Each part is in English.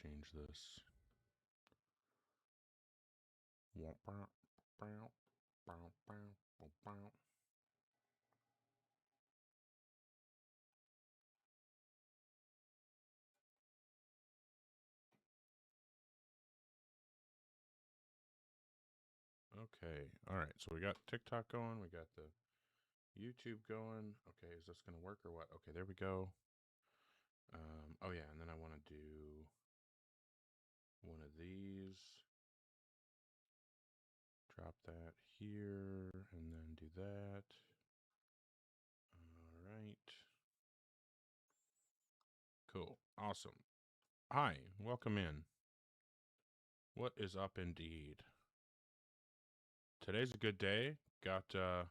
change this. Okay, all right, so we got TikTok going, we got the YouTube going. Okay, is this going to work or what? Okay, there we go. Oh yeah, and then I want to do one of these. Drop that here, and then do that. All right. Cool. Awesome. Hi, welcome in. What is up indeed? Today's a good day. I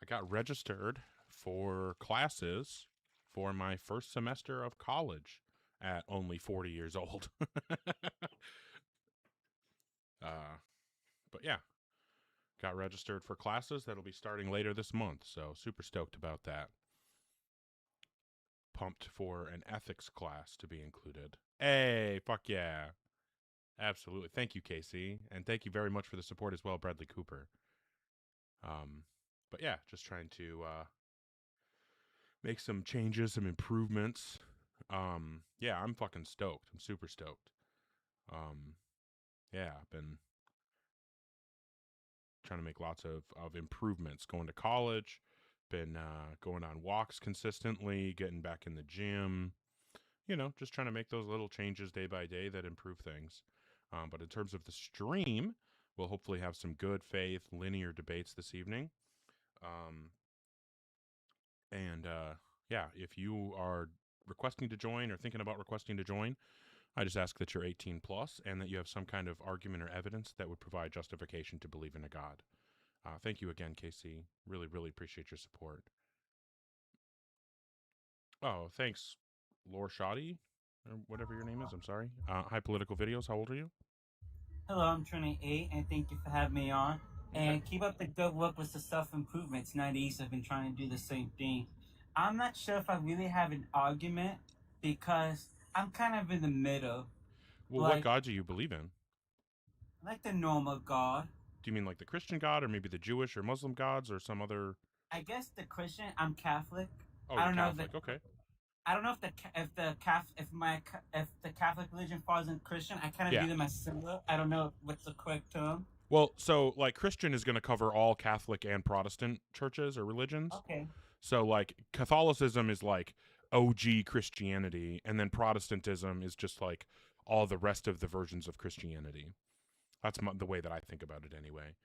got registered for classes for my first semester of college at only 40 years old. But yeah, got registered for classes that'll be starting later this month, so super stoked about that. Pumped for an ethics class to be included. Hey, fuck yeah. Absolutely. Thank you, Casey. And thank you very much for the support as well, Bradley Cooper. But yeah, just trying to make some changes, some improvements. Yeah, I'm fucking stoked. I'm super stoked. Yeah, I've been trying to make lots of improvements. Going to college, been going on walks consistently, getting back in the gym. You know, just trying to make those little changes day by day that improve things. But in terms of the stream, we'll hopefully have some good faith linear debates this evening. Yeah, if you are requesting to join or thinking about requesting to join, I just ask that you're 18 plus and that you have some kind of argument or evidence that would provide justification to believe in a God. Thank you again, Casey. Really, really appreciate your support. Oh, thanks, Lore Shoddy, or whatever your name is. I'm sorry. Hi, Political Videos. How old are you? Hello, I'm 28, and thank you for having me on. Okay. And keep up the good work with the self-improvements. 90s have been trying to do the same thing. I'm not sure if I really have an argument because I'm kind of in the middle. Well, what Like, God do you believe in? like the normal God. Do you mean like the Christian God or maybe the Jewish or Muslim gods or some other? I guess the Christian. I'm Catholic. Oh, I you're don't know that. Catholic. Okay. I don't know if the Catholic religion falls in Christian. I kind of Yeah. view them as similar. I don't know what's the correct term. Well, so like Christian is going to cover all Catholic and Protestant churches or religions. Okay. So like Catholicism is like OG Christianity, and then Protestantism is just like all the rest of the versions of Christianity. That's the way that I think about it anyway.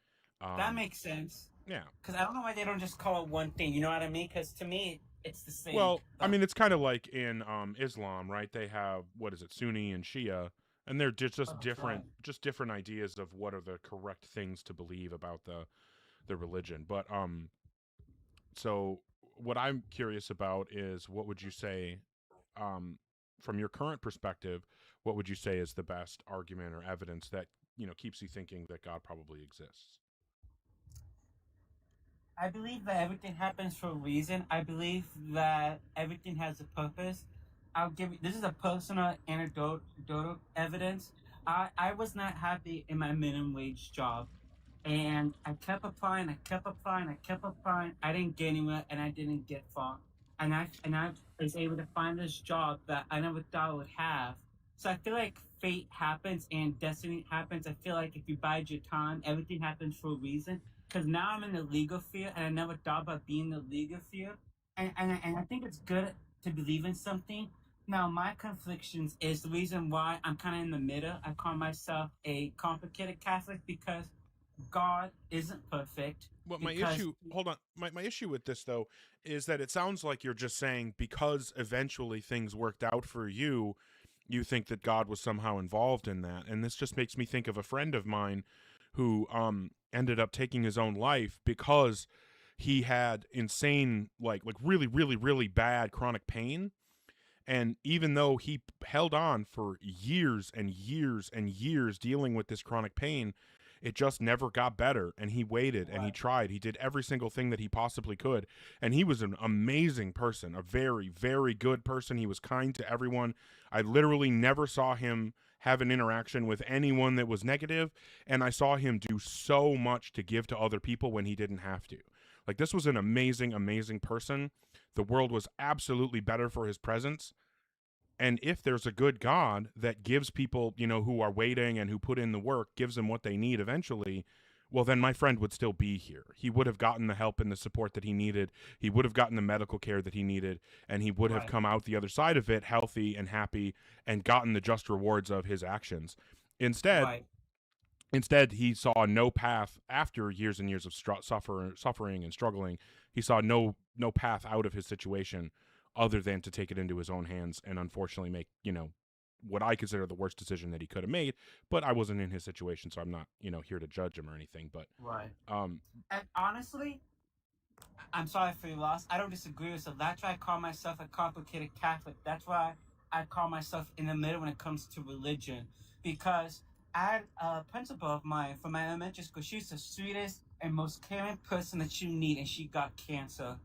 That Um, makes sense. yeah. Because I don't know why they don't just call it one thing. You know what I mean? Because to me, it's the same. Well, I mean, it's kind of like in Islam, right? They have what is it, Sunni and Shia, and they're Right. just different ideas of what are the correct things to believe about the religion. But so what I'm curious about is what would you say, um, from your current perspective, what would you say is the best argument or evidence that keeps you thinking that God probably exists? I believe that everything happens for a reason. I believe that everything has a purpose. I'll give you this is a personal anecdotal evidence. I was not happy in my minimum wage job. And I kept applying, I kept applying, I kept applying. I didn't get anywhere and I didn't get far. And I was able to find this job that I never thought I would have. So I feel like fate happens and destiny happens. I feel like if you bide your time, everything happens for a reason. Because now I'm in the legal field and I never thought about being in the legal field. And I think it's good to believe in something. Now, my conflictions is the reason why I'm kind of in the middle. I call myself a complicated Catholic because God isn't perfect Well, my because issue, hold on. My issue with this though is that it sounds like you're just saying because eventually things worked out for you, you think that God was somehow involved in that. And this just makes me think of a friend of mine who ended up taking his own life because he had insane like really really bad chronic pain, and even though he held on for years and years and years dealing with this chronic pain, It just never got better. And he waited and he Right. tried. He did every single thing that he possibly could. And he was an amazing person, a very, very good person. He was kind to everyone. I literally never saw him have an interaction with anyone that was negative, and I saw him do so much to give to other people when he didn't have to. Like, this was an amazing, amazing person. The world was absolutely better for his presence. And if there's a good God that gives people, who are waiting and who put in the work, gives them what they need eventually, well, then my friend would still be here. He would have gotten the help and the support that he needed. He would have gotten the medical care that he needed, and he would have Right. come out the other side of it healthy and happy and gotten the just rewards of his actions. Instead, Right. Instead, he saw no path after years and years of suffering and struggling. He saw no path out of his situation other than to take it into his own hands and unfortunately make, what I consider the worst decision that he could have made. But I wasn't in his situation, so I'm not, here to judge him or anything. But Right. um, And honestly, I'm sorry for your loss. I don't disagree with you. That's why I call myself a complicated Catholic. That's why I call myself in the middle when it comes to religion. Because I had a principal of mine from my elementary school. She's the sweetest and most caring person that you need, and she got cancer.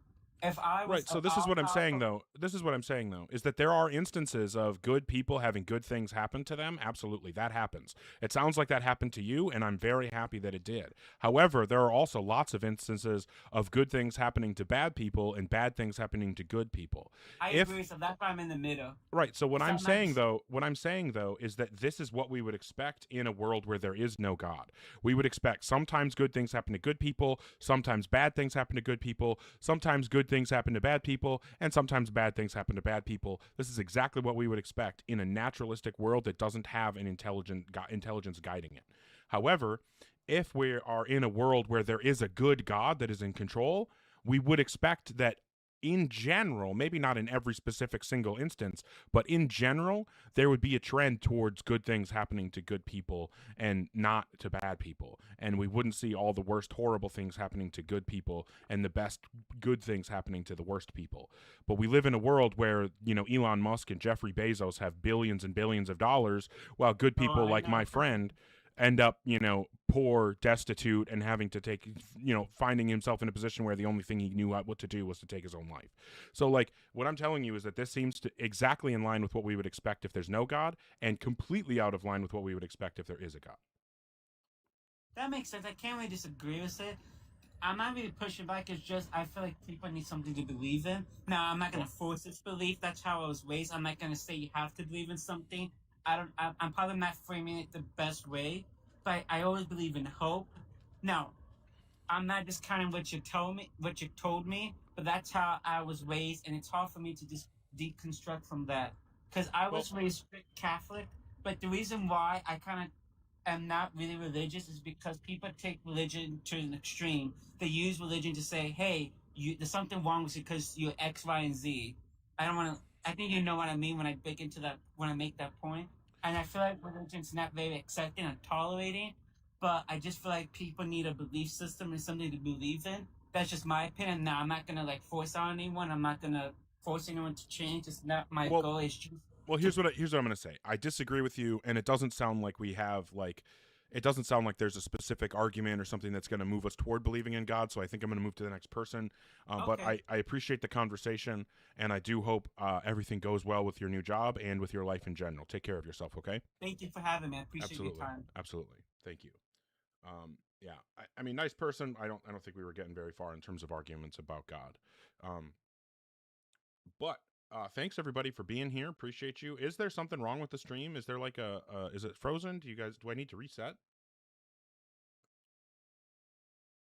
If I was Right. an So this is all what I'm saying powerful, though. This is what I'm saying though is that there are instances of good people having good things happen to them. Absolutely. That happens. It sounds like that happened to you and I'm very happy that it did. However, there are also lots of instances of good things happening to bad people and bad things happening to good people. I If agree. So that's why I'm in the middle. Right. So Sometimes, what I'm saying though is that this is what we would expect in a world where there is no God. We would expect sometimes good things happen to good people, sometimes bad things happen to good people, sometimes good things happen to bad people, and sometimes bad things happen to bad people. This is exactly what we would expect in a naturalistic world that doesn't have an intelligence guiding it. However, if we are in a world where there is a good God that is in control, we would expect that in general, maybe not in every specific single instance, but in general, there would be a trend towards good things happening to good people and not to bad people. And we wouldn't see all the worst horrible things happening to good people and the best good things happening to the worst people. But we live in a world where, Elon Musk and Jeffrey Bezos have billions and billions of dollars, while good oh, people I like my know. friend end up, poor, destitute, and having to take, finding himself in a position where the only thing he knew what to do was to take his own life. So, like, what I'm telling you is that this seems to exactly in line with what we would expect if there's no God, and completely out of line with what we would expect if there is a God. That makes sense. I can't really disagree with it. I'm not really pushing back. It's just I feel like people need something to believe in. Now, I'm not gonna force this belief. That's how I was raised. I'm not gonna say you have to believe in something. I don't. I'm probably not framing it the best way, but I always believe in hope. Now, I'm not discounting what you told me, but that's how I was raised, and it's hard for me to just deconstruct from that because I Well, was raised strict Catholic. But the reason why I kind of am not really religious is because people take religion to an extreme. They use religion to say, "Hey, there's something wrong with you because you're X, Y, and Z." I don't want to. I think you know what I mean when I break into that when I make that point. And I feel like religion's not very accepting and tolerating. But I just feel like people need a belief system and something to believe in. That's just my opinion. Now I'm not gonna like force on anyone. I'm not gonna force anyone to change. It's not my well, goal. It's just well. to Here's what I'm going to say. I disagree with you, and it doesn't sound like we have like. It doesn't sound like there's a specific argument or something that's going to move us toward believing in God. So I think I'm going to move to the next person. But okay. I appreciate the conversation, and I do hope everything goes well with your new job and with your life in general. Take care of yourself, okay? Thank you for having me. I appreciate your Absolutely, time. absolutely. Thank you. Yeah, I mean, nice person. I don't think we were getting very far in terms of arguments about God. Um, but thanks everybody for being here. Appreciate you. Is there something wrong with the stream? Is there like is it frozen? Do I need to reset?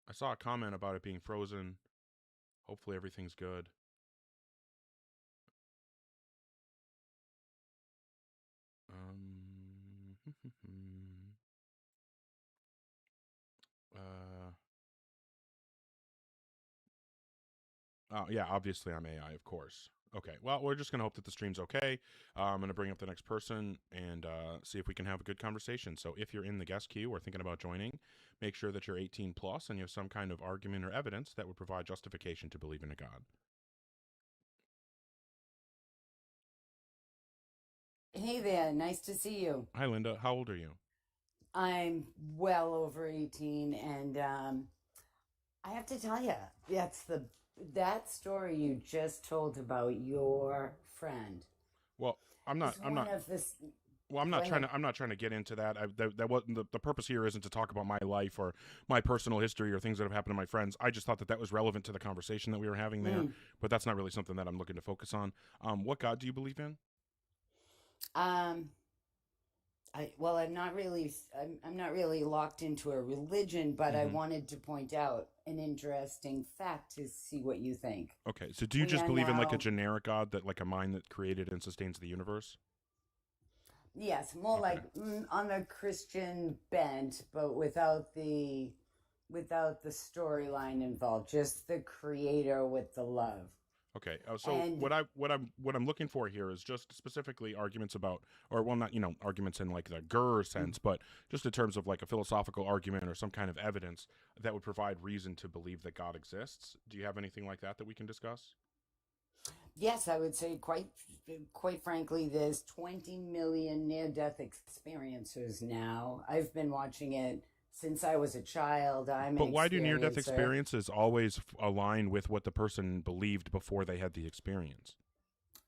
I saw a comment about it being frozen. Hopefully everything's good. Um, uh, Oh, yeah, obviously I'm AI, of course. Okay, well, we're just going to hope that the stream's okay. I'm going to bring up the next person and see if we can have a good conversation. So if you're in the guest queue or thinking about joining, make sure that you're 18 plus and you have some kind of argument or evidence that would provide justification to believe in a God. Hey there, nice to see you. Hi, Linda. How old are you? I'm well over 18, and I have to tell you, that story you just told about your friend Well, I'm not. is I'm one not. of this. Well, I'm Go not trying ahead. to. I'm not trying to get into that. That wasn't the purpose here. Isn't to talk about my life or my personal history or things that have happened to my friends. I just thought that that was relevant to the conversation that we were having there. Mm. But that's not really something that I'm looking to focus on. What God do you believe in? Um, I'm not really, I'm not really locked into a religion, but I Hmm. wanted to point out an interesting fact to see what you think. Okay, so do you We just are believe in like a now, generic God that like a mind that created and sustains the universe? yes, more Okay. like on a Christian bent, but without the storyline involved, just the creator with the love. Okay. So And what I'm looking for here is just specifically arguments about, or well, not arguments in like the Gur sense, but just in terms of like a philosophical argument or some kind of evidence that would provide reason to believe that God exists. Do you have anything like that that we can discuss? yes, I would say quite frankly, there's 20 million near-death experiences now. I've been watching it since I was a child. I'm an But why do near death experiencer. experiences always align with what the person believed before they had the experience?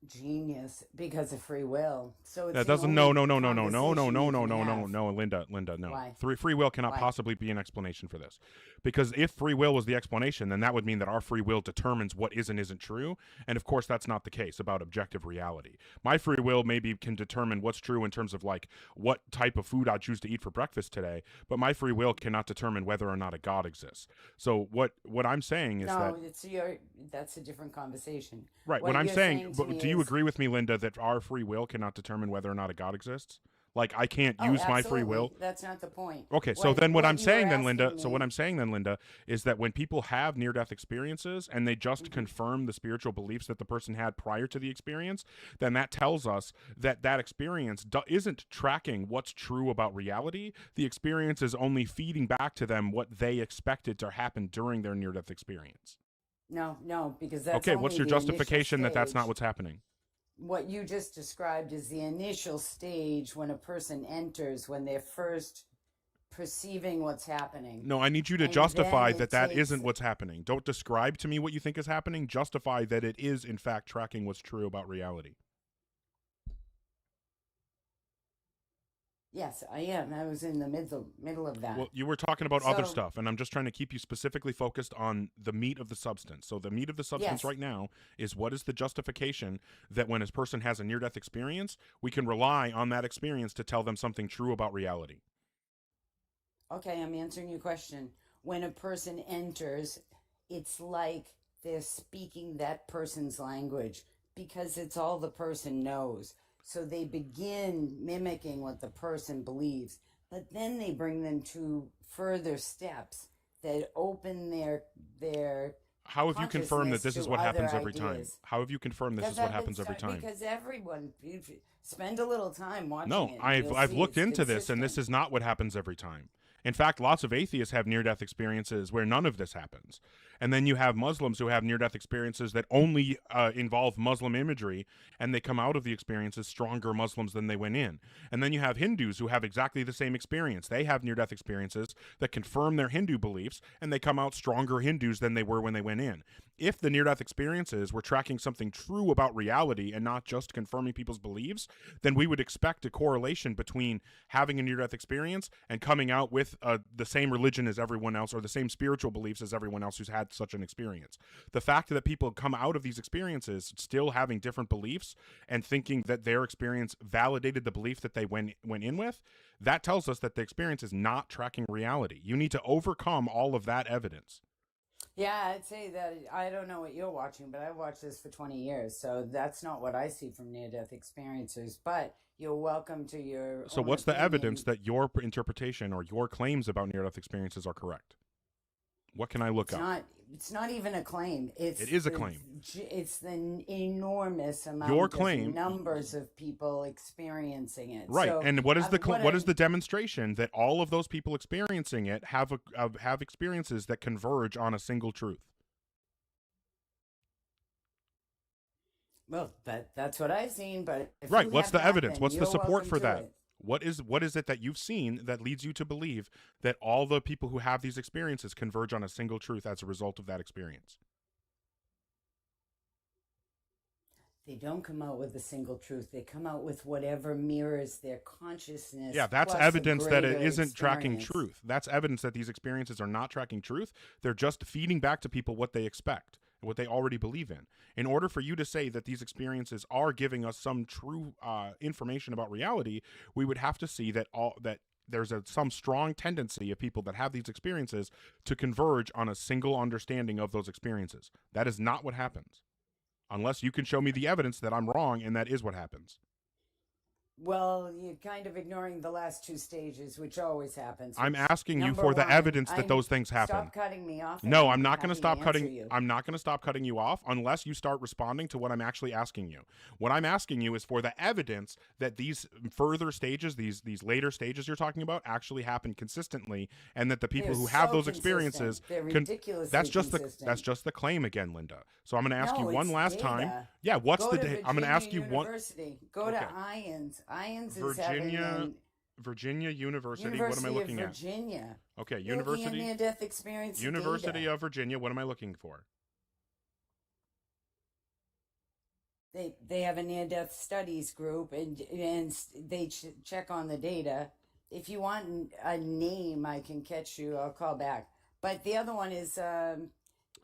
Genius, because of free will. So it's That the doesn't. No, only no, no, no, no, no, no, conversation no, you no, can no, no, have. no, Linda, Linda, no. Why? Free will cannot Why? possibly be an explanation for this, because if free will was the explanation, then that would mean that our free will determines what is and isn't true, and of course that's not the case about objective reality. My free will maybe can determine what's true in terms of like what type of food I choose to eat for breakfast today, but my free will cannot determine whether or not a God exists. So what I'm saying is that No, it's your. That's a different conversation. right. What What I'm you're saying, saying to but me do you is, agree with me, Linda, that our free will cannot determine whether or not a God exists? Like, I can't oh, use my free absolutely. will. That's not the point. Okay, so What then what I'm what you were saying then, Linda, asking so what me. I'm saying then, Linda, is that when people have near death experiences and they just Mhm. confirm the spiritual beliefs that the person had prior to the experience, then that tells us that that experience isn't tracking what's true about reality. The experience is only feeding back to them what they expected to happen during their near death experience. No, no, because that's Okay, what's only your the initial justification that that's not stage. what's happening? What you just described is the initial stage when a person enters, when they're first perceiving what's happening. No, I need you to And then justify that it that takes, isn't what's happening. Don't describe to me what you think is happening. Justify that it is, in fact, tracking what's true about reality. yes, I am. I was in the middle of that. Well, you were talking about other So, stuff, and I'm just trying to keep you specifically focused on the meat of the substance. So, the meat of the substance yes. right now is what is the justification that when a person has a near death experience, we can rely on that experience to tell them something true about reality? Okay, I'm answering your question. When a person enters, it's like they're speaking that person's language because it's all the person knows. So they begin mimicking what the person believes, but then they bring them to further steps that open their How have you confirmed that consciousness this is to what other happens every time? ideas. How have you confirmed this Because is what I've been happens every time? because everyone, if you spend a little time watching No, it, and I've you'll I've see looked it's into this, and this consistent. is not what happens every time. In fact, lots of atheists have near-death experiences where none of this happens, and then you have Muslims who have near-death experiences that only involve Muslim imagery, and they come out of the experiences stronger Muslims than they went in. And then you have Hindus who have exactly the same experience. They have near-death experiences that confirm their Hindu beliefs, and they come out stronger Hindus than they were when they went in. If the near-death experiences were tracking something true about reality and not just confirming people's beliefs, then we would expect a correlation between having a near death experience and coming out with the same religion as everyone else or the same spiritual beliefs as everyone else who's had such an experience. The fact that people come out of these experiences still having different beliefs and thinking that their experience validated the belief that they went in with, that tells us that the experience is not tracking reality. You need to overcome all of that evidence. Yeah, I'd say that I don't know what you're watching, but I've watched this for 20 years, so that's not what I see from near-death experiences. But you're welcome to your So, own what's the evidence opinion. that your interpretation or your claims about near death experiences are correct? What can I look It's up? not. It's not even a claim. It is a claim. It's the enormous Your amount of claim, numbers of people experiencing it. right? So And what is what what is I the demonstration that all of those people experiencing it have experiences that converge on a single truth? well that's what I've seen. But if Right. you What's have the not, evidence? then What's the you're support welcome for to that? it. What is it that you've seen that leads you to believe that all the people who have these experiences converge on a single truth as a result of that experience? They don't come out with a single truth. They come out with whatever mirrors their consciousness. Yeah, that's plus a evidence that it greater isn't tracking experience. truth. That's evidence that these experiences are not tracking truth. They're just feeding back to people what they expect, what they already believe in. In order for you to say that these experiences are giving us some true information about reality, we would have to see that there's some strong tendency of people that have these experiences to converge on a single understanding of those experiences. That is not what happens. Unless you can show me the evidence that I'm wrong and that is what happens. Well, you're kind of ignoring the last two stages, which always happens. I'm asking you Number for the one, evidence that those things happen. Stop cutting me off. and No, I'll I'm be not going to happy stop answer cutting. you. I'm not going to stop cutting you off unless you start responding to what I'm actually asking you. What I'm asking you is for the evidence that these further stages, these later stages you're talking about, actually happen consistently, and that the people They're who have so those experiences, consistent. They're can- ridiculously that's just consistent. the claim again, Linda. So I'm going to ask you No, one it's last time. data. Yeah, what's Go the to date? I'm going to ask you Virginia one. University. Go Okay. to IONS. IONS is having Virginia University. University What am I looking of at? Virginia. Okay, You're looking at University near-death experience University data. of Virginia. What am I looking for? They have a near-death studies group, and they check on the data. If you want a name, I can catch you. I'll call back. But the other one is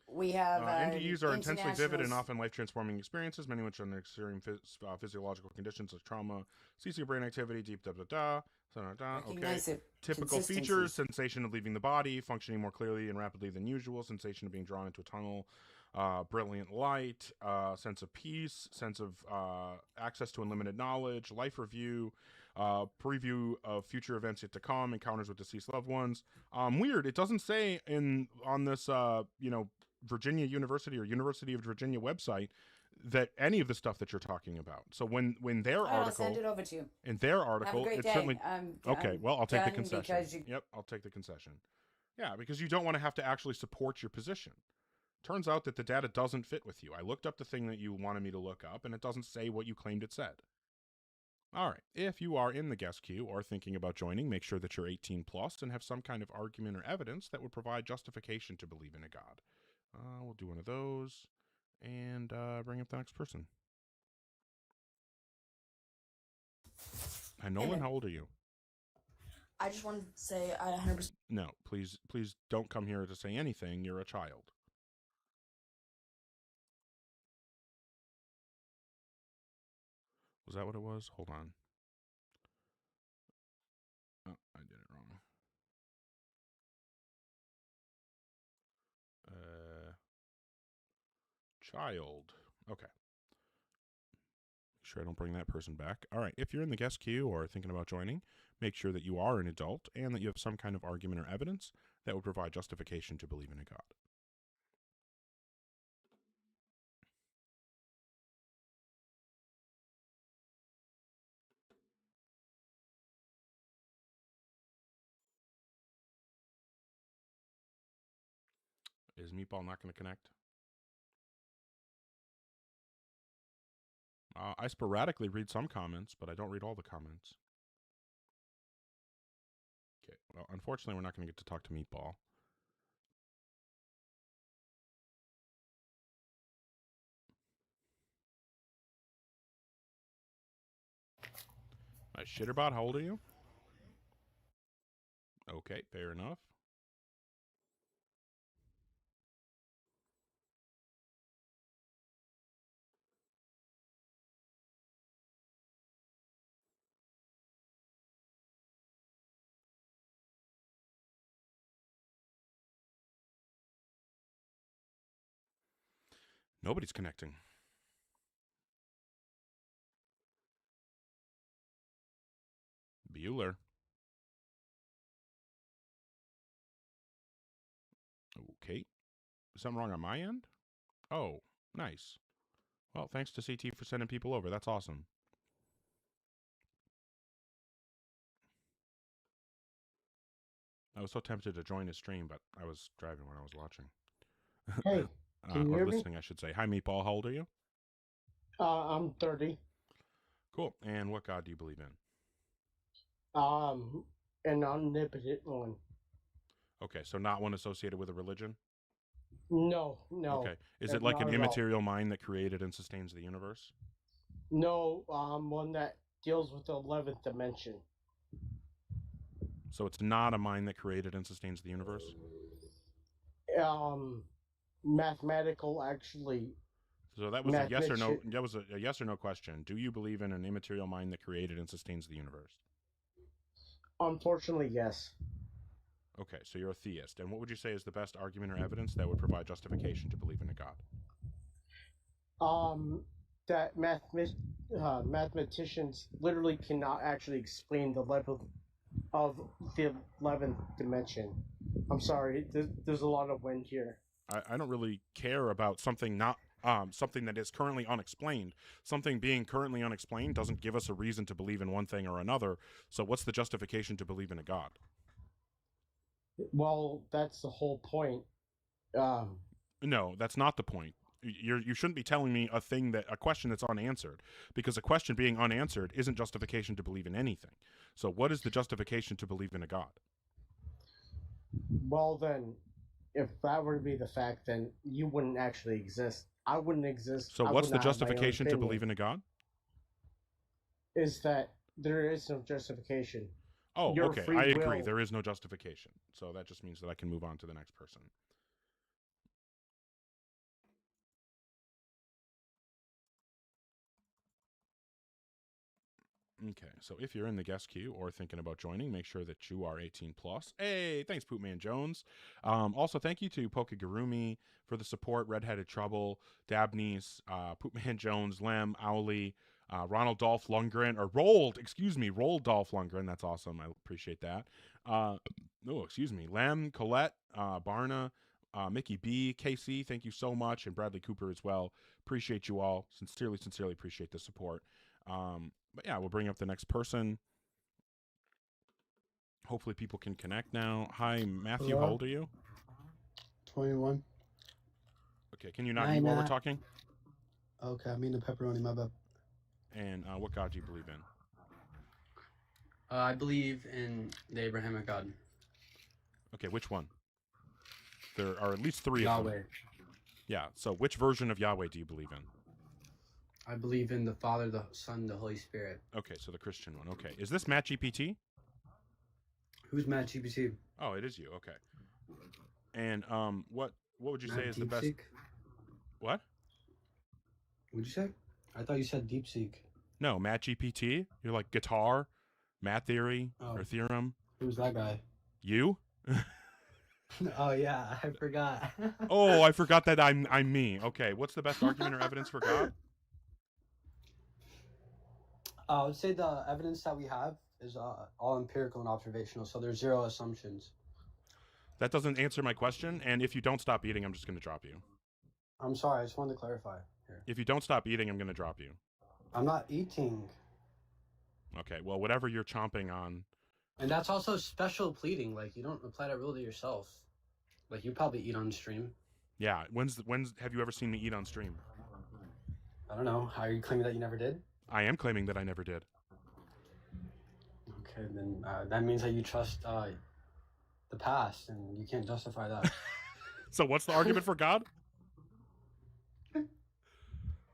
we have NDEs are intensely vivid and international- often life-transforming experiences, many which under extreme physiological conditions like trauma, ceasing brain activity, deep da. Okay. Recognize it. Typical Consistency. features: sensation of leaving the body, functioning more clearly and rapidly than usual, sensation of being drawn into a tunnel, brilliant light, sense of peace, sense of access to unlimited knowledge, life review, preview of future events yet to come, encounters with deceased loved ones. Weird. It doesn't say on this Virginia University or University of Virginia website that any of the stuff that you're talking about. So when their All right, I'll article send it over to you. in their Have a article, great it's day. certainly okay. I'm Well, I'll take the done concession. because you- Yep, I'll take the concession. Yeah, because you don't want to have to actually support your position. Turns out that the data doesn't fit with you. I looked up the thing that you wanted me to look up, and it doesn't say what you claimed it said. All right. If you are in the guest queue or thinking about joining, make sure that you're 18 plus and have some kind of argument or evidence that would provide justification to believe in a god. We'll do one of those and bring up the next person. Hi, Nolan. How old are you? I just wanted to say I 100%. No, please don't come here to say anything. You're a child. Was that what it was? Hold on. Oh, I did it wrong. Child. Okay. Make sure I don't bring that person back. All right. If you're in the guest queue or thinking about joining, make sure that you are an adult and that you have some kind of argument or evidence that would provide justification to believe in a god. Is Meatball not going to connect? I sporadically read some comments, but I don't read all the comments. Okay. Well, unfortunately, we're not going to get to talk to Meatball. My Shitterbot, how old are you? Okay, fair enough. Nobody's connecting. Bueller. Okay. Something wrong on my end? Oh, nice. Well, thanks to CT for sending people over. That's awesome. I was so tempted to join his stream, but I was driving when I was watching. Hey, can you or hear me? listening, I should say. Hi, Meatball. How old are you? I'm 30. Cool. And what god do you believe in? An omnipotent one. Okay, so not one associated with a religion? No, Okay. Is it like not an at all. immaterial mind that created and sustains the universe? No, one that deals with the 11th dimension. So it's not a mind that created and sustains the universe? Mathematical, actually. So that was a yes or no. Mathematician. That was a yes or no question. Do you believe in an immaterial mind that created and sustains the universe? Unfortunately, yes. Okay, so you're a theist. And what would you say is the best argument or evidence that would provide justification to believe in a god? That mathematicians literally cannot actually explain the level of the 11th dimension. I'm sorry, there's a lot of wind here. I don't really care about something not something that is currently unexplained. Something being currently unexplained doesn't give us a reason to believe in one thing or another. So what's the justification to believe in a god? Well, that's the whole point. No, that's not the point. You shouldn't be telling me a question that's unanswered, because a question being unanswered isn't justification to believe in anything. So what is the justification to believe in a god? Well, then, if that were to be the fact, then you wouldn't actually exist. I wouldn't exist. So what's the justification to believe in a god? Is that there is no justification. Oh, Your okay. free I agree. will. There is no justification. So that just means that I can move on to the next person. Okay, so if you're in the guest queue or thinking about joining, make sure that you are 18 plus. Hey, thanks, Poopman Jones. Also, thank you to Pokagurumi for the support, Redheaded Trouble, Dabney's, Poopman Jones, Lem, Owly, Ronald Dolph Lundgren, or Rolled Dolph Lundgren. That's awesome. I appreciate that. Lem, Colette, Barna, Mickey B, KC, thank you so much, and Bradley Cooper as well. Appreciate you all. Sincerely appreciate the support. But yeah, we'll bring up the next person. Hopefully people can connect now. Hi, Matthew. Hello? How old are you? 21. Okay, can you not Hi, eat while we're Matt. talking? Okay, I mean the pepperoni, my bad. And what God do you believe in? I believe in the Abrahamic God. Okay, which one? There are at least three of them. Yahweh. Yeah, so which version of Yahweh do you believe in? I believe in the Father, the Son, the Holy Spirit. Okay, so the Christian one. Okay, is this Matt GPT? Who's Matt GPT? Oh, it is you. Okay. And what would you say Matt is the best? DeepSeek? What? What'd you say? I thought you said DeepSeek. No, Matt GPT. You're like guitar, Matt theory, Oh. or theorem. Who's that guy? You? Oh yeah, I forgot. Oh, I forgot that I'm me. Okay, what's the best argument or evidence for God? I would say the evidence that we have is all empirical and observational, so there's zero assumptions. That doesn't answer my question, and if you don't stop eating, I'm just going to drop you. I'm sorry, I just wanted to clarify here. If you don't stop eating, I'm going to drop you. I'm not eating. Okay, well, whatever you're chomping on. And that's also special pleading. Like, you don't apply that rule to yourself. Like, you probably eat on stream. Yeah, when's have you ever seen me eat on stream? I don't know. Are you claiming that you never did? I am claiming that I never did. Okay, then that means that you trust the past, and you can't justify that. So what's the argument for God?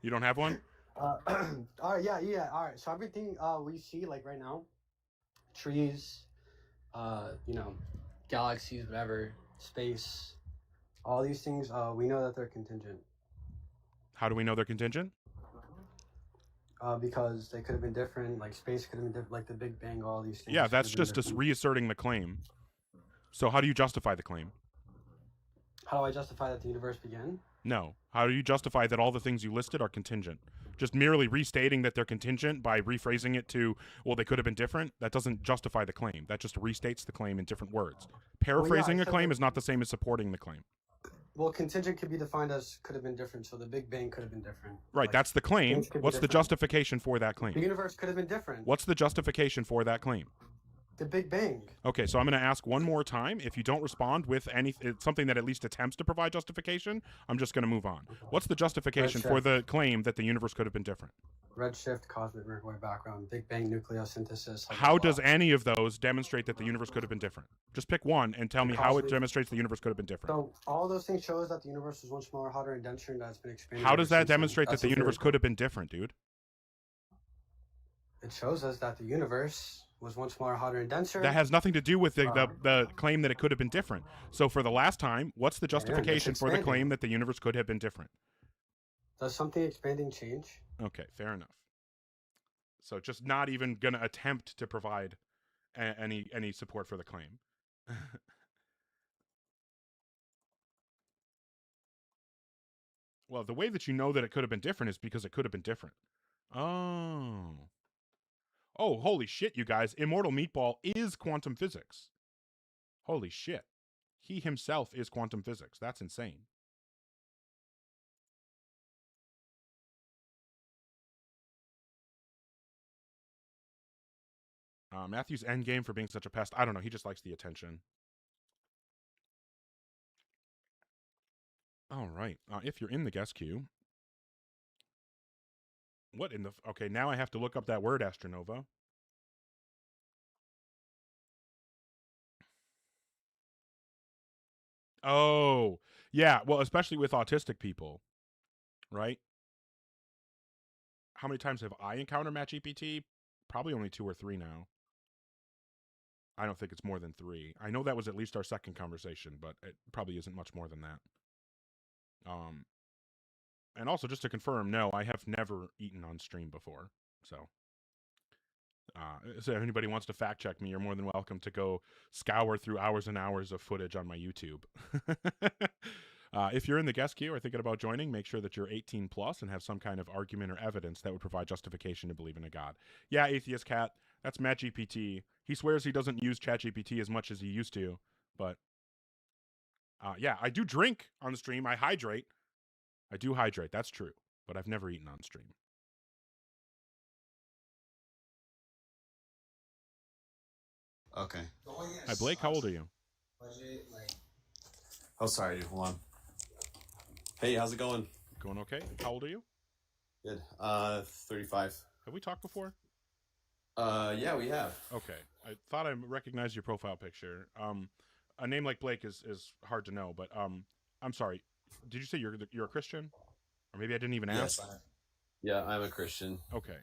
You don't have one? All right, yeah. All right. So everything we see, like right now, trees, galaxies, whatever, space, all these things, we know that they're contingent. How do we know they're contingent? Because they could have been different. Like space could have been different. Like the Big Bang, all these things. Yeah, could that's have been just us different. reasserting the claim. So how do you justify the claim? How do I justify that the universe began? No. How do you justify that all the things you listed are contingent? Just merely restating that they're contingent by rephrasing it to, well, they could have been different, that doesn't justify the claim. That just restates the claim in different words. Paraphrasing I a said claim that- is not the same as supporting the claim. Well, contingent could be defined as could have been different. So the Big Bang could have been different. Right, Like, that's the claim. things could be What's the different. justification for that The claim? universe could have been different. What's the justification for that claim? The Big Bang. Okay, so I'm going to ask one more time. If you don't respond with something that at least attempts to provide justification, I'm just going to move on. What's the justification for the claim that the universe could have been different? Redshift, cosmic microwave background, Big Bang nucleosynthesis. How does any of those demonstrate that the universe could have been different? Just pick one and tell me how it demonstrates the universe could have been different. So all those things shows that the universe was once smaller, hotter, and denser, and that's been expanded. How ever does that since then. demonstrate that That's the a universe theory. could have been different, dude? It shows us that the universe was once smaller, hotter, and denser. That has nothing to do with the claim that it could have been different. So for the last time, what's the justification for the expanding. claim that the universe could have been different? Does something expanding change? Okay, fair enough. So just not even going to attempt to provide any support for the claim. Well, the way that you know that it could have been different is because it could have been different. Oh. Oh, holy shit, you guys. Immortal Meatball is quantum physics. Holy shit. He himself is quantum physics. That's insane. Matthew's endgame for being such a pest. I don't know. He just likes the attention. All right. If you're in the guest queue. What in the... Okay, now I have to look up that word, Astronova. Oh, yeah. Well, especially with autistic people, right? How many times have I encountered MatchGPT? Probably only 2 or 3 now. I don't think it's more than 3. I know that was at least our second conversation, but it probably isn't much more than that. And also, just to confirm, no, I have never eaten on stream before. So if anybody wants to fact check me, you're more than welcome to go scour through hours and hours of footage on my YouTube. If you're in the guest queue or thinking about joining, make sure that you're 18 plus and have some kind of argument or evidence that would provide justification to believe in a god. Yeah, Atheist Cat, that's MatchGPT. He swears he doesn't use ChatGPT as much as he used to, but yeah, I do drink on the stream. I hydrate. I do hydrate. That's true, but I've never eaten on stream. Okay. Hi, Blake. How old are you? Oh, sorry. Hold on. Hey, how's it going? Going okay? How old are you? Good. 35. Have we talked before? Yeah, we have. Okay. I thought I recognized your profile picture. A name like Blake is hard to know, but I'm sorry. Did you say you're a Christian? Or maybe I didn't even ask. Yes. Yeah, I'm a Christian. Okay.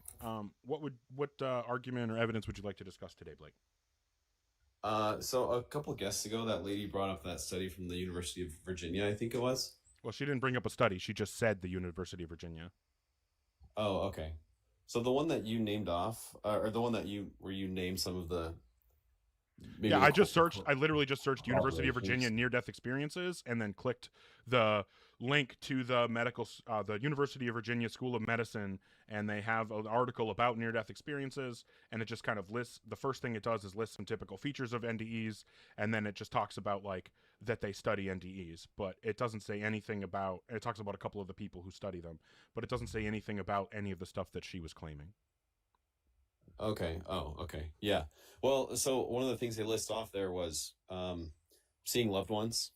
What argument or evidence would you like to discuss today, Blake? So a couple of guests ago, that lady brought up that study from the University of Virginia, I think it was. Well, she didn't bring up a study. She just said the University of Virginia. Oh, okay. So the one that you named off, or the one that you named some of the. Yeah, I literally just searched University of Virginia near-death experiences and then clicked the link to the the University of Virginia School of Medicine, and they have an article about near-death experiences, and it just kind of lists, the first thing it does is list some typical features of NDEs, and then it just talks about like that they study NDEs, but it doesn't say anything about, it talks about a couple of the people who study them, but it doesn't say anything about any of the stuff that she was claiming. Okay. Oh, okay. Yeah. Well, so one of the things they list off there was seeing loved ones,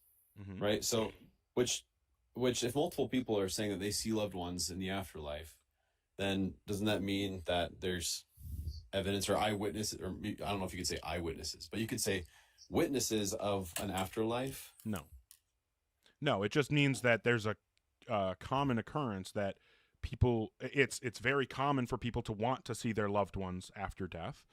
right? So, which if multiple people are saying that they see loved ones in the afterlife, then doesn't that mean that there's evidence or eyewitnesses, or I don't know if you could say eyewitnesses, but you could say witnesses of an afterlife? No, it just means that there's a common occurrence that people, it's very common for people to want to see their loved ones after death.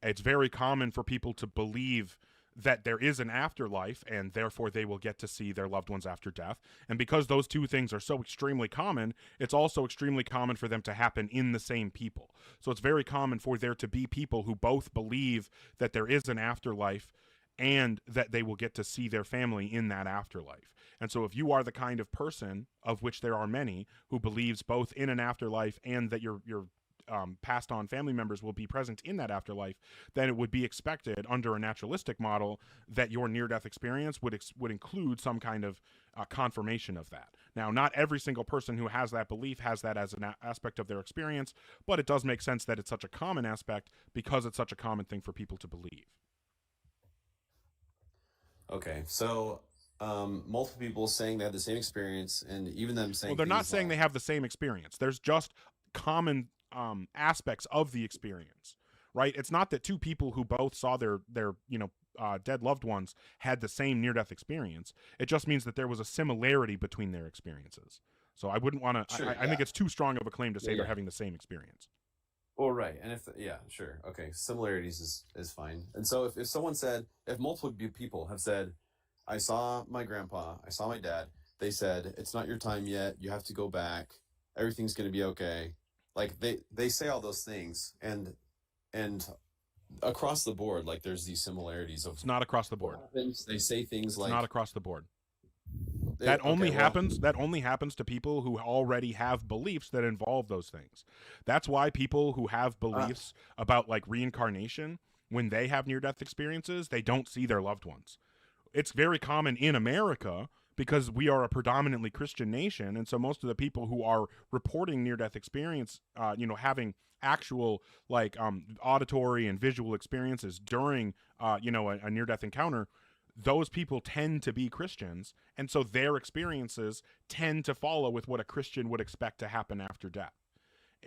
It's very common for people to believe that there is an afterlife and therefore they will get to see their loved ones after death. And because those two things are so extremely common, it's also extremely common for them to happen in the same people. So it's very common for there to be people who both believe that there is an afterlife and that they will get to see their family in that afterlife. And so if you are the kind of person, of which there are many, who believes both in an afterlife and that your passed on family members will be present in that afterlife, then it would be expected under a naturalistic model that your near-death experience would include some kind of confirmation of that. Now, not every single person who has that belief has that as an aspect of their experience, but it does make sense that it's such a common aspect because it's such a common thing for people to believe. Okay, so multiple people saying they had the same experience, and even them saying Well, they're not things saying like, they have the same experience. There's just common aspects of the experience, right? It's not that two people who both saw their dead loved ones had the same near-death experience. It just means that there was a similarity between their experiences. So I wouldn't want to. Sure, I think it's too strong of a claim to say Yeah, they're yeah. having the same experience. Well, right, and if yeah, sure, okay, similarities is fine. And so if someone said, if multiple people have said, I saw my grandpa, I saw my dad, they said it's not your time yet, you have to go back, everything's gonna be okay. Like they say all those things, and across the board, like there's these similarities of It's not across the board. what happens. They say things It's like not across the board. they- That okay, only well, happens. That only happens to people who already have beliefs that involve those things. That's why people who have beliefs about like reincarnation, when they have near-death experiences, they don't see their loved ones. It's very common in America because we are a predominantly Christian nation, and so most of the people who are reporting near-death experience, having actual like auditory and visual experiences during a near-death encounter, those people tend to be Christians, and so their experiences tend to follow with what a Christian would expect to happen after death.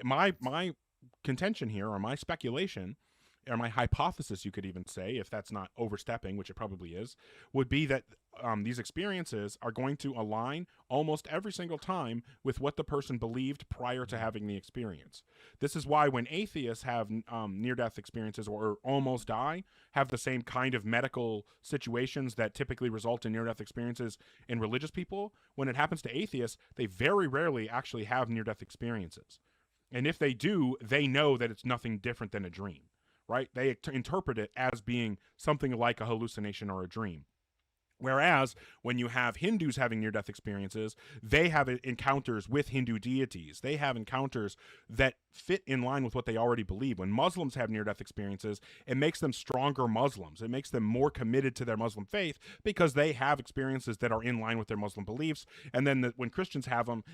My contention here, or my speculation, or my hypothesis, you could even say, if that's not overstepping, which it probably is, would be that these experiences are going to align almost every single time with what the person believed prior to having the experience. This is why when atheists have near-death experiences or almost die, have the same kind of medical situations that typically result in near-death experiences in religious people, when it happens to atheists, they very rarely actually have near-death experiences. And if they do, they know that it's nothing different than a dream. Right? They interpret it as being something like a hallucination or a dream. Whereas when you have Hindus having near-death experiences, they have encounters with Hindu deities. They have encounters that fit in line with what they already believe. When Muslims have near-death experiences, it makes them stronger Muslims. It makes them more committed to their Muslim faith because they have experiences that are in line with their Muslim beliefs. And then when Christians have them,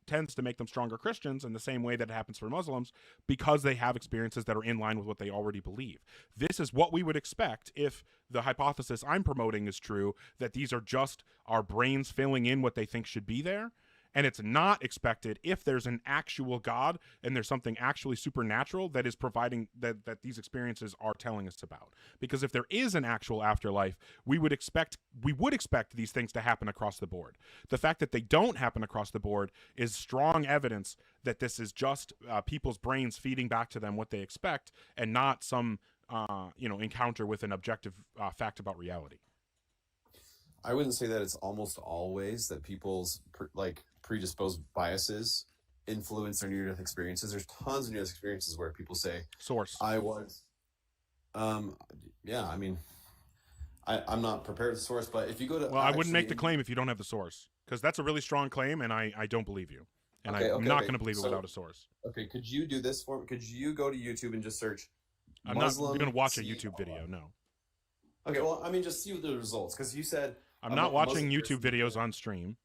tends to make them stronger Christians in the same way that it happens for Muslims because they have experiences that are in line with what they already believe. This is what we would expect if the hypothesis I'm promoting is true, that these are just our brains filling in what they think should be there. And it's not expected if there's an actual God and there's something actually supernatural that is providing that these experiences are telling us about. Because if there is an actual afterlife, we would expect these things to happen across the board. The fact that they don't happen across the board is strong evidence that this is just people's brains feeding back to them what they expect and not some encounter with an objective fact about reality. I wouldn't say that it's almost always that people's predisposed biases influence their near-death experiences. There's tons of near-death experiences where people say, Source. I was. Yeah, I mean, I'm not prepared with the source, but if you go to... Well, I wouldn't make the claim if you don't have the source, because that's a really strong claim, and I don't believe you. And Okay, I'm not going to believe it so- without a source. Okay, could you do this for me? Could you go to YouTube and just search I'm Muslim not going to watch a CR? YouTube video, no. Okay, well, I mean, just see the results, because you said... I'm not watching Muslim YouTube person- videos on stream.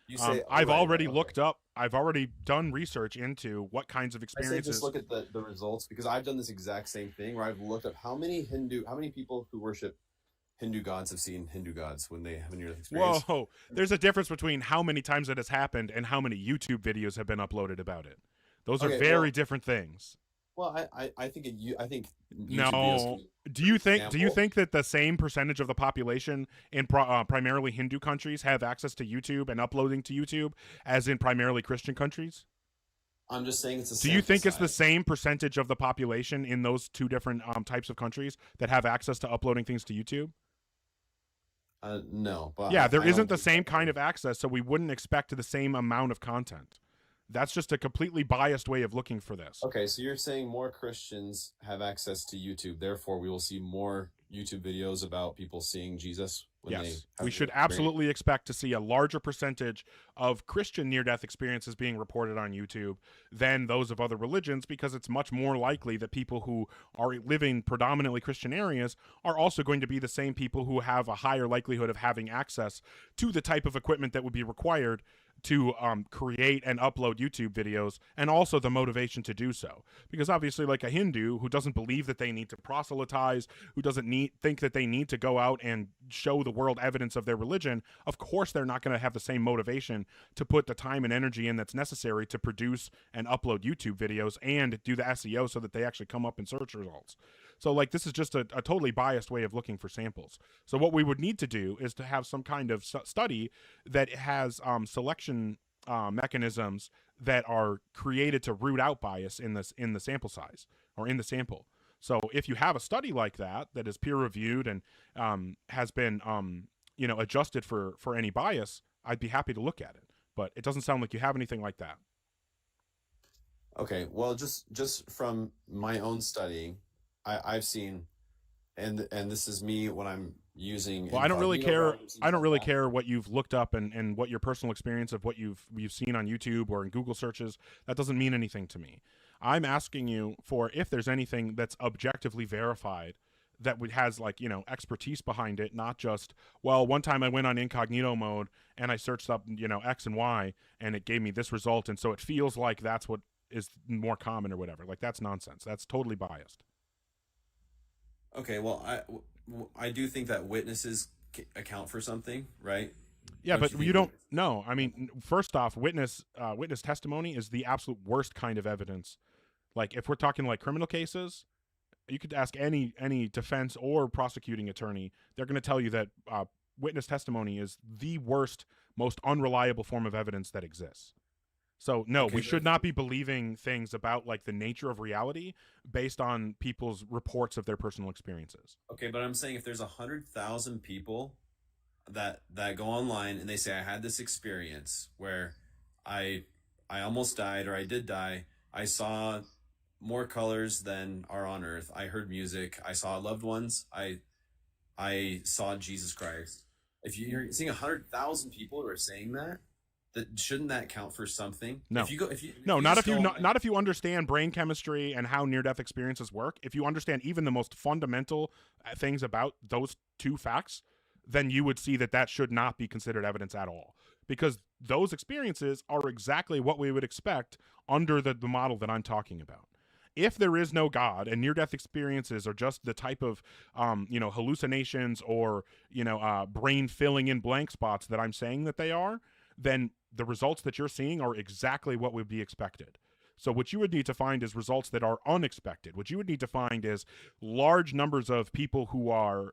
You say, I've right, already okay. looked up, I've already done research into what kinds of I say experiences. just look at the results, because I've done this exact same thing where I've looked up how many people who worship Hindu gods have seen Hindu gods when they have a near-death experience. Whoa, there's a difference between how many times it has happened and how many YouTube videos have been uploaded about it. Those are Okay, very well- different things. Well, I think YouTube No. videos can- Do you think example. that the same percentage of the population in primarily Hindu countries have access to YouTube and uploading to YouTube as in primarily Christian countries? I'm just saying it's a Do you think sample it's the size. same percentage of the population in those two different types of countries that have access to uploading things to YouTube? No, but Yeah, I there don't isn't the think same that- kind of access, so we wouldn't expect the same amount of content. That's just a completely biased way of looking for this. Okay, so you're saying more Christians have access to YouTube, therefore we will see more YouTube videos about people seeing Jesus when they Yes, have we the should experience? absolutely expect to see a larger percentage of Christian near-death experiences being reported on YouTube than those of other religions, because it's much more likely that people who are living predominantly Christian areas are also going to be the same people who have a higher likelihood of having access to the type of equipment that would be required to create and upload YouTube videos, and also the motivation to do so. Because obviously, like a Hindu who doesn't believe that they need to proselytize, who doesn't think that they need to go out and show the world evidence of their religion, of course they're not going to have the same motivation to put the time and energy in that's necessary to produce and upload YouTube videos and do the SEO so that they actually come up in search results. So like this is just a totally biased way of looking for samples. So what we would need to do is to have some kind of study that has selection mechanisms that are created to root out bias in the sample size or in the sample. So if you have a study like that that is peer reviewed and has been adjusted for any bias, I'd be happy to look at it. But it doesn't sound like you have anything like that. Okay, well, just from my own studying, I've seen, and this is me when I'm using. Well, I don't really care. I don't really care what you've looked up and what your personal experience of what you've seen on YouTube or in Google searches. That doesn't mean anything to me. I'm asking you for if there's anything that's objectively verified that has expertise behind it, not just, well, one time I went on incognito mode and I searched up X and Y and it gave me this result, and so it feels like that's what is more common or whatever. Like that's nonsense. That's totally biased. Okay, well, I do think that witnesses account for something, right? Yeah, but you don't. No, I mean, first off, witness testimony is the absolute worst kind of evidence. Like if we're talking like criminal cases, you could ask any defense or prosecuting attorney. They're going to tell you that witness testimony is the worst, most unreliable form of evidence that exists. So no, we should not be believing things about like the nature of reality based on people's reports of their personal experiences. Okay, but I'm saying if there's 100,000 people that go online and they say I had this experience where I almost died or I did die, I saw more colors than are on earth, I heard music, I saw loved ones, I saw Jesus Christ. If you're seeing 100,000 people who are saying that shouldn't that count for something? No. Not if you understand brain chemistry and how near-death experiences work. If you understand even the most fundamental things about those two facts, then you would see that should not be considered evidence at all, because those experiences are exactly what we would expect under the model that I'm talking about. If there is no God and near-death experiences are just the type of, hallucinations or, brain filling in blank spots that I'm saying that they are, then the results that you're seeing are exactly what would be expected. So what you would need to find is results that are unexpected. What you would need to find is large numbers of people who are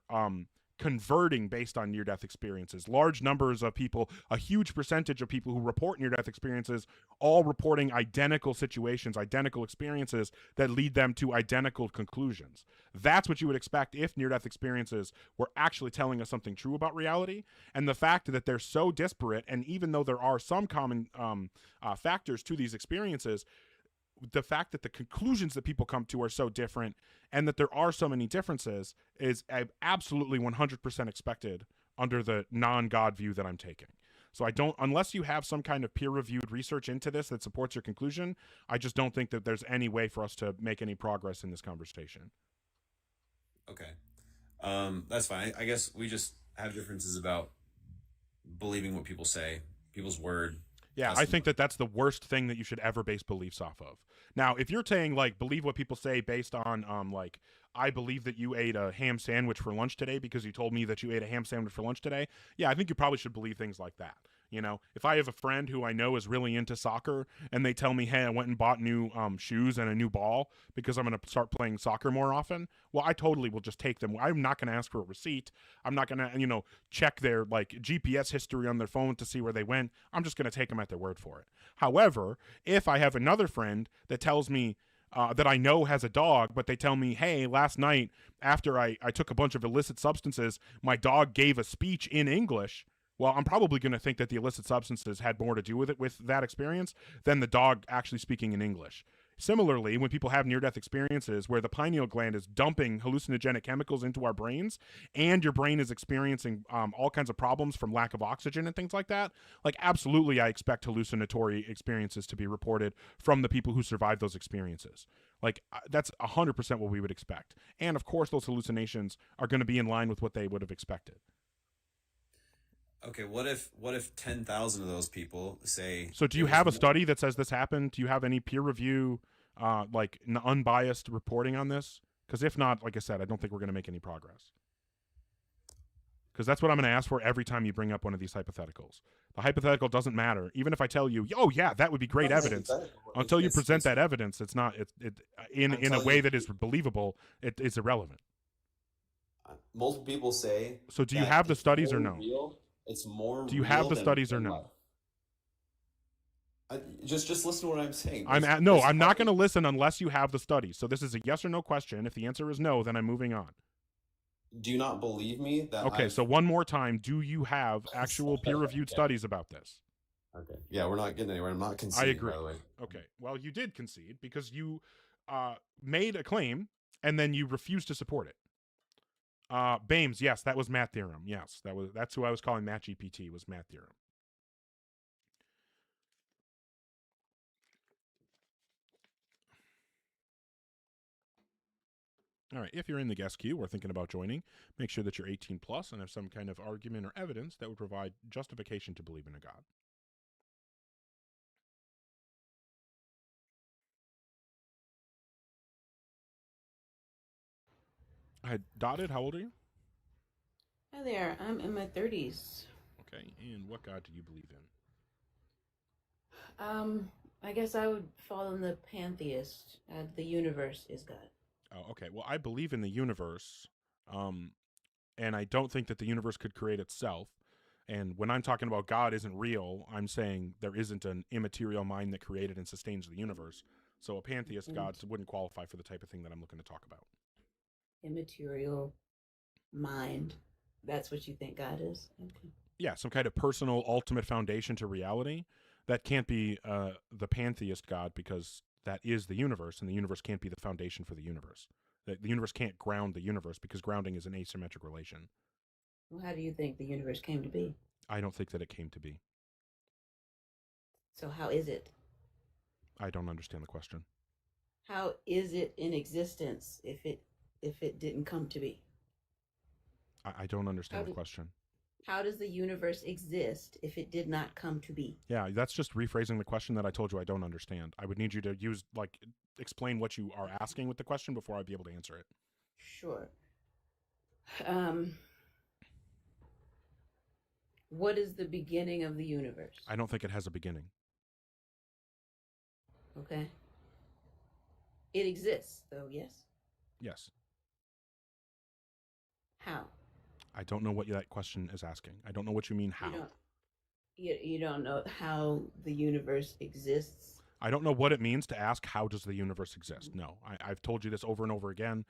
converting based on near-death experiences, large numbers of people, a huge percentage of people who report near-death experiences, all reporting identical situations, identical experiences that lead them to identical conclusions. That's what you would expect if near-death experiences were actually telling us something true about reality. And the fact that they're so disparate, and even though there are some common factors to these experiences, the fact that the conclusions that people come to are so different and that there are so many differences is absolutely 100% expected under the non-God view that I'm taking. So unless you have some kind of peer-reviewed research into this that supports your conclusion, I just don't think that there's any way for us to make any progress in this conversation. Okay. That's fine. I guess we just have differences about believing what people say, people's word. Yeah, I think that's the worst thing that you should ever base beliefs off of. Now, if you're saying, like, believe what people say based on, I believe that you ate a ham sandwich for lunch today because you told me that you ate a ham sandwich for lunch today, yeah, I think you probably should believe things like that. If I have a friend who I know is really into soccer and they tell me, hey, I went and bought new shoes and a new ball because I'm going to start playing soccer more often, well, I totally will just take them. I'm not going to ask for a receipt. I'm not going to, check their GPS history on their phone to see where they went. I'm just going to take them at their word for it. However, if I have another friend that tells me that I know has a dog, but they tell me, hey, last night after I took a bunch of illicit substances, my dog gave a speech in English, well, I'm probably going to think that the illicit substances had more to do with it, with that experience, than the dog actually speaking in English. Similarly, when people have near-death experiences where the pineal gland is dumping hallucinogenic chemicals into our brains and your brain is experiencing all kinds of problems from lack of oxygen and things like that, absolutely I expect hallucinatory experiences to be reported from the people who survive those experiences. That's 100% what we would expect. And, of course, those hallucinations are going to be in line with what they would have expected. Okay, what if 10,000 of those people say? So do you it was have a more- study that says this happened? Do you have any peer review, like unbiased reporting on this? Because if not, like I said, I don't think we're going to make any progress. Because that's what I'm going to ask for every time you bring up one of these hypotheticals. The hypothetical doesn't matter, even if I tell you, "Oh yeah, that would be great Not evidence." hypothetical. Until you It's- present it's- that evidence, it's not in a Until way you- that is believable. It is irrelevant. multiple people say. So do you that have the it's studies or more no? Real. It's more. Do you have real the than- studies or than no? life. Just listen to what I'm saying. I'm This- no, this I'm not part- going to listen unless you have the studies. So this is a yes or no question. If the answer is no, then I'm moving on. Do you not believe me that? Okay, so one more time, do you have actual peer-reviewed Okay. studies about this? Okay. Yeah, we're not getting anywhere. I'm not conceding. I agree. By the way. Okay, well, you did concede because you made a claim and then you refused to support it. Bames, yes, that was Matt Theorem. Yes, that's who I was calling Matt GPT, was Matt Theorem. All right, if you're in the guest queue or thinking about joining, make sure that you're 18 plus and have some kind of argument or evidence that would provide justification to believe in a God. I Dotted, how old are you? Hi there, I'm in my 30s. Okay, and what God do you believe in? I guess I would fall in the pantheist. The universe is God. Oh, okay. Well, I believe in the universe, and I don't think that the universe could create itself. And when I'm talking about God isn't real, I'm saying there isn't an immaterial mind that created and sustains the universe. So a pantheist God wouldn't qualify for the type of thing that I'm looking to talk about. Immaterial mind. That's what you think God is? Okay. Yeah, some kind of personal ultimate foundation to reality. That can't be the pantheist God, because that is the universe, and the universe can't be the foundation for the universe. The universe can't ground the universe, because grounding is an asymmetric relation. Well, how do you think the universe came to be? I don't think that it came to be. So how is it? I don't understand the question. How is it in existence if it didn't come to be? I don't understand How the did- question. How does the universe exist if it did not come to be? Yeah, that's just rephrasing the question that I told you I don't understand. I would need you to explain what you are asking with the question before I'd be able to answer it. Sure. What is the beginning of the universe? I don't think it has a beginning. Okay. It exists, though, yes? Yes. How? I don't know what that question is asking. I don't know what you mean how. You don't know how the universe exists? I don't know what it means to ask how does the universe exist. No, I've told you this over and over again.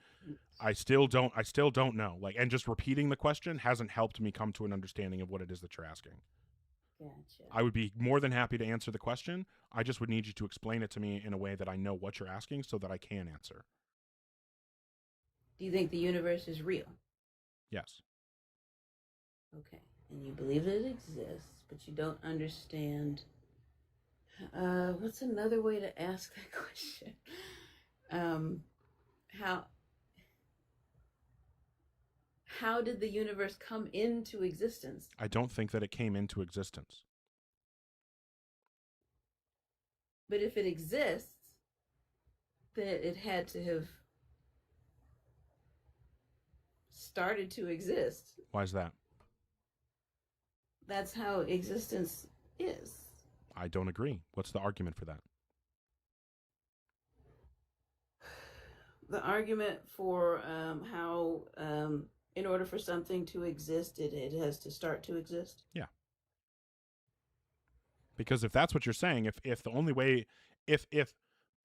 I still don't know. And just repeating the question hasn't helped me come to an understanding of what it is that you're asking. Gotcha. I would be more than happy to answer the question. I just would need you to explain it to me in a way that I know what you're asking so that I can answer. Do you think the universe is real? Yes. Okay. And you believe that it exists, but you don't understand. What's another way to ask that question? How did the universe come into existence? I don't think that it came into existence. But if it exists, then it had to have started to exist. Why is that? That's how existence is. I don't agree. What's the argument for that? The argument for how, in order for something to exist, it has to start to exist. Yeah. Because if that's what you're saying, if the only way, if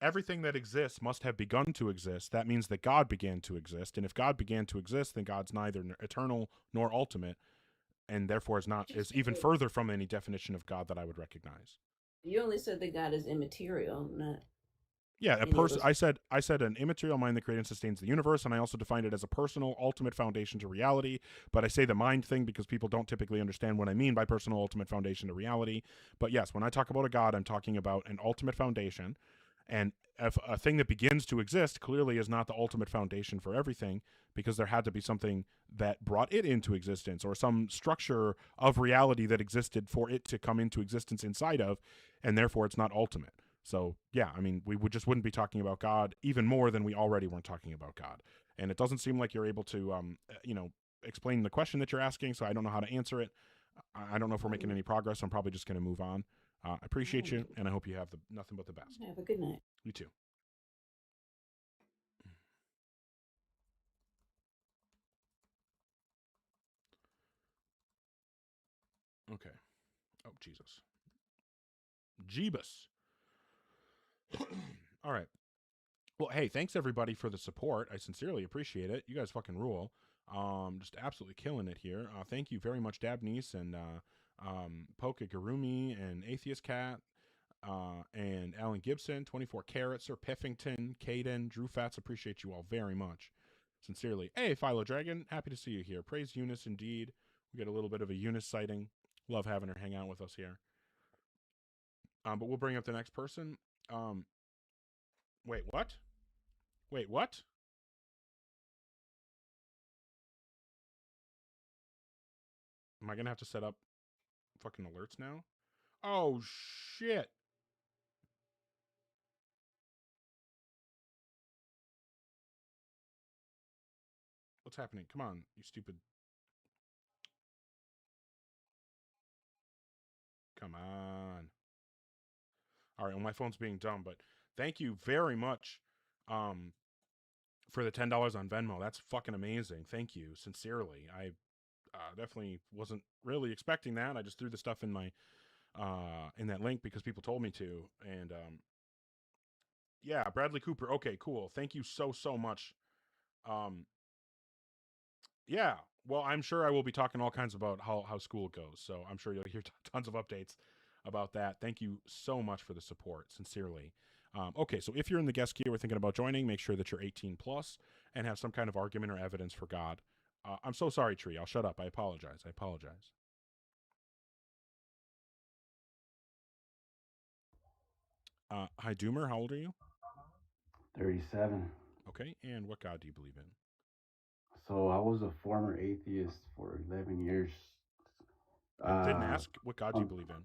everything that exists must have begun to exist, that means that God began to exist. And if God began to exist, then God's neither eternal nor ultimate, and therefore is even further from any definition of God that I would recognize. You only said that God is immaterial, not. Yeah, any of those- I said an immaterial mind that creates and sustains the universe, and I also defined it as a personal ultimate foundation to reality. But I say the mind thing because people don't typically understand what I mean by personal ultimate foundation to reality. But yes, when I talk about a God, I'm talking about an ultimate foundation, And if a thing that begins to exist clearly is not the ultimate foundation for everything, because there had to be something that brought it into existence, or some structure of reality that existed for it to come into existence inside of, and therefore it's not ultimate. So yeah, I mean, we wouldn't be talking about God even more than we already weren't talking about God. And it doesn't seem like you're able to, explain the question that you're asking, so I don't know how to answer it. I don't know if we're making any progress. I'm probably just going to move on. I appreciate you, and I hope you have nothing but the best. Have a good night. You too. Okay. Oh, Jesus. Jeebus. All right. Well, hey, thanks everybody for the support. I sincerely appreciate it. You guys fucking rule. Just absolutely killing it here. Thank you very much, Dabnese and Poke Garumi and Atheist Cat and Alan Gibson, 24 Carrots, Sir Piffington, Caden, Drew Fats. Appreciate you all very much. Sincerely. Hey, Philo Dragon, happy to see you here. Praise Eunice indeed. We get a little bit of a Eunice sighting. Love having her hang out with us here. But we'll bring up the next person. Wait, what? Wait, what? Am I going to have to set up fucking alerts now? Oh, shit. What's happening? Come on, you stupid. Come on. All right, well, my phone's being dumb, but thank you very much for the $10 on Venmo. That's fucking amazing. Thank you, sincerely. I definitely wasn't really expecting that. I just threw the stuff in my in that link because people told me to. And yeah, Bradley Cooper. Okay, cool. Thank you so much. Yeah, well, I'm sure I will be talking all kinds about how school goes. So I'm sure you'll hear tons of updates about that. Thank you so much for the support, sincerely. Okay, so if you're in the guest queue or thinking about joining, make sure that you're 18 plus and have some kind of argument or evidence for God. I'm so sorry, Tree. I'll shut up. I apologize. Hi, Doomer. How old are you? 37. Okay, and what God do you believe in? So I was a former atheist for 11 years. Didn't ask. What God do you believe in?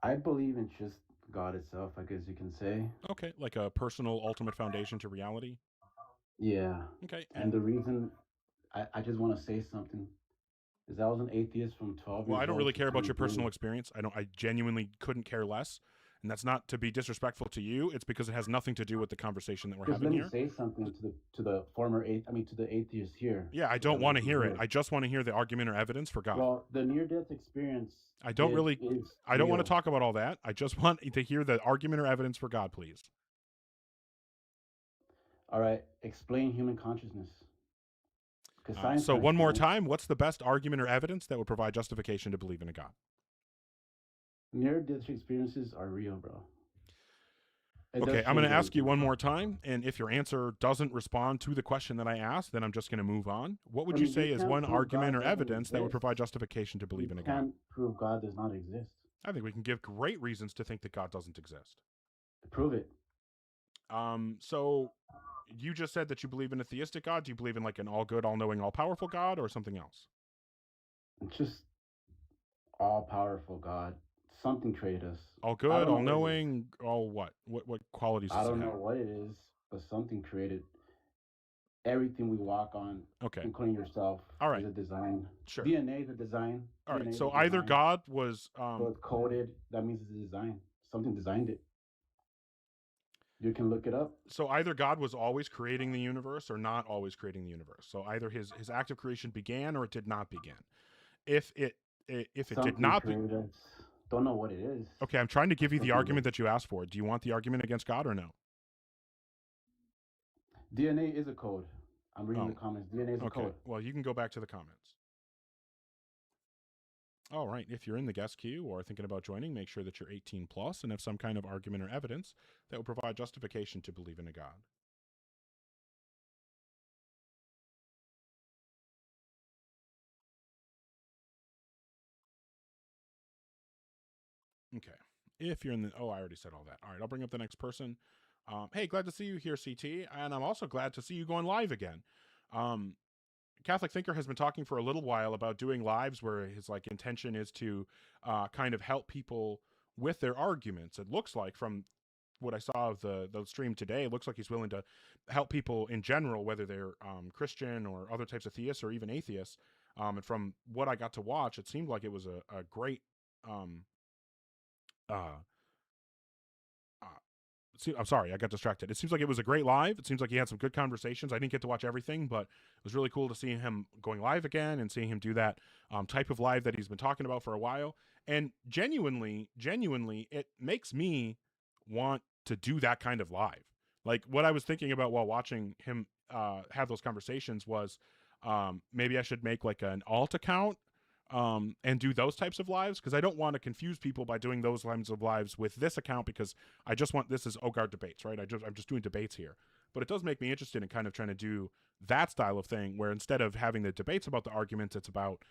I believe in just God itself, I guess you can say. Okay, like a personal ultimate foundation to reality? Yeah. Okay. And the reason I just want to say something is I was an atheist from 12 years old. Well, I don't really to care about your 23. personal experience. I genuinely couldn't care less. And that's not to be disrespectful to you. It's because it has nothing to do with the conversation that we're having here. Let me say something to the former to the atheist here. Yeah, I don't want to hear it. I just want to hear the argument or evidence for God. Well, the near-death experience. I don't want to talk about all that. I just want to hear the argument or evidence for God, please. All right, explain human consciousness. So one more time, what's the best argument or evidence that would provide justification to believe in a God? Near-death experiences are real, bro. Okay, I'm going to ask you one more time, and if your answer doesn't respond to the question that I asked, then I'm just going to move on. What would you say is one argument or evidence that would provide justification to believe in a God? You can't prove God does not exist. I think we can give great reasons to think that God doesn't exist. Prove it. So you just said that you believe in a theistic God. Do you believe in like an all-good, all-knowing, all-powerful God, or something else? Just all-powerful God. Something created us. All good, all knowing, all what? What qualities does it have? I don't know what it is, but something created everything we walk on. Okay. Including yourself. All right. Is a design. Sure. DNA is a design. All right. So either God was so it's coded, that means it's a design. Something designed it. You can look it up. So either God was always creating the universe or not always creating the universe. So either his act of creation began or it did not begin. If it did not begin. Don't know what it is. Okay, I'm trying to give you the argument that you asked for. Do you want the argument against God or no? DNA is a code. I'm reading the comments. DNA is a code. Well, you can go back to the comments. All right. If you're in the guest queue or thinking about joining, make sure that you're 18 plus and have some kind of argument or evidence that will provide justification to believe in a God. Okay. if you're in the, oh, I already said all that. All right, I'll bring up the next person. Hey, glad to see you here, CT, and I'm also glad to see you going live again. Catholic Thinker has been talking for a little while about doing lives where his like intention is to kind of help people with their arguments. It looks like from what I saw of the stream today, it looks like he's willing to help people in general, whether they're Christian or other types of theists or even atheists. And from what I got to watch, it seemed like it was a great I'm sorry, I got distracted. It seems like it was a great live. It seems like he had some good conversations. I didn't get to watch everything, but it was really cool to see him going live again and seeing him do that type of live that he's been talking about for a while. And genuinely, it makes me want to do that kind of live. Like what I was thinking about while watching him have those conversations was maybe I should make like an alt account and do those types of lives, because I don't want to confuse people by doing those kinds of lives with this account, because I just want, this is Ogard Debates, right? I'm just doing debates here. But it does make me interested in kind of trying to do that style of thing, where instead of having the debates about the arguments, it's about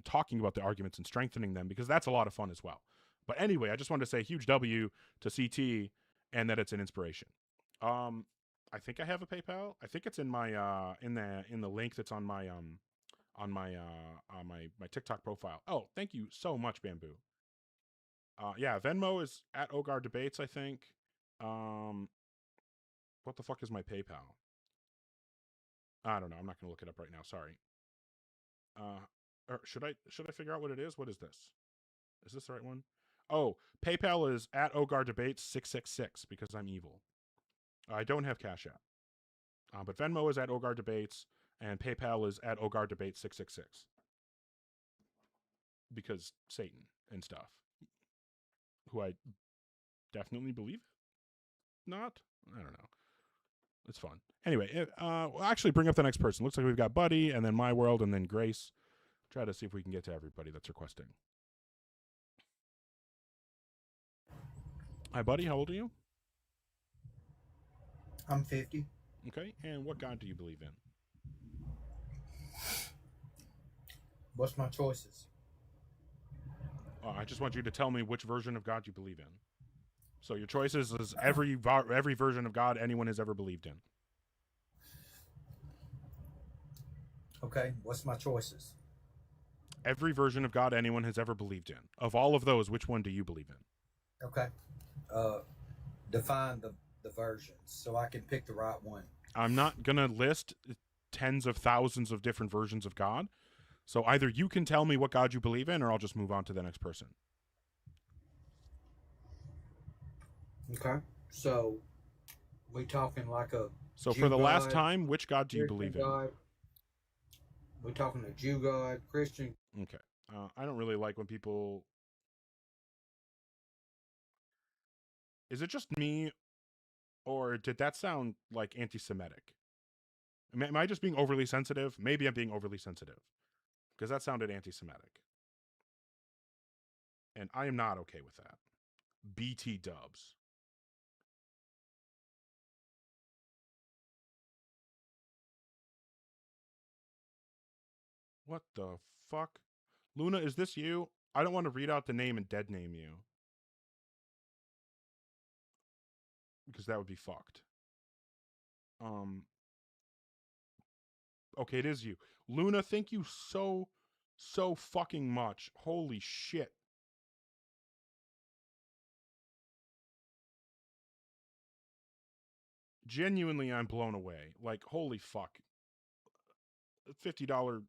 talking about the arguments and strengthening them, because that's a lot of fun as well. But anyway, I just wanted to say a huge W to CT and that it's an inspiration. I think I have a PayPal. I think it's in my in the link that's on my my TikTok profile. Oh, thank you so much, Bamboo. Yeah, Venmo is at Ogard Debates, I think. What the fuck is my PayPal? I don't know. I'm not gonna look it up right now. Sorry. Or should I figure out what it is? What is this? Is this the right one? Oh, PayPal is at Ogard Debates 666 because I'm evil. I don't have Cash App. But Venmo is at Ogard Debates, and PayPal is at Ogard Debates 666 because Satan and stuff, who I definitely believe not. I don't know. It's fun. Anyway, we'll actually bring up the next person. Looks like we've got Buddy, and then My World, and then Grace. Try to see if we can get to everybody that's requesting. Hi, Buddy. How old are you? I'm 50. Okay. And what God do you believe in? What's my choices? I just want you to tell me which version of God you believe in. So your choices is every version of God anyone has ever believed in. Okay. What's my choices? Every version of God anyone has ever believed in. Of all of those, which one do you believe in? Okay. Define the versions so I can pick the right one. I'm not going to list tens of thousands of different versions of God. So either you can tell me what God you believe in, or I'll just move on to the next person. Okay. So we talking like a So Jew for the God, last time, which God do you Christian believe in? God? We talking a Jew God, Christian. Okay. I don't really like when people... Is it just me, or did that sound like anti-Semitic? Am I just being overly sensitive? Maybe I'm being overly sensitive, because that sounded anti-Semitic. And I am not okay with that. BT dubs. What the fuck? Luna, is this you? I don't want to read out the name and dead name you, because that would be fucked. Okay, it is you. Luna, thank you so fucking much. Holy shit. Genuinely, I'm blown away. Like, holy fuck. $50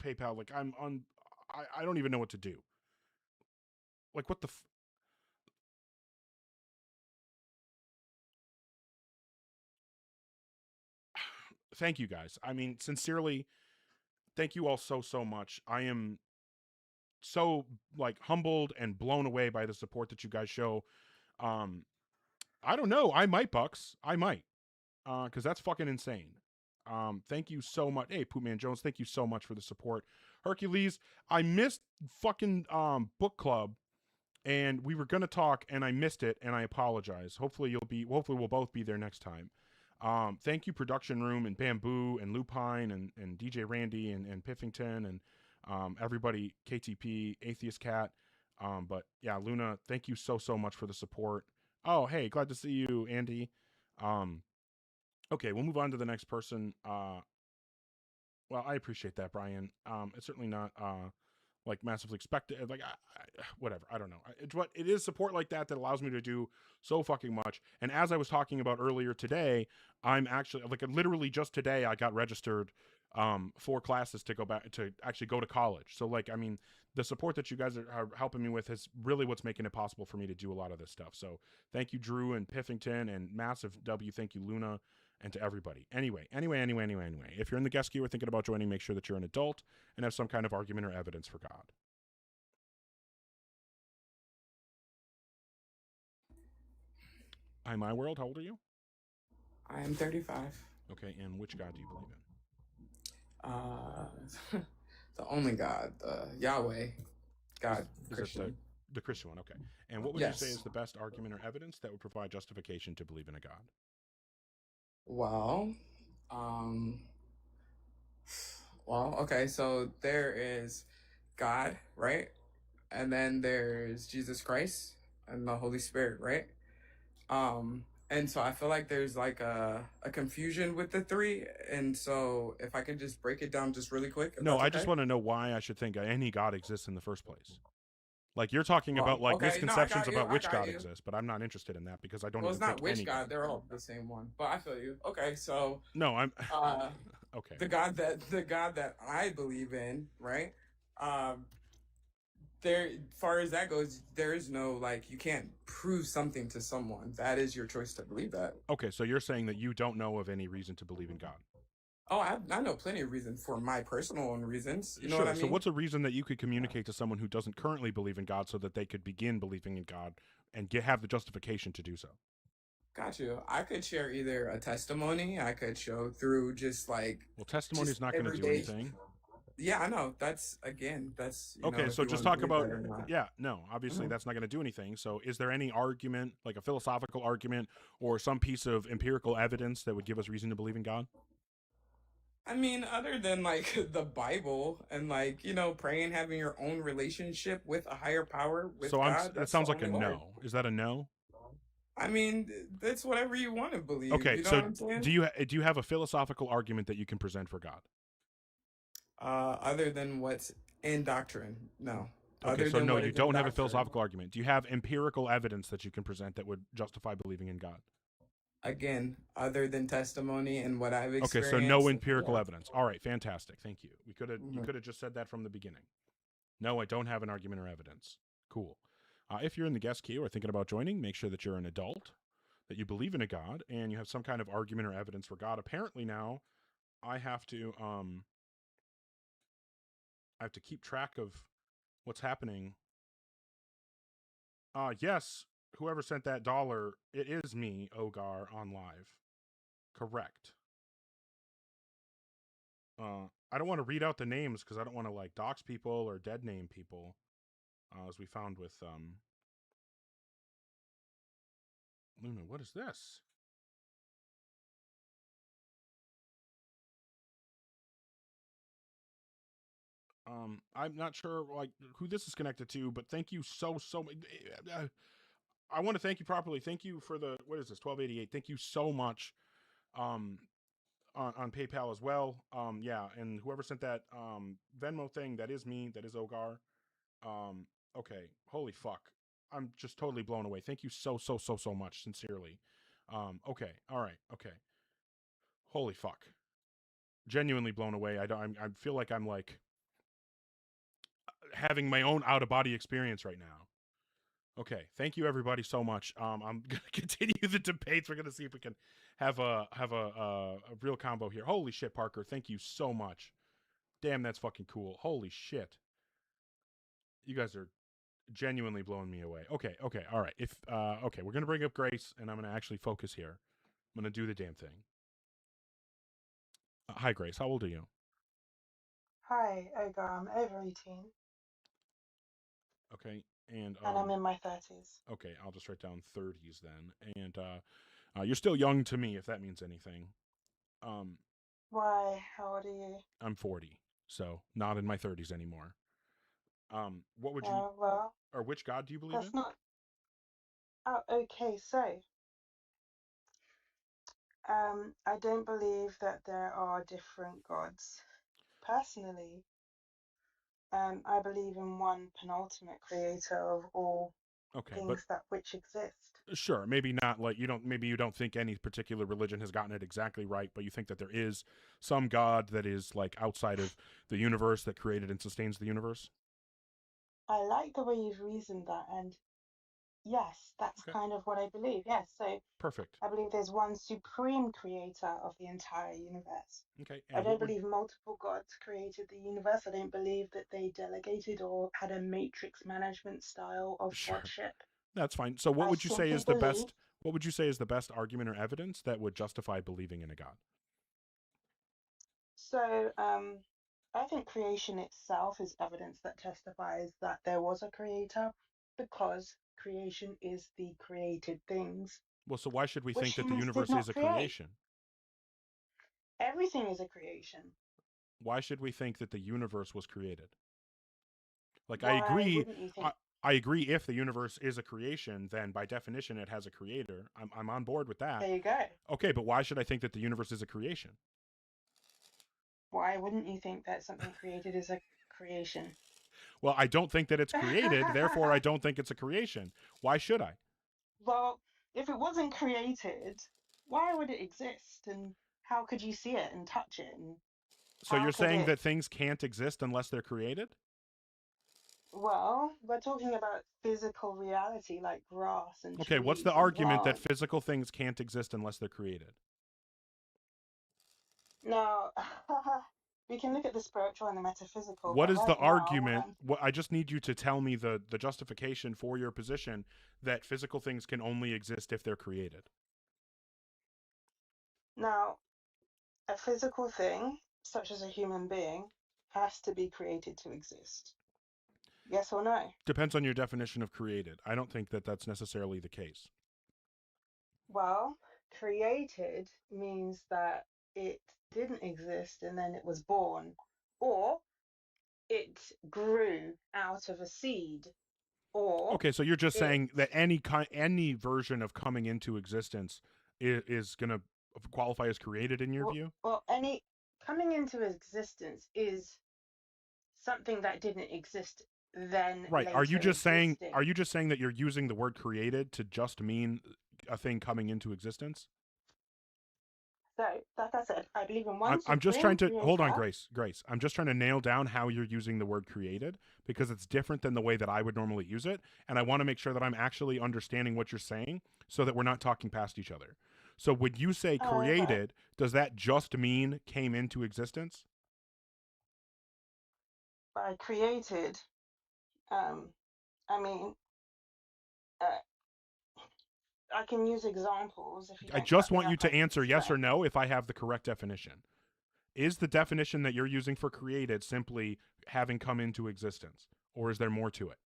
PayPal. Like, I don't even know what to do. Like, what the Thank you guys. I mean, sincerely, thank you all so much. I am so like humbled and blown away by the support that you guys show. I don't know. I might, Bucks. I might. Because that's fucking insane. Thank you so much. Hey, Poopman Jones, thank you so much for the support. Hercules, I missed fucking book club, and we were gonna talk, and I missed it, and I apologize. Hopefully we'll both be there next time. Thank you, Production Room, and Bamboo, and Lupine, and DJ Randy, and Piffington, and everybody, KTP, Atheist Cat. But yeah, Luna, thank you so much for the support. Oh, hey, glad to see you, Andy. Okay, we'll move on to the next person. Well, I appreciate that, Brian. It's certainly not like massively expected. Like, whatever. I don't know. It's what it is. Support like that allows me to do so fucking much. And as I was talking about earlier today, I'm actually like literally just today I got registered for classes to go back to actually go to college. So like, I mean, the support that you guys are helping me with is really what's making it possible for me to do a lot of this stuff. So thank you, Drew and Piffington, and massive W. Thank you, Luna. And to everybody. Anyway. If you're in the guest queue or thinking about joining, make sure that you're an adult and have some kind of argument or evidence for God. Hi, my world. How old are you? I am 35. Okay, and which God do you believe in? The only God, Yahweh, God, Christian. The Christian one, okay. And what would you say is the best argument or evidence that would provide justification to believe in a God? Well, okay, so there is God, right? And then there's Jesus Christ and the Holy Spirit, right? And so I feel like there's like a confusion with the three. And so if I can just break it down just really quick. No, I just want to know why I should think any God exists in the first place. Like you're talking about like misconceptions about which God exists, but I'm not interested in that because I don't. Well, it's not which God; they're all the same one. But I feel you. Okay, so no, I'm okay. The God that I believe in, right? There, far as that goes, there is no like you can't prove something to someone. That is your choice to believe that. Okay, so you're saying that you don't know of any reason to believe in God. Oh, I know plenty of reasons for my personal own reasons. You know what I mean? So what's a reason that you could communicate to someone who doesn't currently believe in God so that they could begin believing in God and have the justification to do so? Got you. I could share either a testimony. I could show through just like... Well, testimony is not going to do anything. Yeah, I know. That's okay, so just talk about... Yeah, no, obviously that's not going to do anything. So is there any argument, like a philosophical argument or some piece of empirical evidence that would give us reason to believe in God? I mean, other than like the Bible and like, praying, having your own relationship with a higher power with God. That sounds like a no. Is that a no? I mean, that's whatever you want to believe. Okay, so do you have a philosophical argument that you can present for God? Other than what's in doctrine, no. Okay, so no, you don't have a philosophical argument. Do you have empirical evidence that you can present that would justify believing in God? Again, other than testimony and what I've experienced. Okay, so no empirical evidence. All right, fantastic. Thank you. You could have just said that from the beginning. No, I don't have an argument or evidence. Cool. If you're in the guest queue or thinking about joining, make sure that you're an adult, that you believe in a God, and you have some kind of argument or evidence for God. Apparently now, I have to keep track of what's happening. Yes. Whoever sent that $1, it is me, Ogar, on live. Correct. I don't want to read out the names because I don't want to like dox people or dead name people, as we found with Luna. What is this? I'm not sure like who this is connected to, but thank you so much. I want to thank you properly. Thank you for the, what is this, 1288. Thank you so much on PayPal as well. Yeah, and whoever sent that Venmo thing, that is me, that is Ogar. Okay, holy fuck. I'm just totally blown away. Thank you so much, sincerely. Okay, all right, okay. Holy fuck. Genuinely blown away. I feel like I'm like having my own out-of-body experience right now. Okay, thank you everybody so much. I'm gonna continue the debates. We're gonna see if we can have a real combo here. Holy shit, Parker! Thank you so much. Damn, that's fucking cool. Holy shit, you guys are genuinely blowing me away. Okay, all right. Okay, we're gonna bring up Grace, and I'm gonna actually focus here. I'm gonna do the damn thing. Hi, Grace. How old are you? Hi, Ogar. I'm over 18. Okay. And I'm in my 30s. Okay, I'll just write down 30s then. And you're still young to me, if that means anything. Why? How old are you? I'm 40, so not in my 30s anymore. What would you, Well, or which God do you believe that's in? not. Oh, okay. So, I don't believe that there are different gods. Personally, I believe in one penultimate creator of all Okay, but things that which exist. sure, maybe not like maybe you don't think any particular religion has gotten it exactly right, but you think that there is some God that is like outside of the universe that created and sustains the universe. I like the way you've reasoned that, and yes, that's Okay, kind of what I believe. Yes, so perfect. I believe there's one supreme creator of the entire universe. Okay, I and don't what would believe multiple gods created the universe. I don't believe that they delegated or had a matrix management style of sure, godship. that's fine. So what I would you say simply is the believe. best? What would you say is the best argument or evidence that would justify believing in a God? So, I think creation itself is evidence that testifies that there was a creator, because creation is the created things Well, so why should we which think that the humans did universe is not a create. creation? Everything is a creation. Why should we think that the universe was created? Like, I Why agree. wouldn't you think? I agree. If the universe is a creation, then by definition it has a creator. I'm on board with that. There you go. Okay, but why should I think that the universe is a creation? Why wouldn't you think that something created is a creation? Well, I don't think that it's created, therefore I don't think it's a creation. Why should I? Well, if it wasn't created, why would it exist? And how could you see it and touch it? And So how you're could saying it? that things can't exist unless they're created? Well, we're talking about physical reality like grass and Okay, what's trees the and argument that plants. physical things can't exist unless they're created? Now, we can look at the spiritual and the metaphysical, What but is the right now, argument? What I just need you to tell me the justification for your position that physical things can only exist if they're created. now, a physical thing, such as a human being, has to be created to exist. Yes or no? Depends on your definition of created. I don't think that that's necessarily the case. Well, created means that it didn't exist and then it was born, or it grew out of a seed, or Okay, so you're just it. saying that any version of coming into existence is going to qualify as created in your view? Well, any coming into existence is something that didn't exist then Right. later Are you just saying existing. that you're using the word created to just mean a thing coming into existence? So, like I said, I believe in one I'm just supreme trying to hold on, creator. Grace. I'm just trying to nail down how you're using the word created because it's different than the way that I would normally use it, and I want to make sure that I'm actually understanding what you're saying so that we're not talking past each other. So, when you say Okay. created, does that just mean came into existence? By created, I mean, uh, I can use examples if you I don't just cut me want off. you I to can answer yes or explain. no if I have the correct definition. Is the definition that you're using for created simply having come into existence, or is there more to it?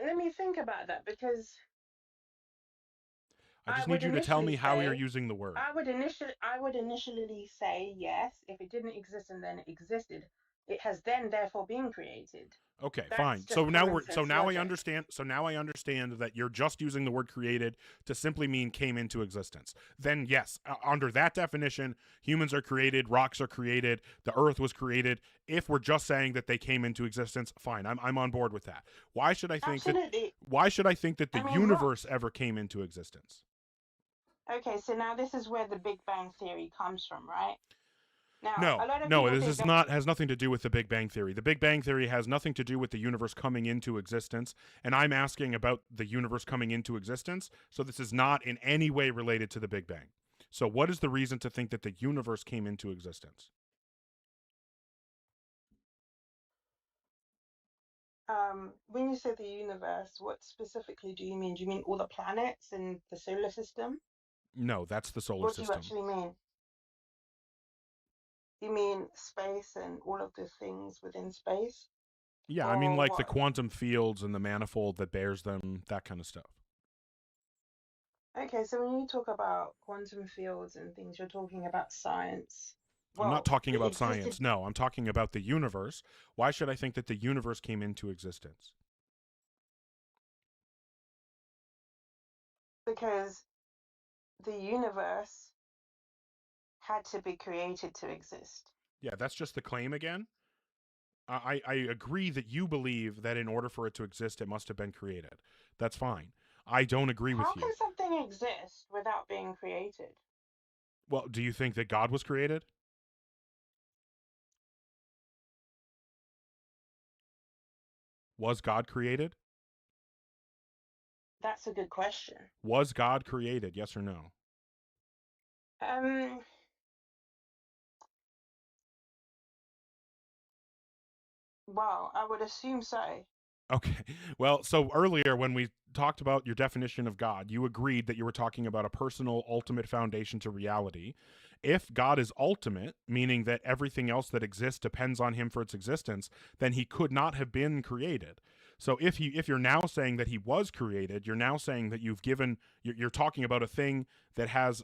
Let me think about that, because I I just would need you to tell initially me how you're say using the word. I would initially say yes if it didn't exist and then it existed. It has then therefore been created. Okay, That's fine. just common So sense now I logic. understand. So now I understand that you're just using the word created to simply mean came into existence. Then yes, under that definition, humans are created, rocks are created, the earth was created. If we're just saying that they came into existence, fine. I'm on board with that. Why should I think Absolutely. that the I mean, universe ever came into existence? Okay, so now this is where the Big Bang Theory comes from, right? Now, No, a lot of no, people this think is that. not has nothing to do with the Big Bang Theory. The Big Bang Theory has nothing to do with the universe coming into existence, and I'm asking about the universe coming into existence. So this is not in any way related to the Big Bang. So what is the reason to think that the universe came into existence? When you say the universe, what specifically do you mean? Do you mean all the planets in the solar system? No, that's the solar What do you system. actually mean? You mean space and all of the things within space? Yeah, I mean Or like the what? quantum fields and the manifold that bears them, that kind of stuff. Okay, so when you talk about quantum fields and things, you're talking about science. I'm not talking it about existed science. No, I'm talking about the universe. Why should I think that the universe came into existence? because the universe had to be created to exist. Yeah, that's just the claim again. I agree that you believe that in order for it to exist, it must have been created. That's fine. I don't agree with How you. can something exist without being created? Well, do you think that God was created? Was God created? That's a good question. Was God created? Yes or no? Um, well, I would assume so. Okay. Well, so earlier when we talked about your definition of God, you agreed that you were talking about a personal ultimate foundation to reality. If God is ultimate, meaning that everything else that exists depends on him for its existence, then he could not have been created. So if you're now saying that he was created, you're now saying that you're talking about a thing that has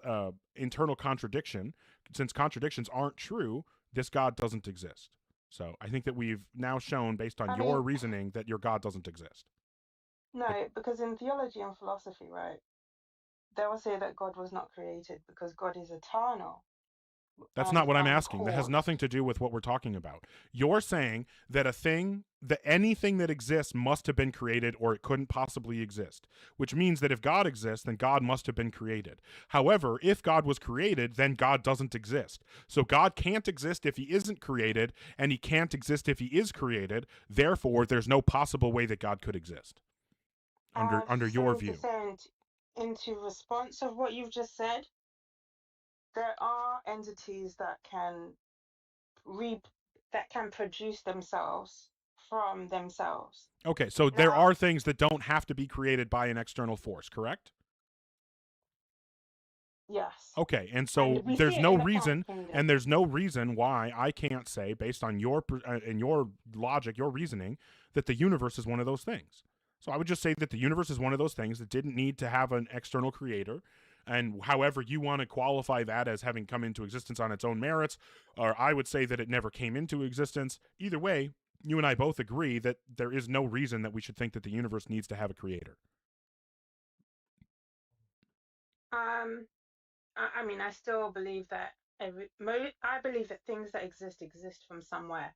internal contradiction. Since contradictions aren't true, this God doesn't exist. So I think that we've now shown, based on your reasoning, that your God doesn't exist. No, because in theology and philosophy, right, they will say that God was not created because God is eternal. That's not what I'm asking. That has nothing to do with what we're talking about. You're saying that anything that exists must have been created or it couldn't possibly exist, which means that if God exists, then God must have been created. However, if God was created, then God doesn't exist. So God can't exist if he isn't created, and he can't exist if he is created. Therefore, there's no possible way that God could exist under your view. Into response of what you've just said, there are entities that can produce themselves from themselves. Okay, so there are things that don't have to be created by an external force, correct? Yes. Okay, and so there's no reason why I can't say, based on your logic, your reasoning, that the universe is one of those things. So I would just say that the universe is one of those things that didn't need to have an external creator. And however you want to qualify that as having come into existence on its own merits, or I would say that it never came into existence. Either way, you and I both agree that there is no reason that we should think that the universe needs to have a creator. I mean, I still believe that I believe that things that exist from somewhere.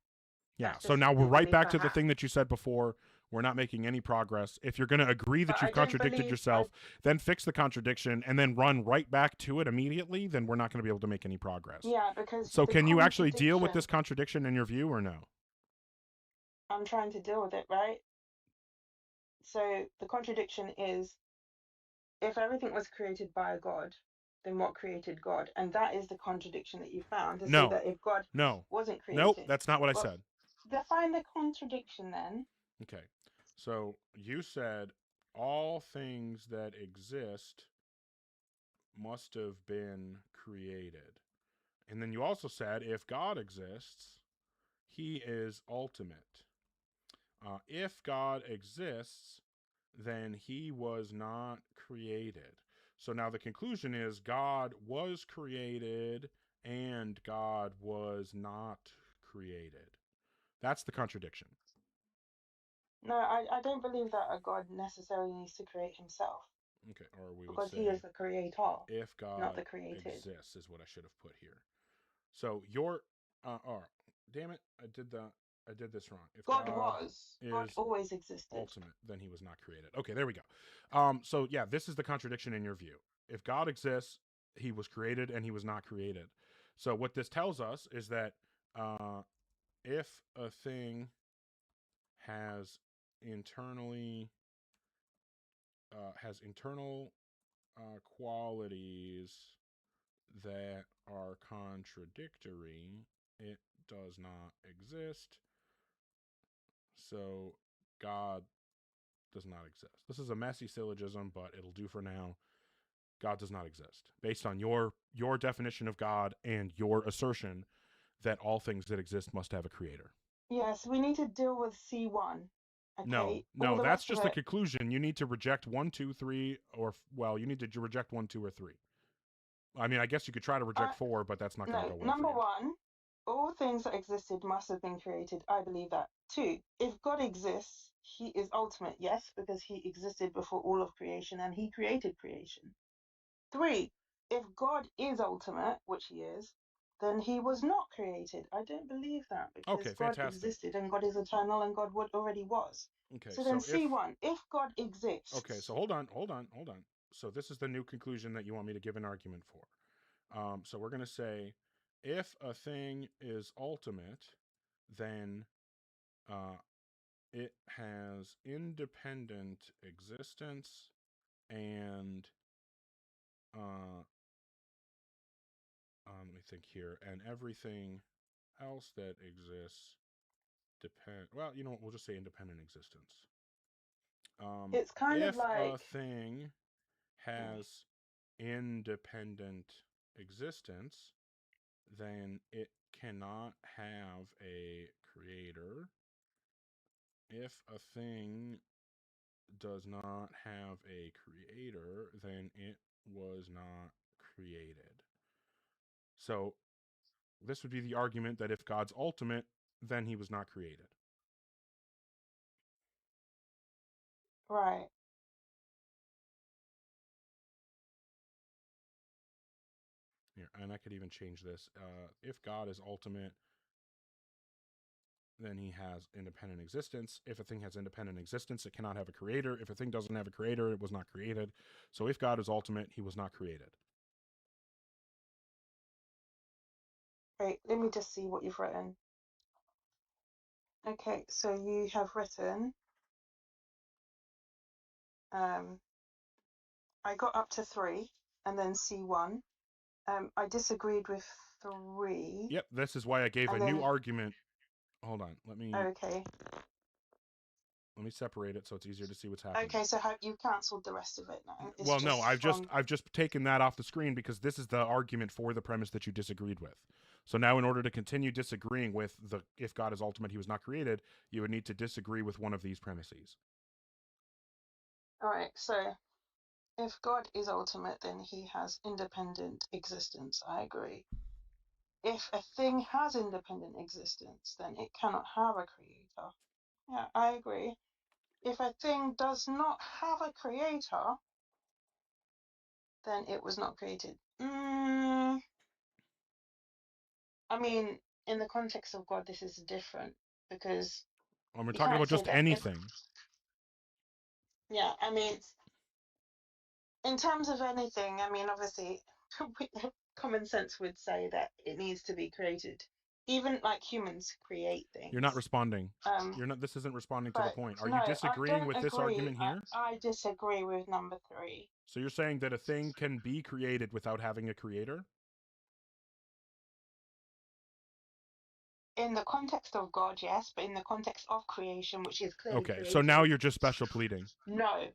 Yeah, so now we're right back to the thing that you said before. We're not making any progress. If you're going to agree that you've contradicted yourself, then fix the contradiction and then run right back to it immediately, then we're not going to be able to make any progress. Yeah, because so can you actually deal with this contradiction in your view or no? I'm trying to deal with it, right? So the contradiction is, if everything was created by God, then what created God? And that is the contradiction that you found. To say that if God wasn't created. Nope, that's not what I said. Define the contradiction then. Okay. So you said all things that exist must have been created. And then you also said if God exists, he is ultimate. If God exists, then he was not created. So now the conclusion is God was created and God was not created. That's the contradiction. No, I don't believe that a God necessarily needs to create himself. Okay, or we would because say he is the creator, if God not the created. exists is what I should have put here. So your damn it, I did this wrong. If God always existed. Ultimate, then he was not created. Okay, there we go. So yeah, this is the contradiction in your view. If God exists, he was created and he was not created. So what this tells us is that if a thing has internal qualities that are contradictory, it does not exist. So God does not exist. This is a messy syllogism, but it'll do for now. God does not exist, based on your definition of God and your assertion that all things that exist must have a creator. Yes, we need to deal with C1. Okay? No, that's just a conclusion. You need to reject 1, 2, 3, you need to reject 1, 2, or 3. I mean, I guess you could try to reject 4, but that's not going to go well. Number 1, all things that existed must have been created. I believe that. 2, if God exists, he is ultimate. Yes, because he existed before all of creation and he created creation. 3, if God is ultimate, which he is, then he was not created. I don't believe that because Okay, God fantastic. existed and God is eternal and God already was. Okay, So then so if C1, if God exists. okay, so hold on. So this is the new conclusion that you want me to give an argument for. So we're gonna say, if a thing is ultimate, then it has independent existence, and let me think here, and everything else that exists depend. Well, you know what? We'll just say independent existence. It's kind of If a like thing has independent existence, then it cannot have a creator. If a thing does not have a creator, then it was not created. So this would be the argument that if God's ultimate, then he was not created. right. Here, and I could even change this. If God is ultimate, then he has independent existence. If a thing has independent existence, it cannot have a creator. If a thing doesn't have a creator, it was not created. So if God is ultimate, he was not created. Wait, let me just see what you've written. Okay, so you have written, I got up to 3 and then C1. I disagreed with 3. Yep, this is why I gave and a new then, argument. Hold on, let okay. me separate it so it's easier to see what's happening. Okay, so have you cancelled the rest of it now? It's Well, no, just I've just taken that off the screen because this is the argument for the premise that you disagreed with. So now, in order to continue disagreeing with the if God is ultimate, he was not created, you would need to disagree with one of these premises. All right, so if God is ultimate, then he has independent existence. I agree. If a thing has independent existence, then it cannot have a creator. Yeah, I agree. If a thing does not have a creator, then it was not created. I mean, in the context of God, this is different because When we're you talking can't about say just that if, anything, yeah, I mean, in terms of anything, I mean, obviously, common sense would say that it needs to be created. Even like humans create you're not things. responding. You're not. This isn't responding to the But point. Are no, you I disagreeing don't with this agree. argument here? I disagree with number 3. So you're saying that a thing can be created without having a creator? In the context of God, yes, but in the context of creation, which is clearly Okay, created, so now you're just special pleading. no.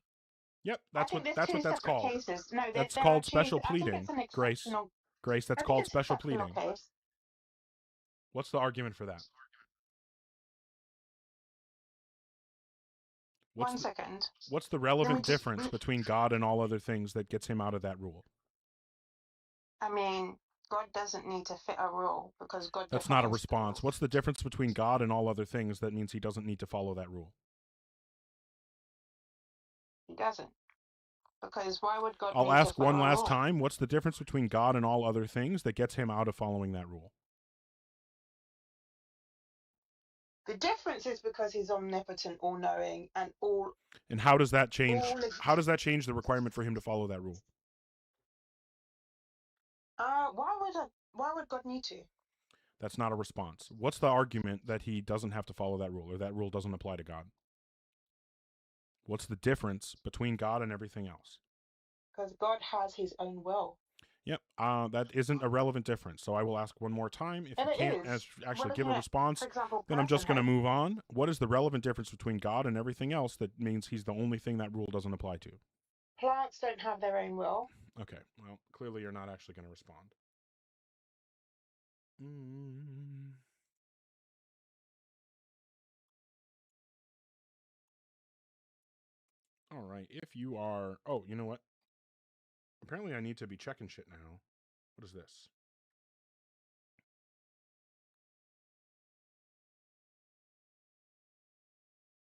Yep, I think there's that's two what that's separate called. cases. No, That's there are called two. special I think pleading, it's an Grace. exceptional. Grace, that's I think called it's special exceptional pleading. case. What's the argument for that? One second. What's the Let me relevant just. difference between God and all other things that gets him out of that rule? I mean, God doesn't need to fit a rule because God That's not a defines the rule. response. What's the difference between God and all other things that means he doesn't need to follow that rule? He doesn't. Because why would God I'll need to ask follow one a last rule? time. What's the difference between God and all other things that gets him out of following that rule? The difference is because he's omnipotent, all-knowing, and all. And how does that change? How does that change the requirement for him to follow that rule? Why would God need to? That's not a response. What's the argument that he doesn't have to follow that rule, or that rule doesn't apply to God? What's the difference between God and everything else? Because God has his own will. Yep, that isn't a relevant difference. So I will ask one more time. If you can't actually give a response, then I'm just going to move on. What is the relevant difference between God and everything else that means he's the only thing that rule doesn't apply to? Plants don't have their own will. Okay, well, clearly you're not actually going to respond. All right, if you are... Oh, you know what? Apparently I need to be checking shit now. What is this?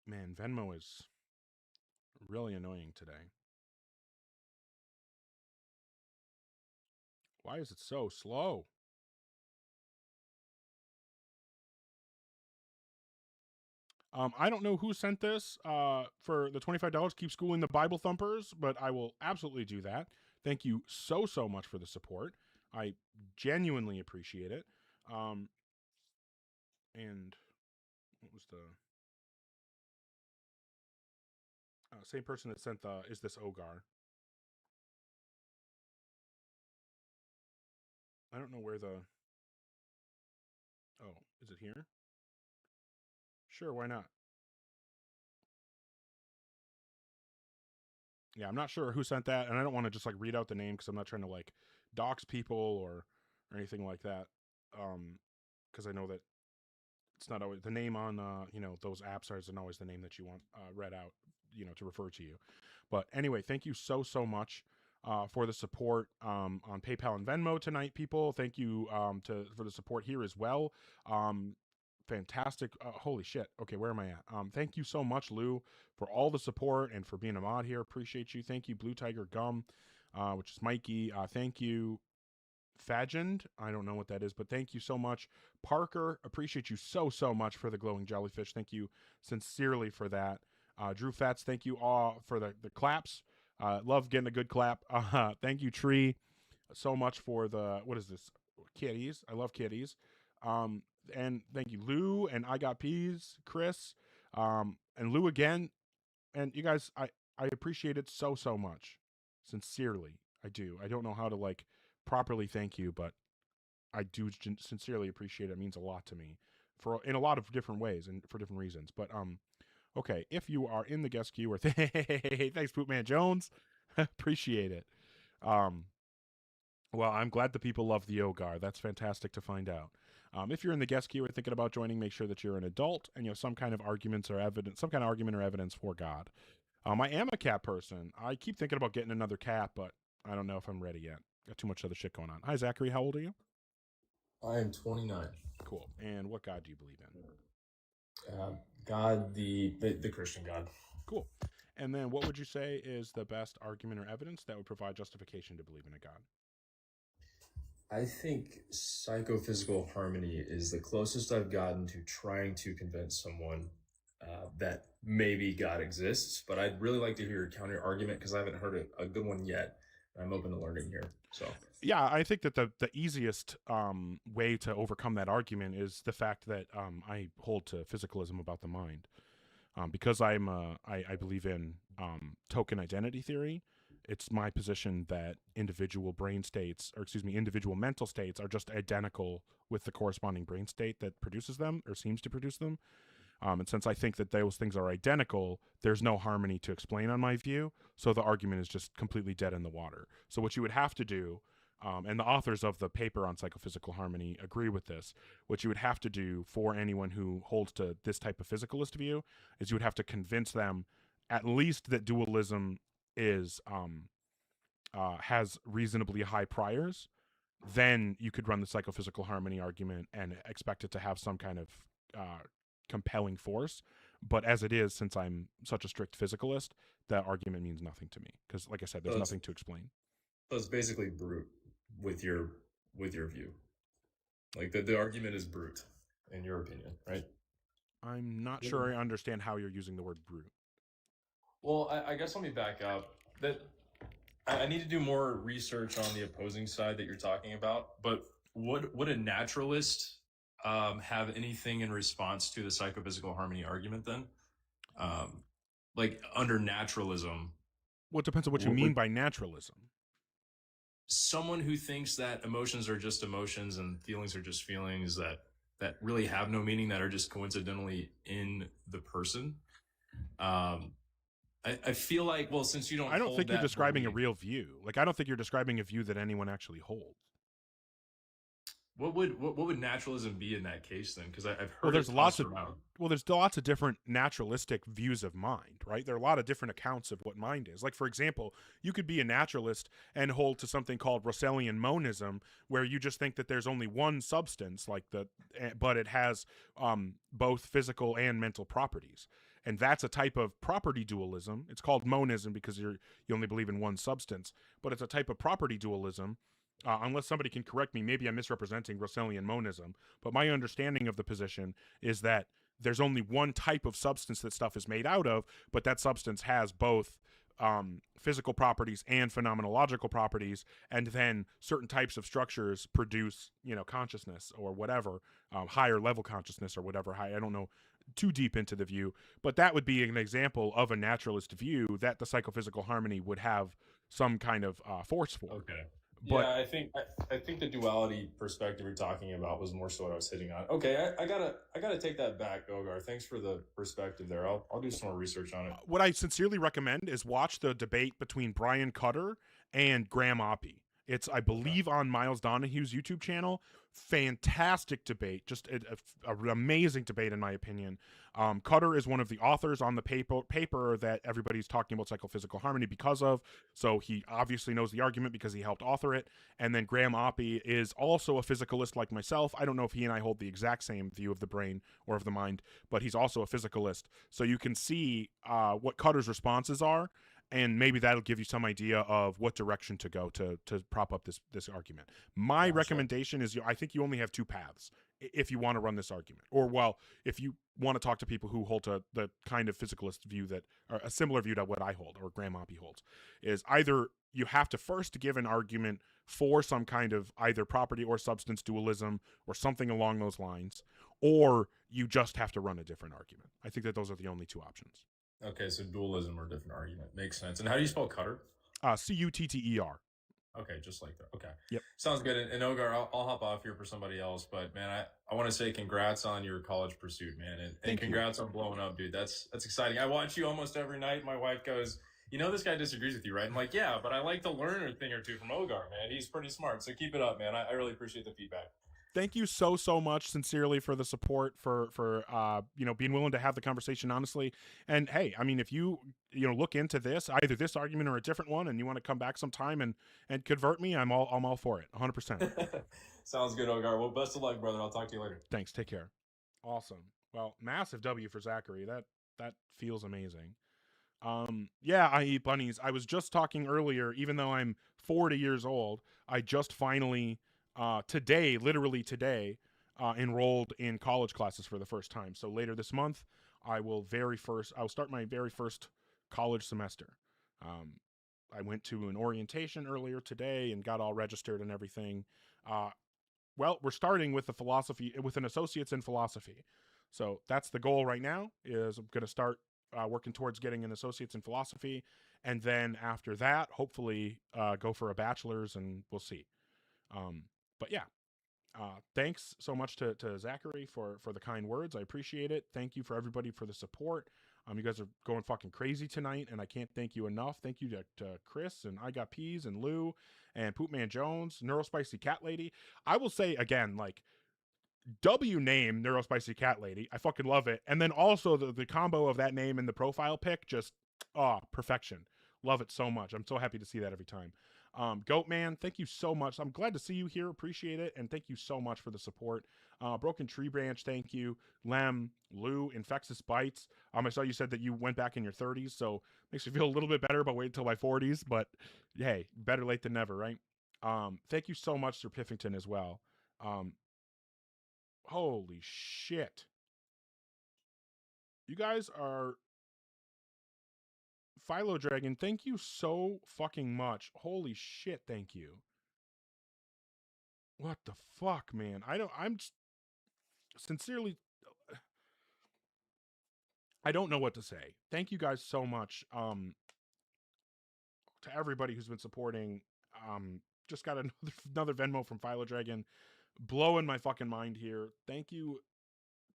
Man, Venmo is really annoying today. Why is it so slow? I don't know who sent this for the $25. Keep schooling the Bible thumpers, but I will absolutely do that. Thank you so much for the support. I genuinely appreciate it. And what was the same person that sent the is this Ogar? I don't know where the. Oh, is it here? Sure, why not? Yeah, I'm not sure who sent that, and I don't want to just like read out the name because I'm not trying to like dox people or anything like that. Because I know that it's not always the name on those apps isn't always the name that you want read out, to refer to you. But anyway, thank you so much for the support on PayPal and Venmo tonight, people. Thank you for the support here as well. Fantastic. Holy shit. Okay, where am I at? Thank you so much, Lou, for all the support and for being a mod here. Appreciate you. Thank you, Blue Tiger Gum, which is Mikey. Thank you, Fagend. I don't know what that is, but thank you so much. Parker, appreciate you so much for the glowing jellyfish. Thank you sincerely for that. Drew Fats, thank you all for the claps. Love getting a good clap. Thank you, Tree, so much for the, what is this? Kitties. I love kitties. And thank you, Lou, and I Got Peas, Chris, and Lou again. And you guys, I appreciate it so much. Sincerely, I do. I don't know how to like properly thank you, but I do sincerely appreciate it. It means a lot to me in a lot of different ways and for different reasons. But okay, if you are in the guest queue, or thanks, Poopman Jones, appreciate it. Well, I'm glad the people love the Ogar. That's fantastic to find out. If you're in the guest queue or thinking about joining, make sure that you're an adult and you have some kind of argument or evidence for God. I am a cat person. I keep thinking about getting another cat, but I don't know if I'm ready yet. Got too much other shit going on. Hi, Zachary. How old are you? I am 29. Cool. And what God do you believe in? God, the Christian God. Cool. And then what would you say is the best argument or evidence that would provide justification to believe in a God? I think psychophysical harmony is the closest I've gotten to trying to convince someone that maybe God exists, but I'd really like to hear your counter argument because I haven't heard a good one yet. I'm open to learning here. So yeah, I think that the easiest way to overcome that argument is the fact that I hold to physicalism about the mind, because I believe in token identity theory. It's my position that individual individual mental states are just identical with the corresponding brain state that produces them or seems to produce them. And since I think that those things are identical, there's no harmony to explain on my view. So the argument is just completely dead in the water. So what you would have to do, and the authors of the paper on psychophysical harmony agree with this, what you would have to do for anyone who holds to this type of physicalist view is you would have to convince them at least that dualism is has reasonably high priors. Then you could run the psychophysical harmony argument and expect it to have some kind of compelling force. But as it is, since I'm such a strict physicalist, that argument means nothing to me because, like I said, there's nothing to explain. So it's basically brute with your view. Like the argument is brute in your opinion, right? I'm not sure I understand how you're using the word brute. Well, I guess let me back up. That I need to do more research on the opposing side that you're talking about. But would a naturalist have anything in response to the psychophysical harmony argument then? Like under naturalism? Well, it depends on what you mean by naturalism. Someone who thinks that emotions are just emotions and feelings are just feelings that really have no meaning, that are just coincidentally in the person. I feel like, well, since you don't, I don't think you're describing a real view. Like, I don't think you're describing a view that anyone actually holds. What would naturalism be in that case then? Because I've heard there's there's lots of different naturalistic views of mind, right? There are a lot of different accounts of what mind is. Like, for example, you could be a naturalist and hold to something called Russellian monism, where you just think that there's only one substance, but it has both physical and mental properties. and that's a type of property dualism. It's called monism because you only believe in one substance, but it's a type of property dualism. Unless somebody can correct me, maybe I'm misrepresenting Russellian monism, but my understanding of the position is that there's only one type of substance that stuff is made out of, but that substance has both physical properties and phenomenological properties, and then certain types of structures produce, consciousness or whatever, higher level consciousness or whatever. I don't know too deep into the view, but that would be an example of a naturalist view that the psychophysical harmony would have some kind of force for. Okay. But yeah, I think the duality perspective you're talking about was more so what I was hitting on. Okay, I gotta take that back, Ogar. Thanks for the perspective there. I'll do some more research on it. What I sincerely recommend is watch the debate between Brian Cutter and Graham Oppie. It's, I believe, on Miles Donahue's YouTube channel. Fantastic debate, just an amazing debate in my opinion. Cutter is one of the authors on the paper that everybody's talking about psychophysical harmony because of, so he obviously knows the argument because he helped author it. And then Graham Oppie is also a physicalist like myself. I don't know if he and I hold the exact same view of the brain or of the mind, but he's also a physicalist. So you can see what Cutter's responses are, and maybe that'll give you some idea of what direction to go to prop up this argument. My recommendation is, I think you only have two paths if you want to run this argument. Or, well, if you want to talk to people who hold to the kind of physicalist view that, or a similar view to what I hold or Graham Oppie holds, is either you have to first give an argument for some kind of either property or substance dualism or something along those lines, or you just have to run a different argument. I think that those are the only two options. Okay, so dualism or different argument. Makes sense. And how do you spell Cutter? Cutter. Okay, just like that. Okay. Yep. Sounds good. And Ogar, I'll hop off here for somebody else. But man, I want to say congrats on your college pursuit, man. And congrats on blowing up, dude. That's exciting. I watch you almost every night. My wife goes, this guy disagrees with you, right? I'm like, yeah, but I like to learn a thing or two from Ogar, man. He's pretty smart. So keep it up, man. I really appreciate the feedback. Thank you so much, sincerely, for the support, for being willing to have the conversation honestly. And hey, I mean, if you look into this, either this argument or a different one, and you want to come back sometime and convert me, I'm all for it, 100%. Sounds good, Ogar. Well, best of luck, brother. I'll talk to you later. Thanks. Take care. Awesome. Well, massive W for Zachary. That feels amazing. Yeah, I eat bunnies. I was just talking earlier, even though I'm 40 years old, I just finally literally today, enrolled in college classes for the first time. So later this month, I'll start my very first college semester. I went to an orientation earlier today and got all registered and everything. Well, we're starting with an associate's in philosophy. So that's the goal right now, is I'm going to start working towards getting an associate's in philosophy. And then after that, hopefully go for a bachelor's, and we'll see. But yeah, thanks so much to Zachary for the kind words. I appreciate it. Thank you for everybody for the support. You guys are going fucking crazy tonight, and I can't thank you enough. Thank you to Chris and I Got Peas and Lou and Poopman Jones, Neurospicy Cat Lady. I will say again, like, W name Neurospicy Cat Lady. I fucking love it. And then also the combo of that name and the profile pic, just perfection. Love it so much. I'm so happy to see that every time. Goatman, thank you so much. I'm glad to see you here. Appreciate it. And thank you so much for the support. Broken Tree Branch, thank you. Lem, Lou, Infectious Bites. I saw you said that you went back in your 30s, so makes me feel a little bit better about waiting until my 40s. But hey, better late than never, right? Thank you so much, Sir Piffington, as well. Holy shit. You guys are... Philo Dragon, thank you so fucking much. Holy shit, thank you. What the fuck, man? I'm just sincerely, I don't know what to say. Thank you guys so much. To everybody who's been supporting. Just got another Venmo from Philo Dragon. Blowing my fucking mind here. Thank you.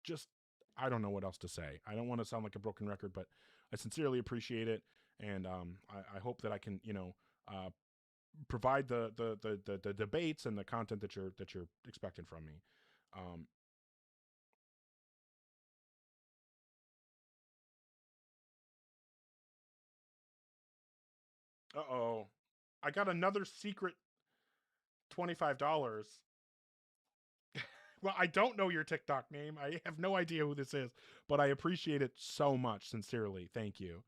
Just, I don't know what else to say. I don't want to sound like a broken record, but I sincerely appreciate it. And I hope that I can, provide the debates and the content that you're expecting from me. Uh-oh. I got another secret $25. Well, I don't know your TikTok name. I have no idea who this is, but I appreciate it so much. Sincerely. Thank you.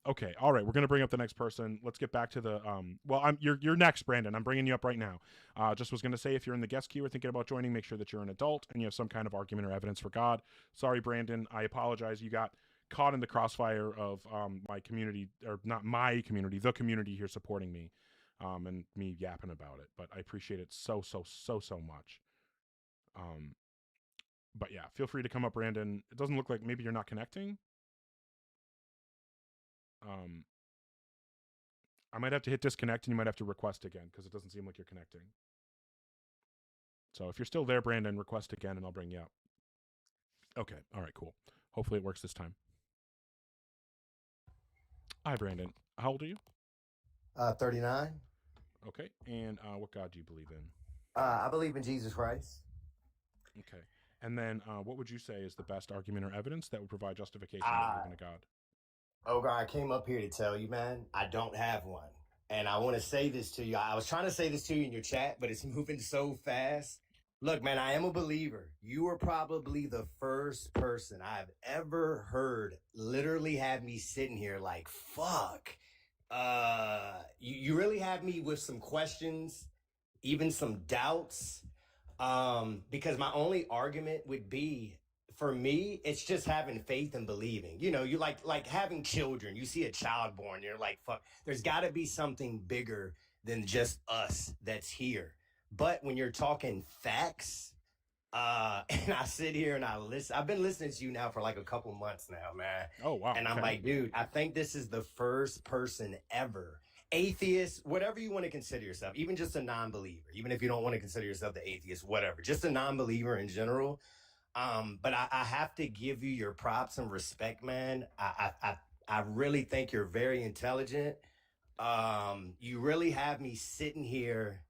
Okay. All right. We're going to bring up the next person. Let's get back to the, you're next, Brandon. I'm bringing you up right now. Just was going to say, if you're in the guest queue or thinking about joining, make sure that you're an adult and you have some kind of argument or evidence for God. Sorry, Brandon. I apologize. You got caught in the crossfire of, my community, or not my community, the community here supporting me, and me yapping about it, but I appreciate it so much. But yeah, feel free to come up, Brandon. It doesn't look like maybe you're not connecting. I might have to hit disconnect and you might have to request again because it doesn't seem like you're connecting. So if you're still there, Brandon, request again and I'll bring you up. Okay. All right, cool. Hopefully it works this time. Hi, Brandon. How old are you? 39. Okay. And what God do you believe in? I believe in Jesus Christ. Okay. And then what would you say is the best argument or evidence that would provide justification that you believe in a God? Ogre, I came up here to tell you, man, I don't have one. And I want to say this to you. I was trying to say this to you in your chat, but it's moving so fast. Look, man, I am a believer. You are probably the first person I've ever heard literally have me sitting here like, fuck. You really have me with some questions, even some doubts. Because my only argument would be, for me, it's just having faith and believing. You know, you like having children. You see a child born, you're like, fuck, there's got to be something bigger than just us that's here. But when you're talking facts, and I sit here and I listen, I've been listening to you now for like a couple months now, man. Oh, wow. And I'm like, dude, I think this is the first person ever, atheist, whatever you want to consider yourself, even just a non-believer, even if you don't want to consider yourself the atheist, whatever, just a non-believer in general. But I have to give you your props and respect, man. I really think you're very intelligent. You really have me sitting here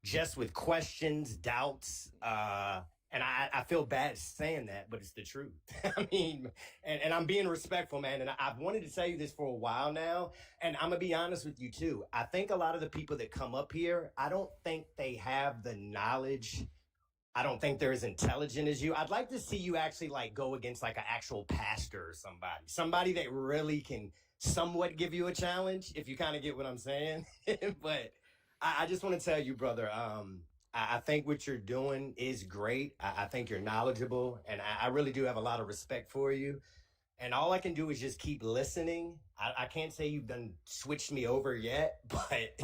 just with questions, doubts, and I feel bad saying that, but it's the truth. I mean, and I'm being respectful, man. And I've wanted to tell you this for a while now. And I'm going to be honest with you, too. I think a lot of the people that come up here, I don't think they have the knowledge. I don't think they're as intelligent as you. I'd like to see you actually like go against like an actual pastor or somebody that really can somewhat give you a challenge, if you kind of get what I'm saying. But I just want to tell you, brother, I think what you're doing is great. I think you're knowledgeable, and I really do have a lot of respect for you. And all I can do is just keep listening. I can't say you've done switched me over yet, but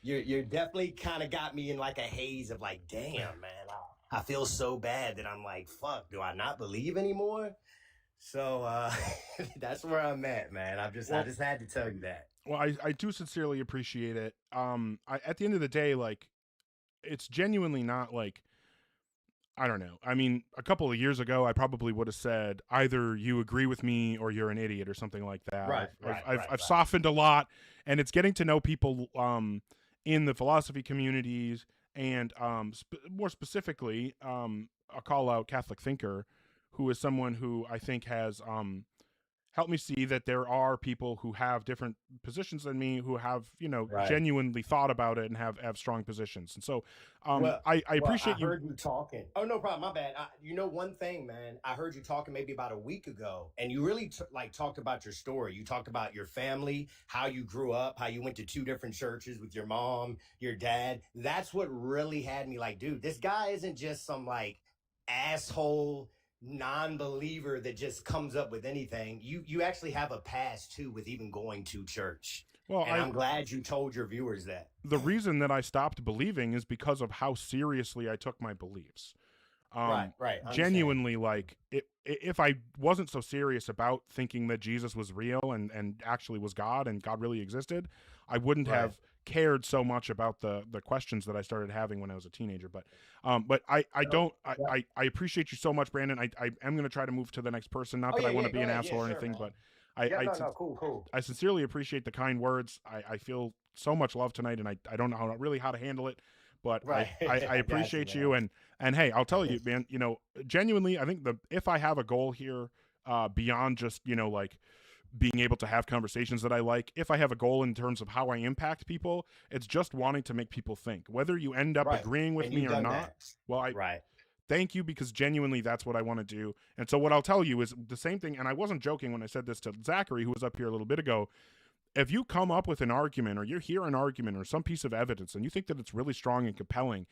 you're definitely kind of got me in like a haze of like, damn, man, I feel so bad that I'm like, fuck, do I not believe anymore? So that's where I'm at, man. I just had to tell you that. Well, I do sincerely appreciate it. At the end of the day, like, it's genuinely not like, I don't know. I mean, a couple of years ago, I probably would have said either you agree with me or you're an idiot or something like that. Right, I've softened a lot, and it's getting to know people in the philosophy communities, and more specifically, I'll call out Catholic Thinker, who is someone who I think has helped me see that there are people who have different positions than me, who have, genuinely thought about it and have strong positions. And so I appreciate you. I heard you talking. Oh, no problem. My bad. One thing, man, I heard you talking maybe about a week ago, and you really talked about your story. You talked about your family, how you grew up, how you went to 2 different churches with your mom, your dad. That's what really had me like, dude, this guy isn't just some like asshole non-believer that just comes up with anything. You actually have a past too with even going to church. Well, and I'm glad you told your viewers that. The reason that I stopped believing is because of how seriously I took my beliefs. Right. Genuinely, like, if I wasn't so serious about thinking that Jesus was real and actually was God and God really existed, I wouldn't have cared so much about the questions that I started having when I was a teenager. But I appreciate you so much, Brandon. I am going to try to move to the next person. Not that I want to be an asshole or anything, but cool. I sincerely appreciate the kind words. I feel so much love tonight, and I don't know how to handle it, but I appreciate you. And hey, I'll tell you, man, genuinely, I think if I have a goal here, beyond just, like being able to have conversations that I like, if I have a goal in terms of how I impact people, it's just wanting to make people think, whether you end up agreeing with me or not. Well, thank you, because genuinely that's what I want to do. And so what I'll tell you is the same thing, and I wasn't joking when I said this to Zachary, who was up here a little bit ago. If you come up with an argument, or you hear an argument or some piece of evidence and you think that it's really strong and compelling,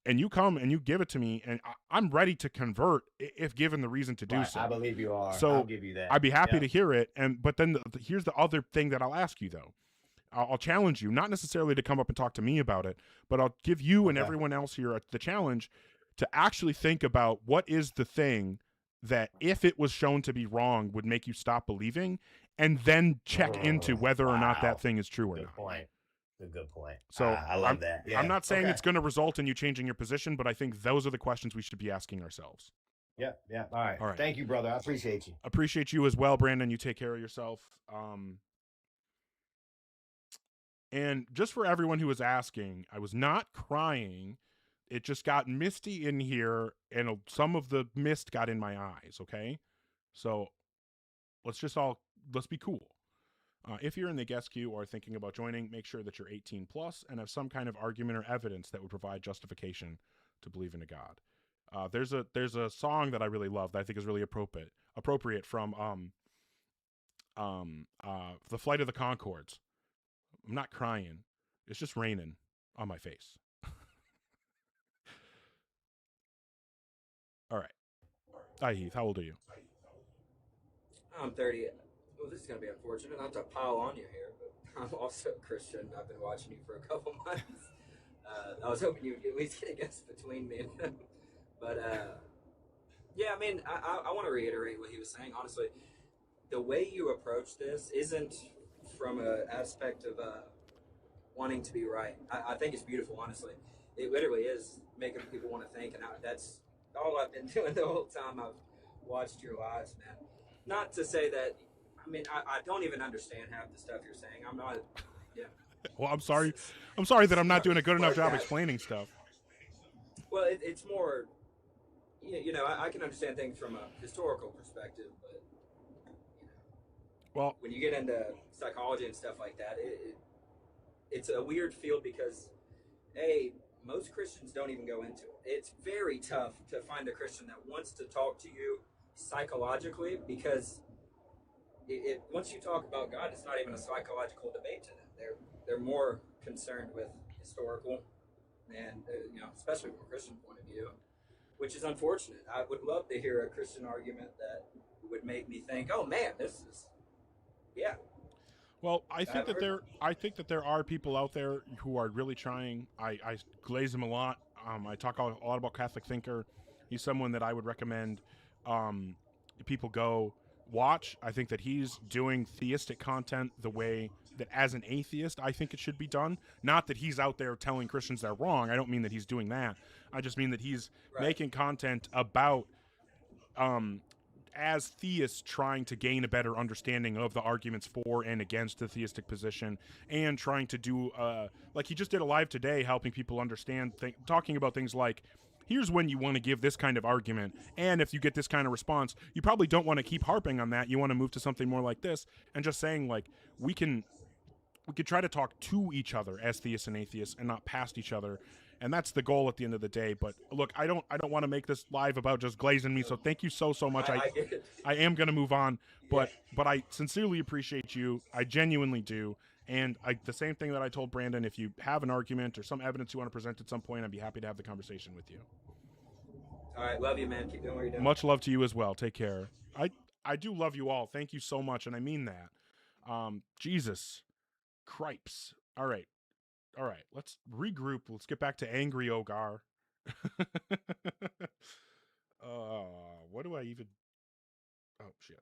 and you come and you give it to me, and I'm ready to convert if given the reason to do so. I believe you are. So I'll give you that. I'd be happy Yeah. to hear it. But then here's the other thing that I'll ask you, though. I'll challenge you, not necessarily to come up and talk to me about it, but I'll give you and everyone else here the challenge to actually think about what is the thing that, if it was shown to be wrong, would make you stop believing, and then check into whether or not that thing is true or Good not. point. A good point. So I love that. Yeah. I'm not saying Okay. it's going to result in you changing your position, but I think those are the questions we should be asking ourselves. Yeah. All right. All right. Thank you, brother. I appreciate you. Appreciate you as well, Brandon. You take care of yourself. And just for everyone who was asking, I was not crying. It just got misty in here, and some of the mist got in my eyes, okay? So let's be cool. If you're in the guest queue or thinking about joining, make sure that you're 18 plus and have some kind of argument or evidence that would provide justification to believe in a God. There's a song that I really love that I think is really appropriate from The Flight of the Conchords. I'm not crying. It's just raining on my face. All right. Hi, Heath. How old are you? I'm 30. Well, this is going to be unfortunate not to pile on you here, but I'm also a Christian. I've been watching you for a couple months. I was hoping you'd at least get a guess between me and him. But, yeah, I mean, I want to reiterate what he was saying. Honestly, the way you approach this isn't from an aspect of wanting to be right. I think it's beautiful, honestly. It literally is making people want to think, and that's all I've been doing the whole time I've watched your lives, man. Not to say that, I mean, I don't even understand half the stuff you're saying. I'm not, yeah. Well, I'm sorry. I'm sorry that I'm not doing a good enough job that. explaining stuff. Well, it's more, you know, I can understand things from a historical perspective, but well, when you get into psychology and stuff like that, it's a weird field because, most Christians don't even go into it. It's very tough to find a Christian that wants to talk to you psychologically, because once you talk about God, it's not even a psychological debate to them. They're more concerned with historical and especially from a Christian point of view, which is unfortunate. I would love to hear a Christian argument that would make me think, oh man, this is, yeah. Well, I think that there are people out there who are really trying. I glaze him a lot. I talk a lot about Catholic Thinker. He's someone that I would recommend people go watch. I think that he's doing theistic content the way that, as an atheist, I think it should be done. Not that he's out there telling Christians they're wrong. I don't mean that he's doing that. I just mean that he's making content about as theists trying to gain a better understanding of the arguments for and against the theistic position, and trying to do like he just did a live today helping people understand talking about things like, here's when you want to give this kind of argument, and if you get this kind of response, you probably don't want to keep harping on that. You want to move to something more like this, and just saying, like, we could try to talk to each other as theists and atheists and not past each other. And that's the goal at the end of the day. But look, I don't want to make this live about just glazing me. So thank you so much. I am going to move on, but I sincerely appreciate you. I genuinely do. And the same thing that I told Brandon, if you have an argument or some evidence you want to present at some point, I'd be happy to have the conversation with you. All right, love you, man. Keep doing what you're doing. Much love to you as well. Take care. I do love you all. Thank you so much, and I mean that. Jesus Cripes. All right, let's regroup. Let's get back to Angry Ogar. What do I even... Oh, shit.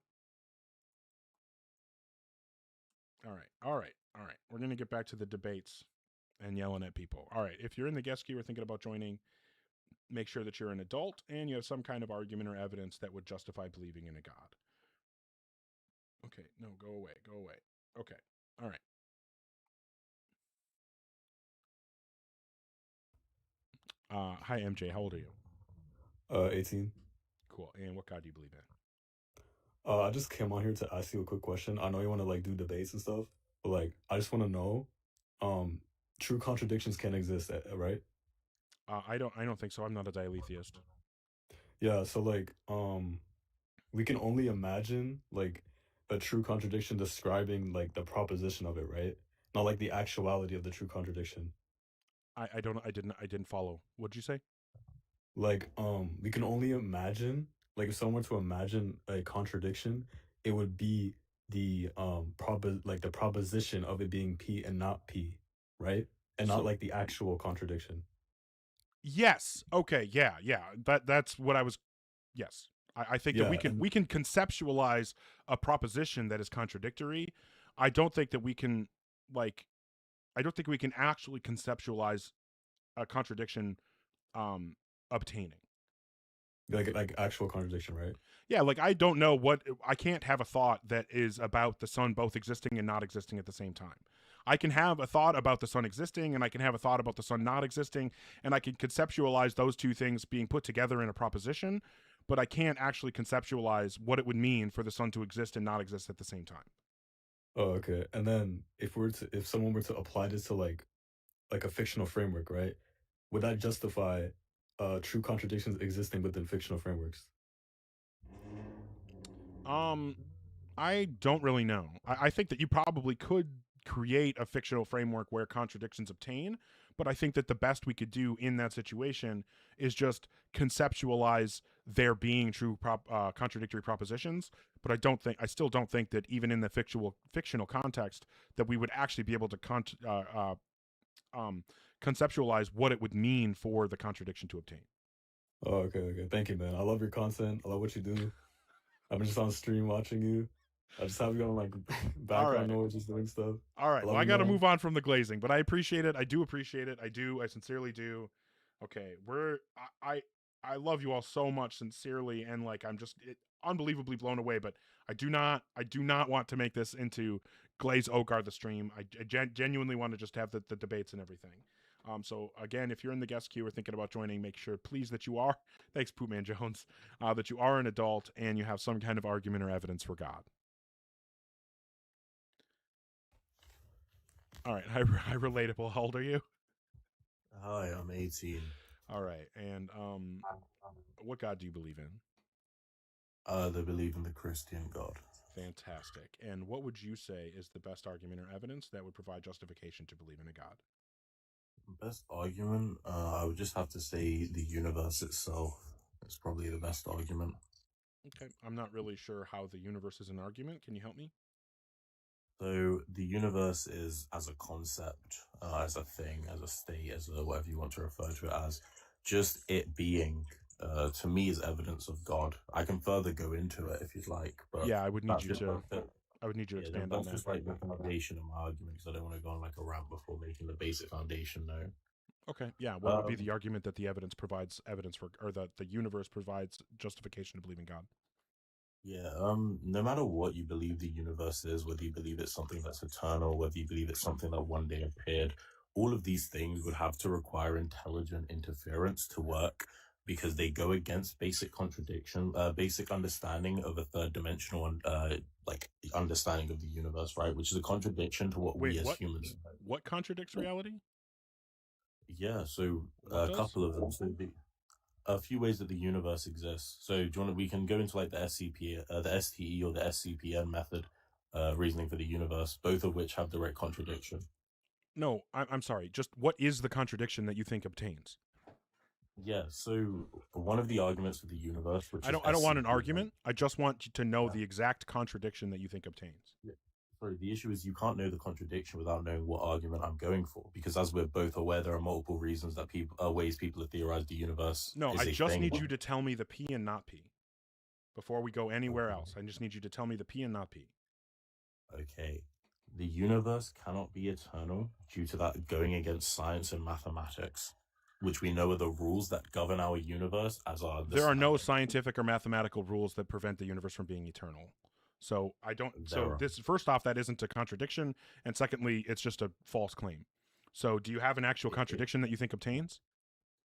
All right. We're going to get back to the debates and yelling at people. All right, if you're in the guest queue or thinking about joining, make sure that you're an adult and you have some kind of argument or evidence that would justify believing in a God. Okay, no, go away. Okay, all right. Hi, MJ. How old are you? 18. Cool. And what God do you believe in? I just came on here to ask you a quick question. I know you want to do debates and stuff, but I just want to know, true contradictions can exist, right? I don't think so. I'm not a dialetheist. Yeah, so like we can only imagine like a true contradiction describing like the proposition of it, right? Not like the actuality of the true contradiction. I don't I didn't follow. What'd you say? Like we can only imagine, like if someone were to imagine a contradiction, it would be the like the proposition of it being P and not P, right? And not So like the actual contradiction. yes. Okay. Yeah. Yeah. That's what I was. Yes. I think that Yeah, we can conceptualize a proposition that is contradictory. I don't think that we can like I don't think we can actually conceptualize a contradiction obtaining. like actual contradiction, right? Yeah, like I don't know what I can't have a thought that is about the sun both existing and not existing at the same time. I can have a thought about the sun existing and I can have a thought about the sun not existing, and I can conceptualize those two things being put together in a proposition, but I can't actually conceptualize what it would mean for the sun to exist and not exist at the same time. Oh, okay. And then if someone were to apply this to like a fictional framework, right? Would that justify true contradictions existing within fictional frameworks? I don't really know. I think that you probably could create a fictional framework where contradictions obtain, but I think that the best we could do in that situation is just conceptualize there being true contradictory propositions. But I still don't think that even in the fictional context that we would actually be able to conceptualize what it would mean for the contradiction to obtain. Oh, okay, okay. Thank you, man. I love your content. I love what you do. I'm just on stream watching you. I just have you on like background noise, just doing stuff. All right. I Well, love I you, got to man. move on from the glazing, but I appreciate it. I do appreciate it. I do. I sincerely do. Okay. I love you all so much sincerely. And like, I'm just unbelievably blown away, but I do not want to make this into Glaze Ogar the stream. I genuinely want to just have the debates and everything. So again, if you're in the guest queue or thinking about joining, make sure please that you are, thanks Poopman Jones, that you are an adult and you have some kind of argument or evidence for God. All right, hi relatable. How old are you? Hi, I'm 18. All right, and what God do you believe in? They believe in the Christian God. Fantastic. And what would you say is the best argument or evidence that would provide justification to believe in a God? Best argument, I would just have to say the universe itself. It's probably the best argument. Okay, I'm not really sure how the universe is an argument. Can you help me? So the universe is as a concept, as a thing, as a state, as a whatever you want to refer to it as, just it being, to me is evidence of God. I can further go into it if you'd like, but yeah, I would need you just to. like I would need you to expand on that's that. just like the foundation of my argument, because I don't want to go on like a rant before making the basic foundation known. Okay, yeah. What would be the argument that the evidence provides evidence for, or that the universe provides justification to believe in God? Yeah, no matter what you believe the universe is, whether you believe it's something that's eternal, whether you believe it's something that one day appeared, all of these things would have to require intelligent interference to work, because they go against basic basic understanding of a third dimensional, like understanding of the universe, right? Which is a contradiction to what we as humans. What contradicts reality? Yeah, so a couple of them. So a few ways that the universe exists. So do you want to, we can go into like the SCP, the STE or the SCPN method, reasoning for the universe, both of which have direct contradiction. No, I'm sorry. Just what is the contradiction that you think obtains? Yeah, so one of the arguments for the universe, which I don't want an argument. I just want you to know the exact contradiction that you think obtains. Yeah. Sorry, the issue is you can't know the contradiction without knowing what argument I'm going for, because as we're both aware, there are multiple reasons that ways people have theorized the universe. No, I just need you to tell me the P and not P before we go anywhere else. I just need you to tell me the P and not P. Okay. The universe cannot be eternal due to that going against science and mathematics, which we know are the rules that govern our universe as our... There are no scientific or mathematical rules that prevent the universe from being eternal. So I don't. So this, first off, that isn't a contradiction, and secondly, it's just a false claim. So do you have an actual contradiction that you think obtains?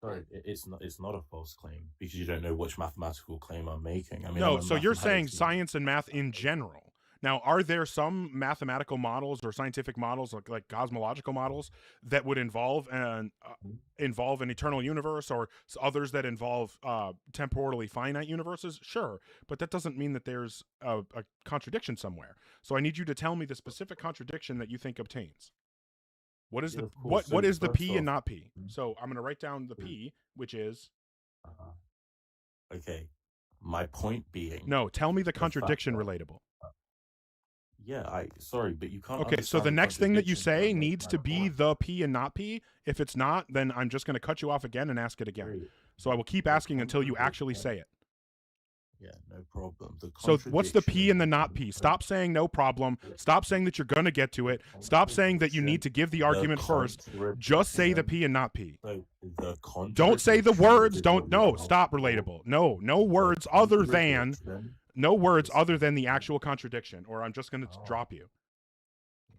Sorry, it's not a false claim, because you don't know which mathematical claim I'm making. I mean, no. So you're saying science and math in general, Now, are there some mathematical models or scientific models, like cosmological models, that would involve an eternal universe, or others that involve temporally finite universes? Sure, but that doesn't mean that there's a contradiction somewhere. So I need you to tell me the specific contradiction that you think obtains. What is the what is the P and not P? So I'm going to write down the P, which is. Okay, my point being. No, tell me the contradiction relatable. Yeah, sorry, but you can't. Okay, so the next thing that you say needs to be the P and not P. If it's not, then I'm just going to cut you off again and ask it again. So I will keep asking until you actually say it. Yeah, no problem. So what's the P and the not P? Stop saying no problem. Stop saying that you're going to get to it. Stop saying that you need to give the argument first. Just say the P and not P. Don't say the words. No, stop relatable. No words other than... No words other than the actual contradiction, or I'm just going to drop you.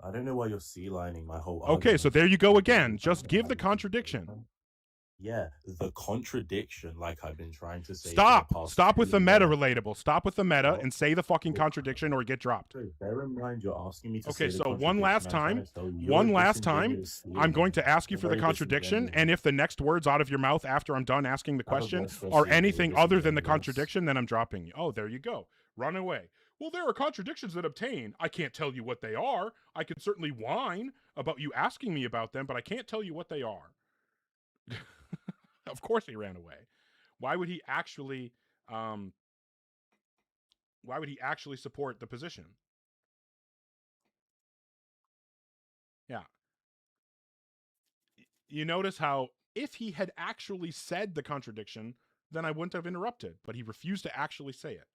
I don't know why you're sea-lining my whole argument. Okay, so there you go again. Just give the contradiction. Yeah, the contradiction, like I've been trying to say. Stop with the meta relatable. Stop with the meta and say the fucking contradiction or get dropped. Bear in mind, you're asking me to Okay, so one last time, I'm going to ask you for the contradiction, and if the next words out of your mouth after I'm done asking the question are anything other than the contradiction, then I'm dropping you. Oh, there you go. Run away. Well, there are contradictions that obtain. I can't tell you what they are. I can certainly whine about you asking me about them, but I can't tell you what they are. Of course he ran away. Why would he actually support the position? Yeah. You notice how if he had actually said the contradiction, then I wouldn't have interrupted, but he refused to actually say it.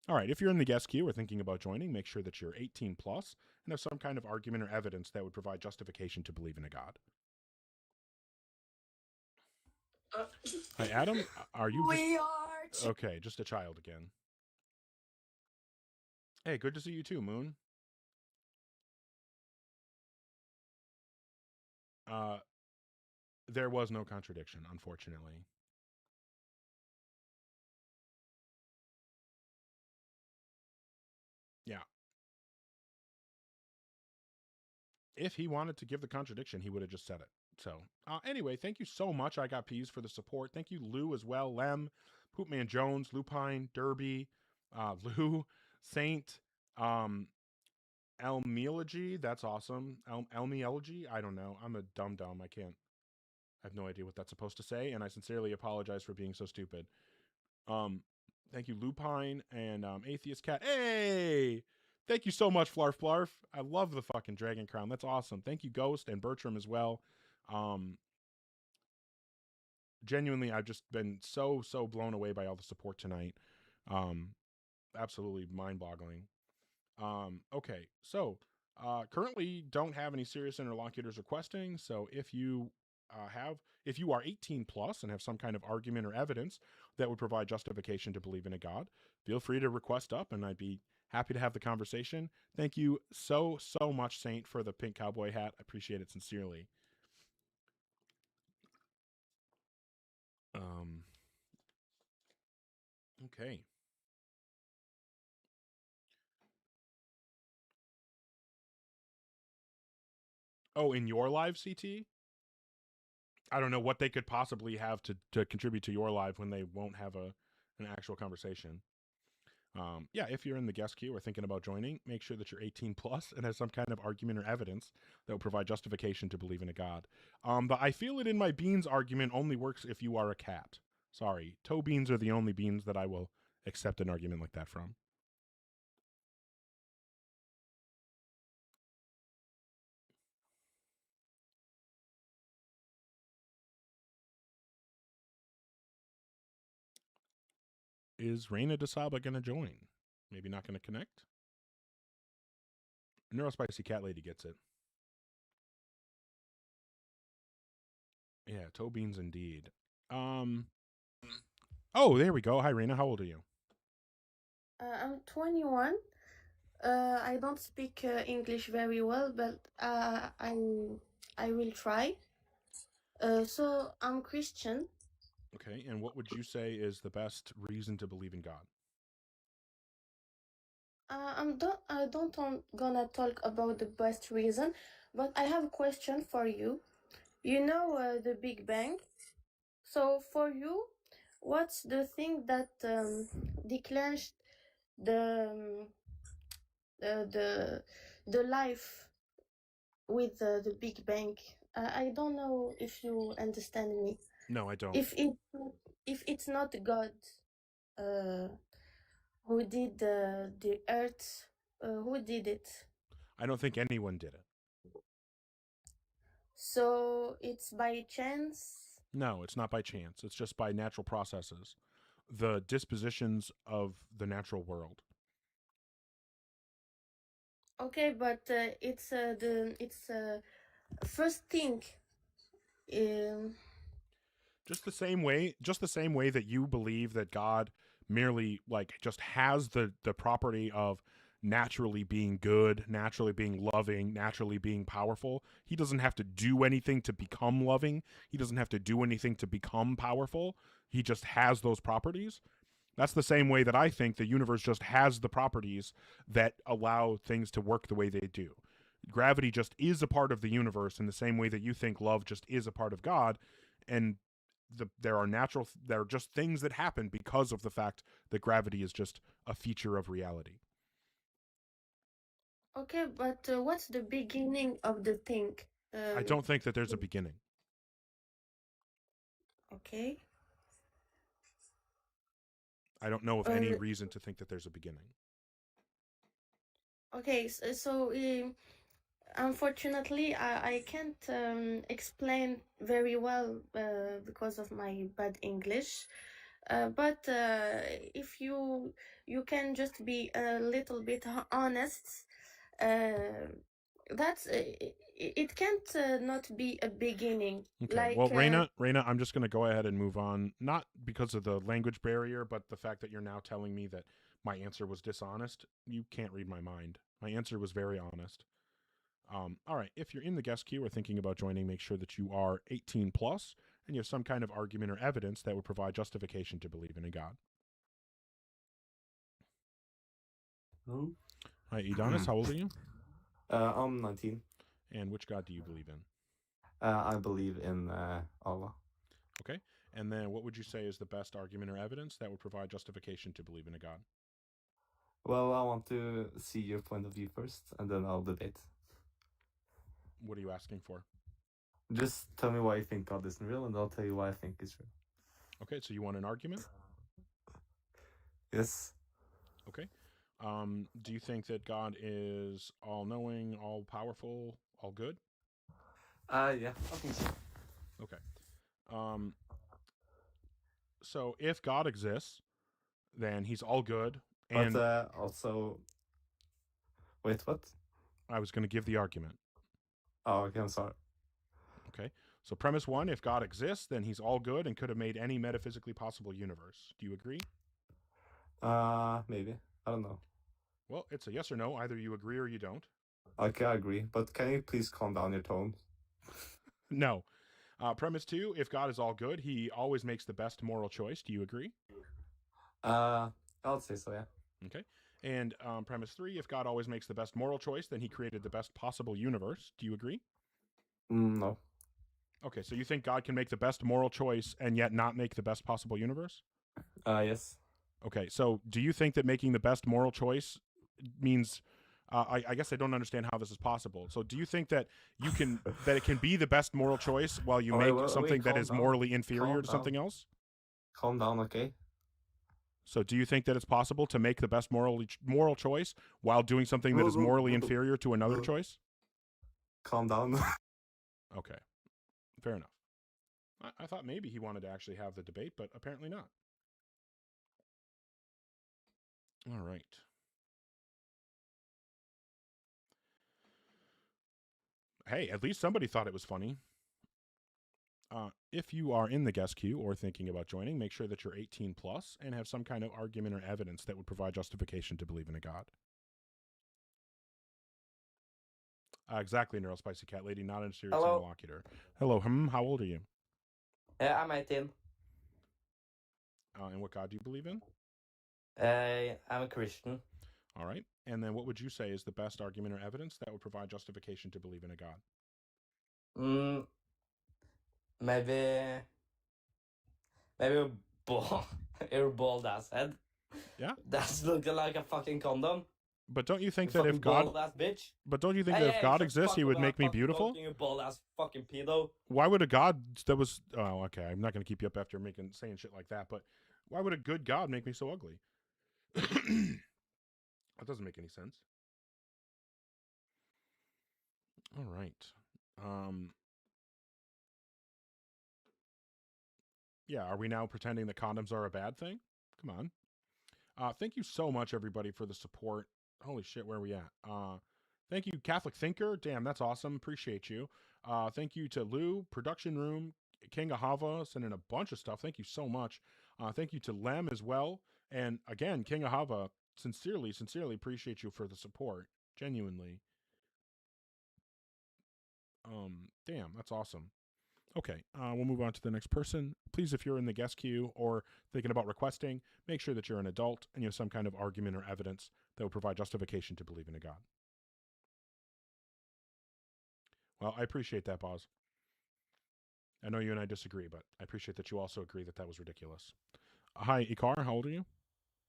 All right, if you're in the guest queue or thinking about joining, make sure that you're 18 plus and have some kind of argument or evidence that would provide justification to believe in a God. Hi, Adam. Are you? Okay, just a child again. Hey, good to see you too, Moon. There was no contradiction, unfortunately. Yeah. If he wanted to give the contradiction, he would have just said it. So anyway, thank you so much. I got peas for the support. Thank you, Lou, as well. Lem, Poopman Jones, Lupine, Derby, Lou, Saint, Elmeology. That's awesome. Elmeology. I don't know. I'm a dumb. I have no idea what that's supposed to say, and I sincerely apologize for being so stupid. Thank you, Lupine and Atheist Cat. Hey! Thank you so much, Flarf Flarf. I love the fucking Dragon Crown. That's awesome. Thank you, Ghost and Bertram as well. Genuinely, I've just been so blown away by all the support tonight. Absolutely mind-boggling. Okay, so currently don't have any serious interlocutors requesting. So if you are 18 plus and have some kind of argument or evidence that would provide justification to believe in a God, feel free to request up, and I'd be happy to have the conversation. Thank you so much, Saint, for the pink cowboy hat. I appreciate it sincerely. Okay. Oh, in your live, CT? I don't know what they could possibly have to contribute to your live when they won't have an actual conversation. Yeah, if you're in the guest queue or thinking about joining, make sure that you're 18 plus and have some kind of argument or evidence that will provide justification to believe in a God. The I feel it in my beans argument only works if you are a cat. Sorry, toe beans are the only beans that I will accept an argument like that from. Is Reina de Saba going to join? Maybe not going to connect? Neurospicy Cat Lady gets it. Yeah, toe beans indeed. Oh, there we go. Hi, Reina. How old are you? I'm 21. I don't speak English very well, but I will try. So I'm Christian. Okay, and what would you say is the best reason to believe in God? I don't gonna talk about the best reason, but I have a question for you. You know the Big Bang. So for you, what's the thing that declenched the uh, the the life with the Big Bang? I don't know if you understand me. No, I don't. If it's not God, uh, who did the Earth? Who did it? I don't think anyone did it. So it's by chance. No, it's not by chance. It's just by natural processes, the dispositions of the natural world. Okay, but it's first thing. Um, Just the same way that you believe that God merely like just has the property of naturally being good, naturally being loving, naturally being powerful. He doesn't have to do anything to become loving. He doesn't have to do anything to become powerful. He just has those properties. That's the same way that I think the universe just has the properties that allow things to work the way they do. Gravity just is a part of the universe in the same way that you think love just is a part of God. And there are just things that happen because of the fact that gravity is just a feature of reality. okay, but what's the beginning of the thing? I don't think that there's a beginning. Okay. I don't know of any reason to think that there's a beginning. Okay, so unfortunately, I can't explain very well because of my bad English. But if you can just be a little bit honest, that's it can't not be a beginning. Okay. Like Well, Reina, I'm just going to go ahead and move on, not because of the language barrier, but the fact that you're now telling me that my answer was dishonest. You can't read my mind. My answer was very honest. All right. If you're in the guest queue or thinking about joining, make sure that you are 18 plus and you have some kind of argument or evidence that would provide justification to believe in a God. Hello? Hi, Edonis. How old are you? I'm 19. And which God do you believe in? I believe in Allah. Okay. And then what would you say is the best argument or evidence that would provide justification to believe in a God? Well, I want to see your point of view first, and then I'll debate. What are you asking for? Just tell me why you think God isn't real, and I'll tell you why I think it's real. Okay, so you want an argument? Yes. Okay. Do you think that God is all-knowing, all-powerful, all good? Yeah, I think so. Okay. So if God exists, then he's all good. And But also... Wait, what? I was going to give the argument. Oh, okay, I'm sorry. Okay. So premise one, if God exists, then he's all good and could have made any metaphysically possible universe. Do you agree? Maybe. I don't know. Well, it's a yes or no. Either you agree or you don't. Okay, I agree. But can you please calm down your tone? No. Premise two, if God is all good, he always makes the best moral choice. Do you agree? I'll say so, yeah. Okay. And premise three, if God always makes the best moral choice, then he created the best possible universe. Do you agree? No. Okay, so you think God can make the best moral choice and yet not make the best possible universe? Yes. Okay, so do you think that making the best moral choice means... I guess I don't understand how this is possible. So do you think that you can that it can be the best moral choice while you make something that is morally inferior to something else? Calm down, okay? So do you think that it's possible to make the best moral choice while doing something that is morally inferior to another choice? Calm down. Okay. Fair enough. I thought maybe he wanted to actually have the debate, but apparently not. All right. Hey, at least somebody thought it was funny. If you are in the guest queue or thinking about joining, make sure that you're 18 plus and have some kind of argument or evidence that would provide justification to believe in a God. Exactly, Neural Spicy Cat Lady, not a serious Hello. interlocutor. Hello, how old are you? I'm 18. And what God do you believe in? I'm a Christian. All right. And then what would you say is the best argument or evidence that would provide justification to believe in a God? Maybe a ball, your bald ass head. Yeah. That's looking like a fucking condom. But don't you think You that if fucking God, bald ass bitch. but don't you think Hey, that if hey, God shut the exists, fuck he up would when make I'm me fucking beautiful? talking, you bald ass fucking pedo. Why would a God that was? Oh, okay. I'm not going to keep you up after saying shit like that. But why would a good God make me so ugly? That doesn't make any sense. All right. Yeah. Are we now pretending that condoms are a bad thing? Come on. Thank you so much, everybody, for the support. Holy shit, where are we at? Thank you, Catholic Thinker. Damn, that's awesome. Appreciate you. Thank you to Lou, Production Room, King of Hava, sending a bunch of stuff. Thank you so much. Thank you to Lem as well. And again, King of Hava, sincerely appreciate you for the support. Genuinely. Damn, that's awesome. Okay, we'll move on to the next person. Please, if you're in the guest queue or thinking about requesting, make sure that you're an adult and you have some kind of argument or evidence that will provide justification to believe in a God. Well, I appreciate that, Boz. I know you and I disagree, but I appreciate that you also agree that that was ridiculous. Hi, Ikar, how old are you?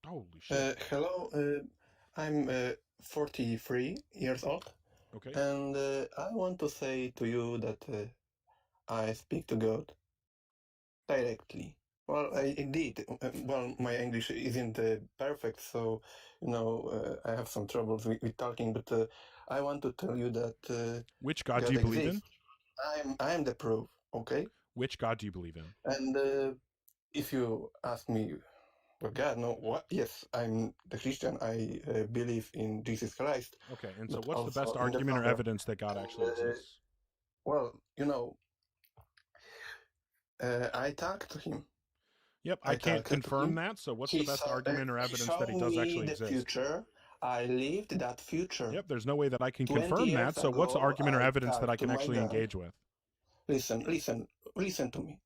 Holy shit. Hello, I'm 43 years old. Okay. And I want to say to you that I speak to God directly. Well, indeed. Well, my English isn't perfect, so I have some troubles with talking. But I want to tell you that which God do you believe in? I am the proof. Okay. Which God do you believe in? And if you ask me, well, God, no, what? Yes, I'm the Christian. I believe in Jesus Christ. Okay, and so but what's the also best in the argument or Father. evidence that God actually exists? Well, I talked to him. Yep, I can't talked to confirm him. that. So what's the best argument or evidence that he showed does me actually the exist? future. I lived that future. Yep, there's no way that I can 20 confirm that. years So what's the ago, argument or I evidence that I talked can to my actually God. engage with? Listen to me.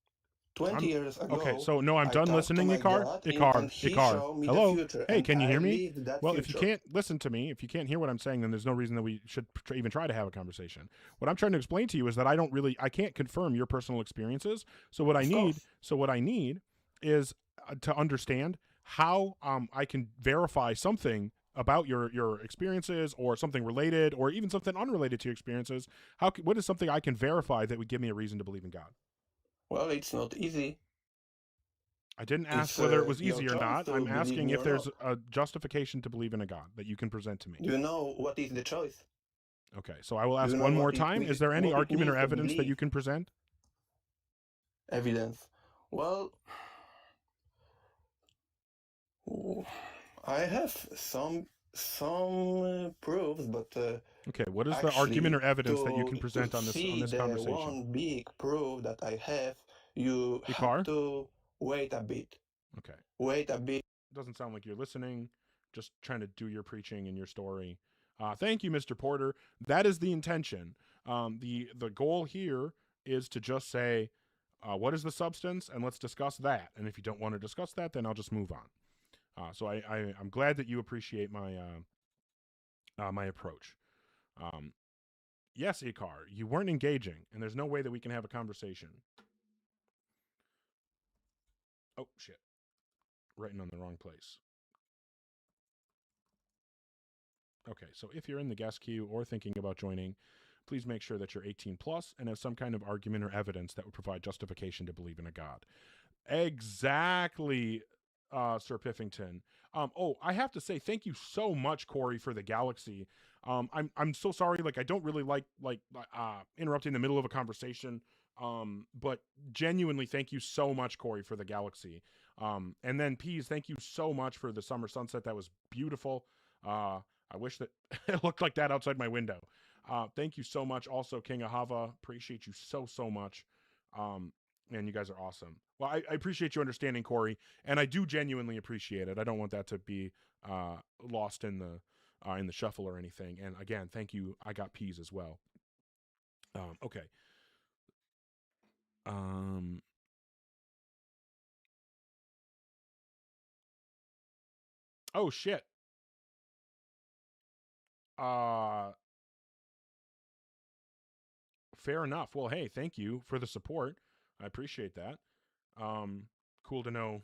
20 years ago. Okay, so no, I'm I done talked listening, to my Ikar. God, Ikar, and he Ikar. showed me the Hello. future, Hey, and can you I hear me? lived that Well, if you future. can't listen to me, if you can't hear what I'm saying, then there's no reason that we should even try to have a conversation. What I'm trying to explain to you is that I can't confirm your personal experiences. So what I need is to understand how I can verify something about your experiences or something related or even something unrelated to your experiences. What is something I can verify that would give me a reason to believe in God? Well, it's not easy. I didn't ask It's whether it was your easy or choice not. to I'm believe asking me if or there's not. a justification to believe in a God that you can present to me. Do you know what is the choice? Okay, so I will Do ask you know one more what time. Is there any what it argument or means to evidence that believe? you can present? Evidence. Well, I have some proofs, but Okay, what is the argument or evidence that you can to present on this see the conversation? one big proof that I have, you Ikar? have to wait a bit. Okay. Wait a bit. Doesn't sound like you're listening, just trying to do your preaching and your story. Thank you, Mr. Porter. That is the intention. The goal here is to just say, what is the substance, and let's discuss that. And if you don't want to discuss that, then I'll just move on. So I'm glad that you appreciate my my approach. Yes, Ikar, you weren't engaging, and there's no way that we can have a conversation. Oh, shit. Writing on the wrong place. Okay, so if you're in the guest queue or thinking about joining, please make sure that you're 18 plus and have some kind of argument or evidence that would provide justification to believe in a God. Exactly, Sir Piffington. I have to say thank you so much, Corey, for the galaxy. I'm so sorry. Like, I don't really like interrupting the middle of a conversation. But genuinely, thank you so much, Corey, for the galaxy. And then Peas, thank you so much for the summer sunset. That was beautiful. I wish that it looked like that outside my window. Thank you so much. Also, King of Hava, appreciate you so much. Man, you guys are awesome. Well, I appreciate you understanding, Corey, and I do genuinely appreciate it. I don't want that to be lost in the shuffle or anything. And again, thank you. I got Peas as well. Okay. Oh shit. Fair enough. Well, hey, thank you for the support. I appreciate that. Cool to know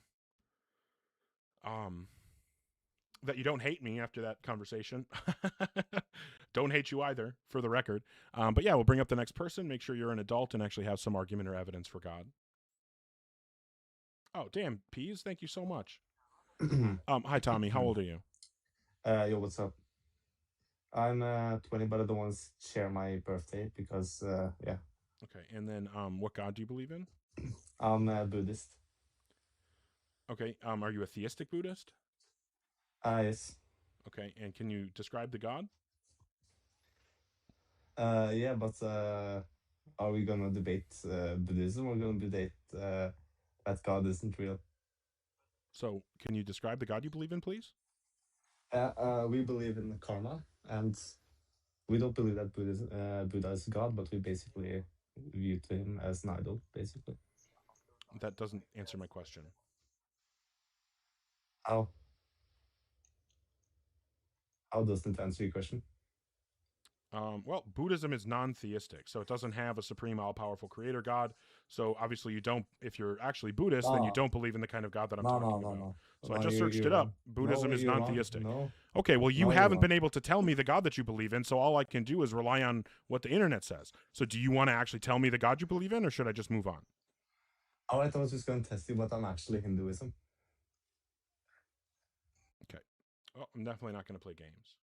that you don't hate me after that conversation. Don't hate you either, for the record. But yeah, we'll bring up the next person. Make sure you're an adult and actually have some argument or evidence for God. Oh, damn, Peas, thank you so much. Hi, Tommy. How old are you? Yo, what's up? I'm 20, but I don't want to share my birthday because, yeah. Okay, and then what God do you believe in? I'm a Buddhist. Okay, are you a theistic Buddhist? Yes. Okay, and can you describe the God? Yeah, but are we gonna debate Buddhism or gonna debate that God isn't real? So, can you describe the God you believe in, please? We believe in karma, and we don't believe that Buddha is God, but we basically view him as an idol, basically. That doesn't answer my question. How? How doesn't it answer your question? Well, Buddhism is non-theistic, so it doesn't have a supreme, all-powerful creator God. So obviously, you don't. If you're actually Buddhist, then you No. don't believe in the kind of God that I'm No, talking no, about. no, no. So I No, just searched you're it up. wrong. Buddhism No, is you're wrong. non-theistic. No. Okay, well, you No, you're haven't wrong. been able to tell me the God that you believe in, so all I can do is rely on what the internet says. So do you want to actually tell me the God you believe in, or should I just move on? All right, I was just going to test you, but I'm actually Hinduism. Okay. Well, I'm definitely not going to play games.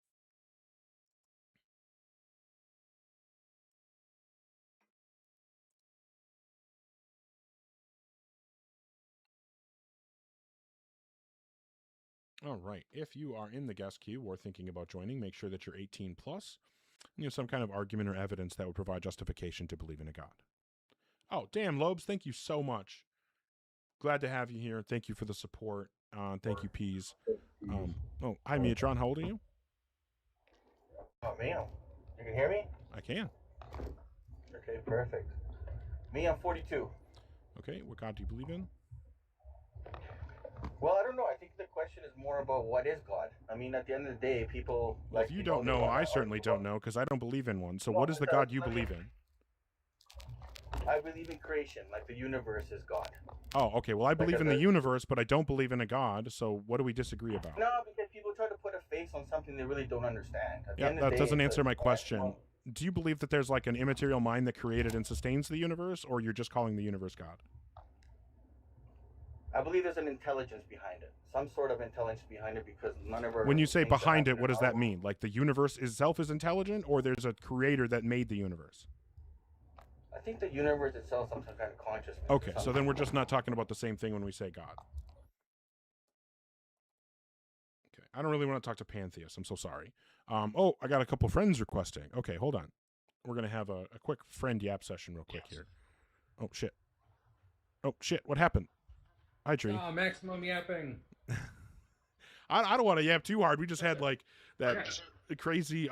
All right. If you are in the guest queue or thinking about joining, make sure that you're 18 plus. You know, some kind of argument or evidence that would provide justification to believe in a God. Oh, damn, Lobes, thank you so much. Glad to have you here. Thank you for the support. Thank you, Peas. Oh, hi, Miatron. How old are you? Oh, man. You can hear me? I can. Okay, perfect. Me, I'm 42. Okay, what God do you believe in? Well, I don't know. I think the question is more about what is God. I mean, at the end of the day, people Well, like if you to don't they know, wanna I certainly argue don't know because I don't believe in one. So Well, what is the but, God you let me- believe in? I believe in creation, like the universe is God. Oh, okay. Well, I believe Because in the I- universe, but I don't believe in a God. So what do we disagree about? No, because people try to put a face on something they really don't understand. At the Yeah, end of the that day, doesn't it's answer a my rational- question. Do you believe that there's like an immaterial mind that created and sustains the universe, or you're just calling the universe God? I believe there's an intelligence behind it, some sort of intelligence behind it, because none of our. When you say things that behind it, happen what in does our that mean? Like the universe itself is intelligent, or there's a creator that made the universe? I think the universe itself has some kind of consciousness. Okay, so then we're just not talking about the same thing when we say God. Okay, I don't really want to talk to pantheists. I'm so sorry. Oh, I got a couple friends requesting. Okay, hold on. We're going to have a quick friend yap session real quick here. Oh, shit. Oh, shit. What happened? Hi, Tree. Maximum yapping. I don't want to yap too hard. We just had like that crazy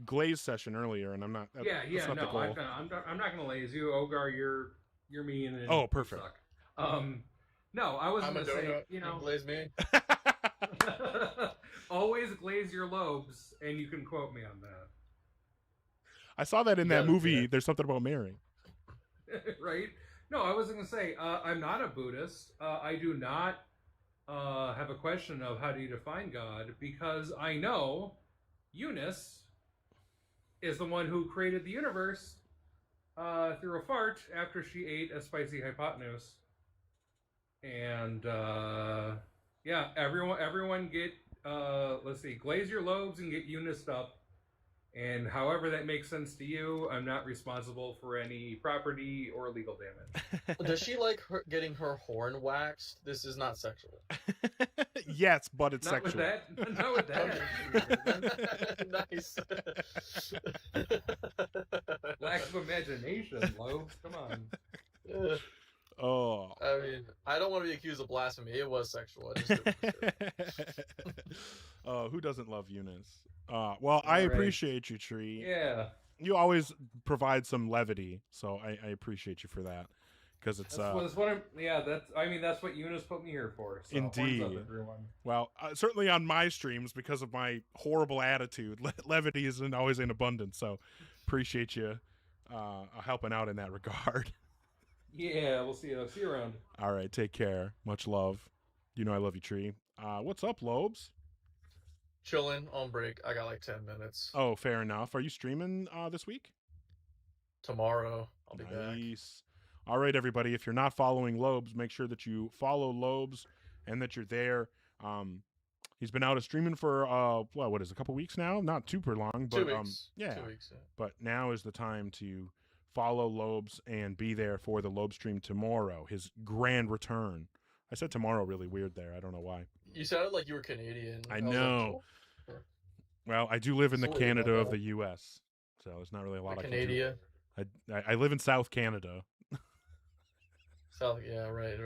glaze session earlier, and I'm not. That's Yeah. not the No, goal. I'm not gonna laze you, Ogar. You're mean. And Oh, you perfect. suck. No, I was I'm a gonna say, donut. you know, Glaze me. always glaze your lobes, and you can quote me on that. I saw that in that gotta do movie. it. There's something about Mary. Right? No, I was gonna say I'm not a Buddhist. I do not have a question of how do you define God, because I know Eunice is the one who created the universe through a fart after she ate a spicy hypotenuse. And yeah, everyone get let's see, glaze your lobes and get Eunice up. And however that makes sense to you, I'm not responsible for any property or legal damage. Does she like getting her horn waxed? This is not sexual. Yes, but it's Not with sexual. that. Not with that. Nice. Lack of imagination, Lobes. Come on. Oh. I mean, I don't want to be accused of blasphemy. It was sexual. I just did it for sure. Who doesn't love Eunice? Well, I All right. appreciate you, Tree. Yeah. You always provide some levity, so I appreciate you for that. because it's that's what that's what Eunice put me here for. So horns up, indeed. everyone. Well, certainly on my streams, because of my horrible attitude, levity isn't always in abundance. So appreciate you helping out in that regard. Yeah, we'll see you. See you around. All right, take care. Much love. You know I love you, Tree. What's up, Lobes? Chilling on break. I got like 10 minutes. Oh, fair enough. Are you streaming this week? Tomorrow, I'll be back. Nice. All right, everybody. If you're not following Lobes, make sure that you follow Lobes and that you're there. He's been out of streaming for what is it, a couple weeks now? Not super long, but 2 weeks. yeah. 2 weeks. Yeah. But now is the time to follow Lobes and be there for the Lobe stream tomorrow. His grand return. I said tomorrow really weird there. I don't know why. You sounded like you were Canadian. I was like, know. "Oh." Well, I do live in the Sorry Canada about of that. the U.S., so there's not really a lot I can do. Canada. I live in South Canada. South, yeah, right.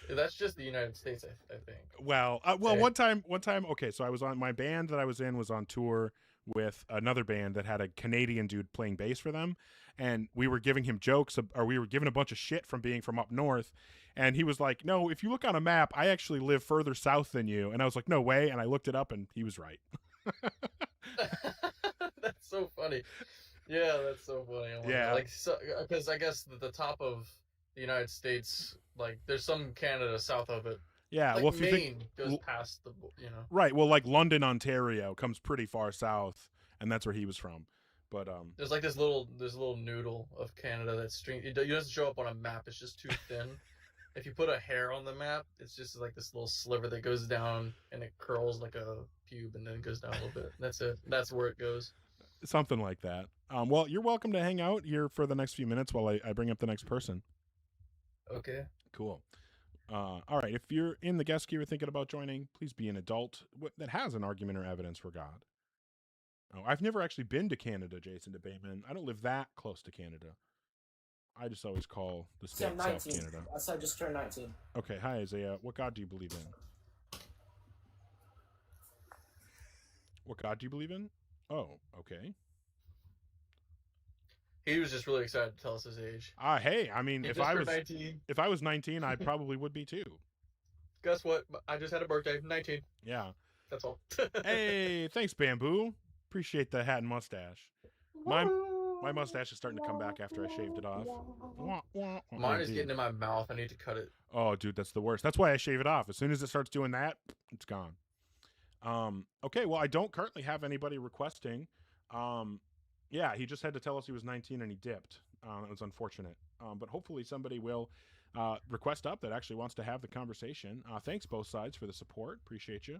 That's just the United States, I think. Well, Hey. one time. Okay, so I was on my band that I was in was on tour with another band that had a Canadian dude playing bass for them, and we were giving him jokes, or we were giving a bunch of shit from being from up north, and he was like, "No, if you look on a map, I actually live further south than you," and I was like, "No way," and I looked it up, and he was right. That's so funny. Yeah, that's so funny. Oh my Yeah. God. Like, because I guess the top of the United States, like, there's some Canada south of it. Yeah, Like well, if you Maine think goes past the, you know. right, well, like London, Ontario comes pretty far south, and that's where he was from. But There's like this little noodle of Canada that's it doesn't show up on a map. It's just too thin. If you put a hair on the map, it's just like this little sliver that goes down and it curls like a pube and then it goes down a little bit. That's it. That's where it goes. something like that. Well, you're welcome to hang out here for the next few minutes while I bring up the next person. Okay. Cool. All right. If you're in the guest queue or thinking about joining, please be an adult that has an argument or evidence for God. Oh, I've never actually been to Canada, Jason DeBateman. I don't live that close to Canada. I just always call the See, I'm state South 19. Canada. I said I just turned 19. Okay. Hi, Isaiah. What God do you believe in? What God do you believe in? Oh, okay. He was just really excited to tell us his age. Hey, I mean, He if just I turned was 19. if I was 19, I probably would be too. Guess what? I just had a birthday. 19. Yeah. That's all. Hey, thanks, Bamboo. Appreciate the hat and mustache. My mustache is starting to come back after I shaved it off. Mine is Indeed. getting in my mouth. I need to cut it. Oh, dude, that's the worst. That's why I shave it off. As soon as it starts doing that, it's gone. Okay, well, I don't currently have anybody requesting. Yeah, he just had to tell us he was 19 and he dipped. It was unfortunate. But hopefully somebody will request up that actually wants to have the conversation. Thanks both sides for the support. Appreciate you.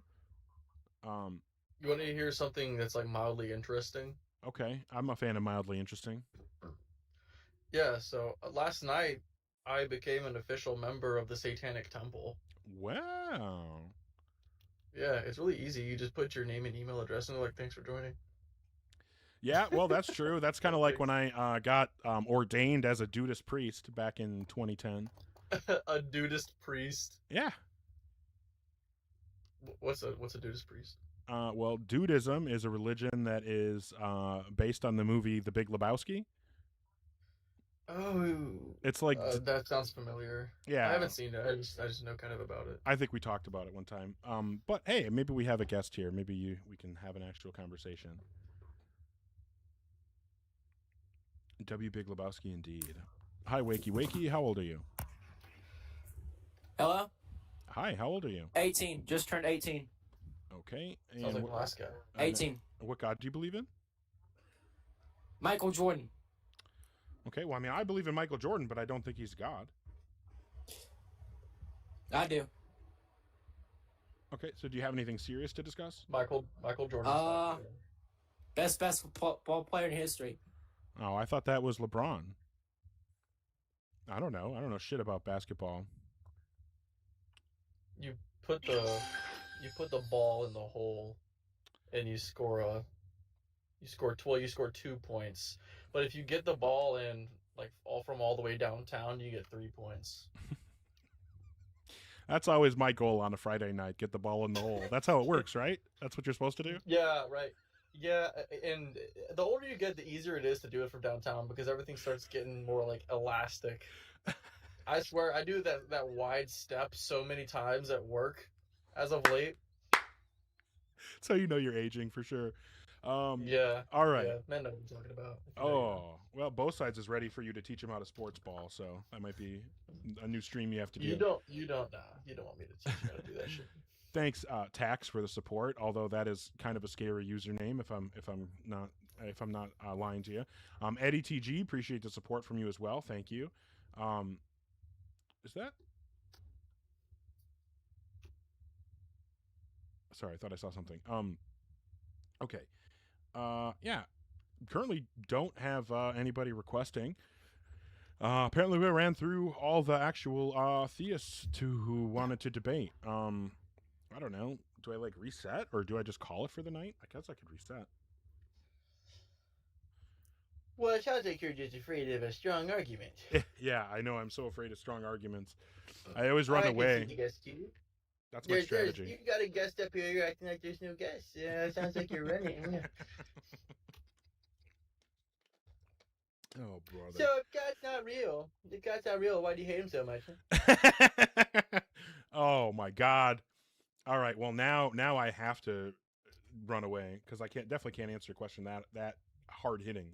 You want to hear something that's like mildly interesting? Okay, I'm a fan of mildly interesting. Yeah, so last night I became an official member of the Satanic Temple. Wow. Yeah, it's really easy. You just put your name and email address and they're like, thanks for joining. Yeah, well, that's true. That's kind of like when I got ordained as a Dudist priest back in 2010. A Dudist priest? Yeah. What's a Dudist priest? Well, Dudism is a religion that is based on the movie The Big Lebowski. Oh, It's like that sounds familiar. Yeah. I haven't seen it. I just know kind of about it. I think we talked about it one time. But hey, maybe we have a guest here. Maybe we can have an actual conversation. W. Big Lebowski, indeed. Hi, Wakey. Wakey, how old are you? Hello? Hi, how old are you? 18. Just turned 18. Okay. Sounds like what- last guy. 18. What God do you believe in? Michael Jordan. Okay, well, I mean, I believe in Michael Jordan, but I don't think he's God. I do. Okay, so do you have anything serious to discuss? Michael Jordan. Best basketball player in history. Oh, I thought that was LeBron. I don't know. I don't know shit about basketball. You put the ball in the hole, and you score 2 points. But if you get the ball in like all the way downtown, you get 3 points. That's always my goal on a Friday night, get the ball in the hole. That's how it works, right? That's what you're supposed to do? Yeah, right. Yeah, and the older you get, the easier it is to do it from downtown because everything starts getting more like elastic. I swear I do that wide step so many times at work as of late. So you know you're aging for sure. Yeah. All right. Yeah. Men know what I'm talking about. Oh, well, both sides is ready for you to teach him how to sports ball, so that might be a new stream you have to do. You don't want me to teach you how to do that shit. Thanks, Tax, for the support. Although that is kind of a scary username, if I'm not lying to you. Eddie TG, appreciate the support from you as well. Thank you. Is that? Sorry, I thought I saw something. Okay. Yeah. Currently don't have anybody requesting. Apparently we ran through all the actual theists who wanted to debate. I don't know. Do I like reset or do I just call it for the night? I guess I could reset. Well, it sounds like you're just afraid of a strong argument. Yeah, I know. I'm so afraid of strong arguments. I always run away. That's my strategy. You got a guest up here. You're acting like there's no guest. Yeah, it sounds like you're running. Oh, brother. So if God's not real, why do you hate him so much? Oh my God. All right. Well, now I have to run away because I definitely can't answer a question that hard hitting.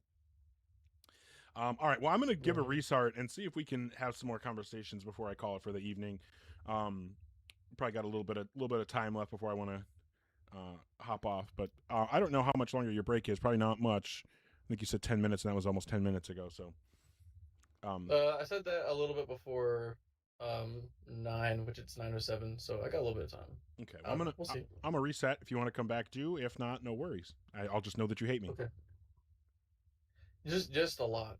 All right. Well, I'm going to give a restart and see if we can have some more conversations before I call it for the evening. Probably got a little bit of time left before I want to hop off, but I don't know how much longer your break is. Probably not much. I think you said 10 minutes, and that was almost 10 minutes ago. So, I said that a little bit before 9, which it's 9:07, so I got a little bit of time. Okay, well, we'll see. I'm gonna reset. If you want to come back, do. If not, no worries. I'll just know that you hate me. Okay. Just a lot.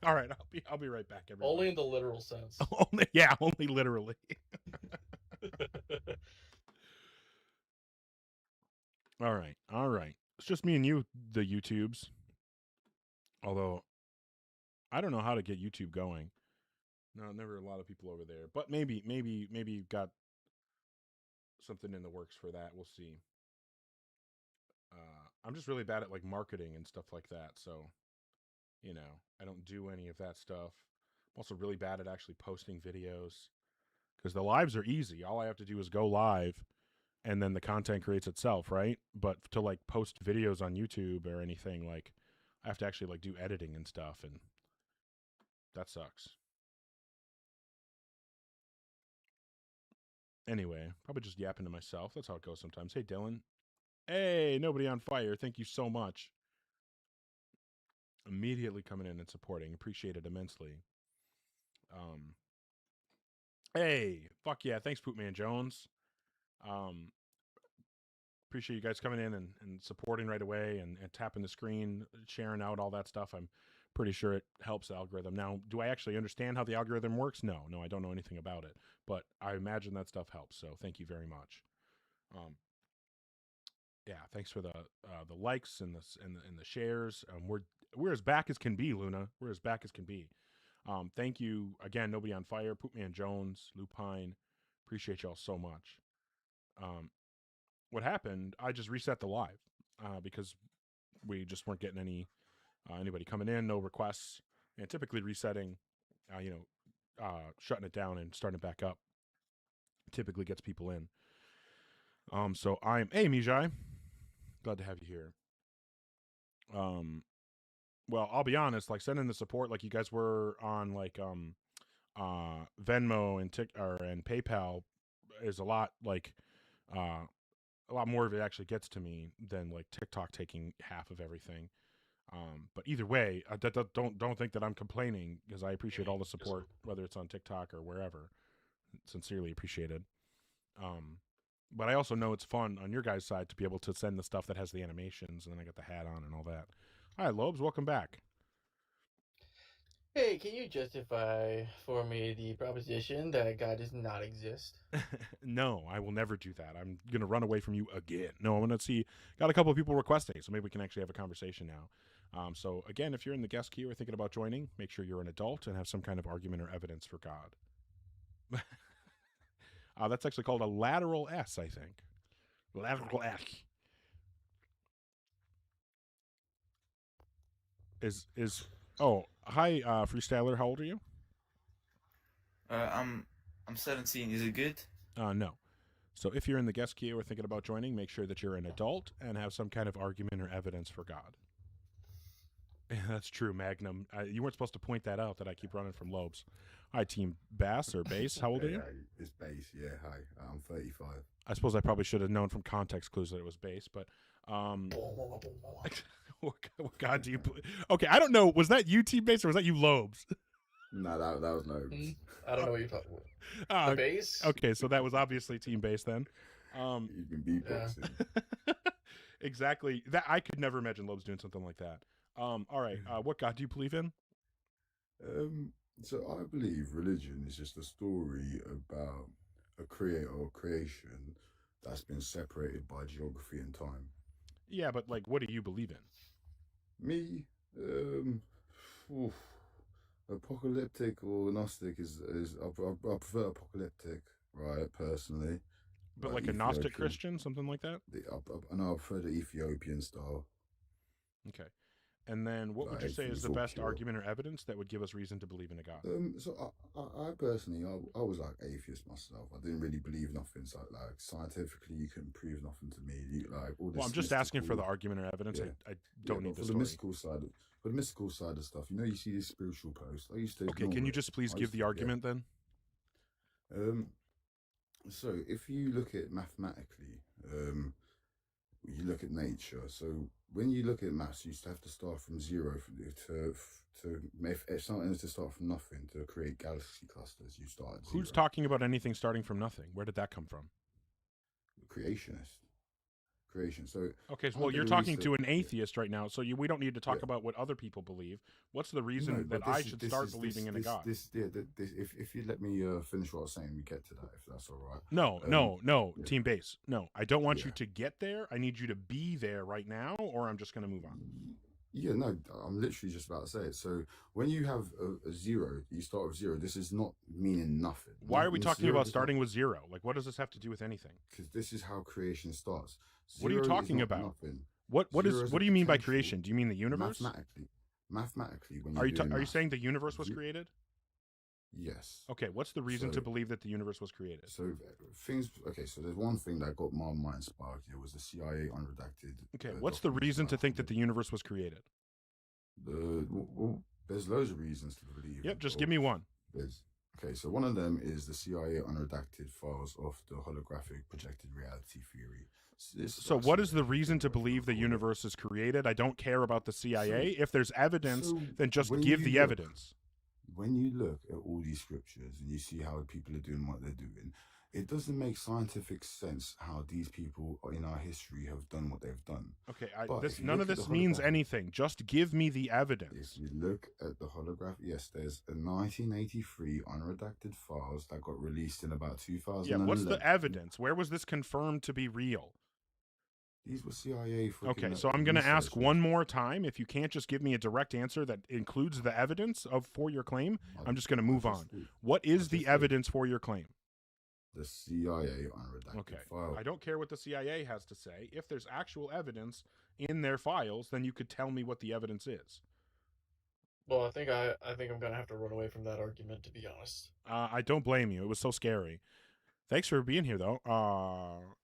All right, I'll be right back. Everybody. Only in the literal sense. Only literally. All right. It's just me and you, the YouTubes. Although, I don't know how to get YouTube going. No, never a lot of people over there. But maybe you've got something in the works for that. We'll see. I'm just really bad at like marketing and stuff like that. So, I don't do any of that stuff. I'm also really bad at actually posting videos because the lives are easy. All I have to do is go live and then the content creates itself, right? But to like post videos on YouTube or anything, like I have to actually like do editing and stuff, and that sucks. Anyway, probably just yapping to myself. That's how it goes sometimes. Hey, Dylan. Hey, nobody on fire. Thank you so much. Immediately coming in and supporting. Appreciate it immensely. Hey, fuck yeah. Thanks, Poopman Jones. Appreciate you guys coming in and supporting right away and tapping the screen, sharing out all that stuff. I'm pretty sure it helps the algorithm. Now, do I actually understand how the algorithm works? No, I don't know anything about it, but I imagine that stuff helps. So thank you very much. Yeah, thanks for the likes and the shares. We're as back as can be, Luna. We're as back as can be. Thank you again. Nobody on fire. Poopman Jones, Lupine. Appreciate y'all so much. What happened? I just reset the live because we just weren't getting anybody coming in, no requests, and typically resetting, shutting it down and starting it back up typically gets people in. So hey Mijai, glad to have you here. Well, I'll be honest, like sending the support like you guys were on like Venmo and PayPal is a lot more of it actually gets to me than like TikTok taking half of everything. But either way, don't think that I'm complaining because I appreciate all the support, whether it's on TikTok or wherever. Sincerely appreciated. But I also know it's fun on your guys' side to be able to send the stuff that has the animations, and then I got the hat on and all that. Hi, Lobes, welcome back. Hey, can you justify for me the proposition that God does not exist? No, I will never do that. I'm going to run away from you again. No, I'm going to see. Got a couple of people requesting, so maybe we can actually have a conversation now. So, again, if you're in the guest queue or thinking about joining, make sure you're an adult and have some kind of argument or evidence for God. That's actually called a lateral S, I think. Lateral S. Oh, hi, Freestyler. How old are you? I'm 17. Is it good? No. So if you're in the guest queue or thinking about joining, make sure that you're an adult and have some kind of argument or evidence for God. Yeah, that's true, Magnum. You weren't supposed to point that out that I keep running from Lobes. Hi, Team Bass or Bass. How old are you? It's Bass, yeah. Hi, I'm 35. I suppose I probably should have known from context clues that it was Bass, but what God do you believe? Okay, I don't know. Was that you, Team Bass, or was that you, Lobes? No, that was Lobes. I don't know what you're talking about. The base? Okay, so that was obviously Team Bass then. You can beatboxing. Exactly. That I could never imagine Lobes doing something like that. All right. What God do you believe in? So I believe religion is just a story about a creator or creation that's been separated by geography and time. Yeah, but like, what do you believe in? Me, apocalyptic or Gnostic is I prefer apocalyptic, right? Personally, but like a Gnostic Christian, something like that. I prefer the Ethiopian style. Okay. And then what would you say is the best argument or evidence that would give us reason to believe in a God? So I personally, I was like atheist myself. I didn't really believe nothing. So like scientifically, you couldn't prove nothing to me. All this I'm just asking for the argument or evidence. Yeah. I don't need the story. For the mystical side of stuff, you see these spiritual posts. I used to. Okay, can you just please give the argument then? So if you look at mathematically, you look at nature. So when you look at maths, you have to start from zero if something is to start from nothing to create galaxy clusters. You start. At Who's talking about anything starting from nothing? Where did that come from? Creationist. Creation. So okay, well, you're talking to an atheist right now, so we don't need to talk about what other people believe. What's the reason that I should start believing in a God? If you let me finish what I was saying, we get to that, if that's all right. No, Team Base. No, I don't want you to get there. I need you to be there right now, or I'm just going to move on. Yeah, no, I'm literally just about to say it. So when you have a zero, you start with zero. This is not meaning nothing. Why are we talking about starting with zero? Like, what does this have to do with anything? Because this is how creation starts. What are you talking about? What do you mean by creation? Do you mean the universe? Mathematically, when are you saying the universe was created? Yes. Okay, what's the reason to believe that the universe was created? So so there's one thing that got my mind sparked. It was the CIA unredacted. Okay, what's the reason to think that the universe was created? There's loads of reasons to believe. Yep, just give me one. Okay, so one of them is the CIA unredacted files of the holographic projected reality theory. So what is the reason to believe the universe is created? I don't care about the CIA. If there's evidence, then just give the evidence. When you look at all these scriptures and you see how people are doing what they're doing, it doesn't make scientific sense how these people in our history have done what they've done. Okay, none of this means anything. Just give me the evidence. If you look at the holograph, yes, there's a 1983 unredacted files that got released in about 2011. Yeah, what's the evidence? Where was this confirmed to be real? These were CIA. Okay, so I'm going to ask one more time. If you can't just give me a direct answer that includes the evidence for your claim, I'm just going to move on. What is the evidence for your claim? The CIA unredacted file. I don't care what the CIA has to say. If there's actual evidence in their files, then you could tell me what the evidence is. Well, I think I'm gonna have to run away from that argument, to be honest. I don't blame you. It was so scary. Thanks for being here, though.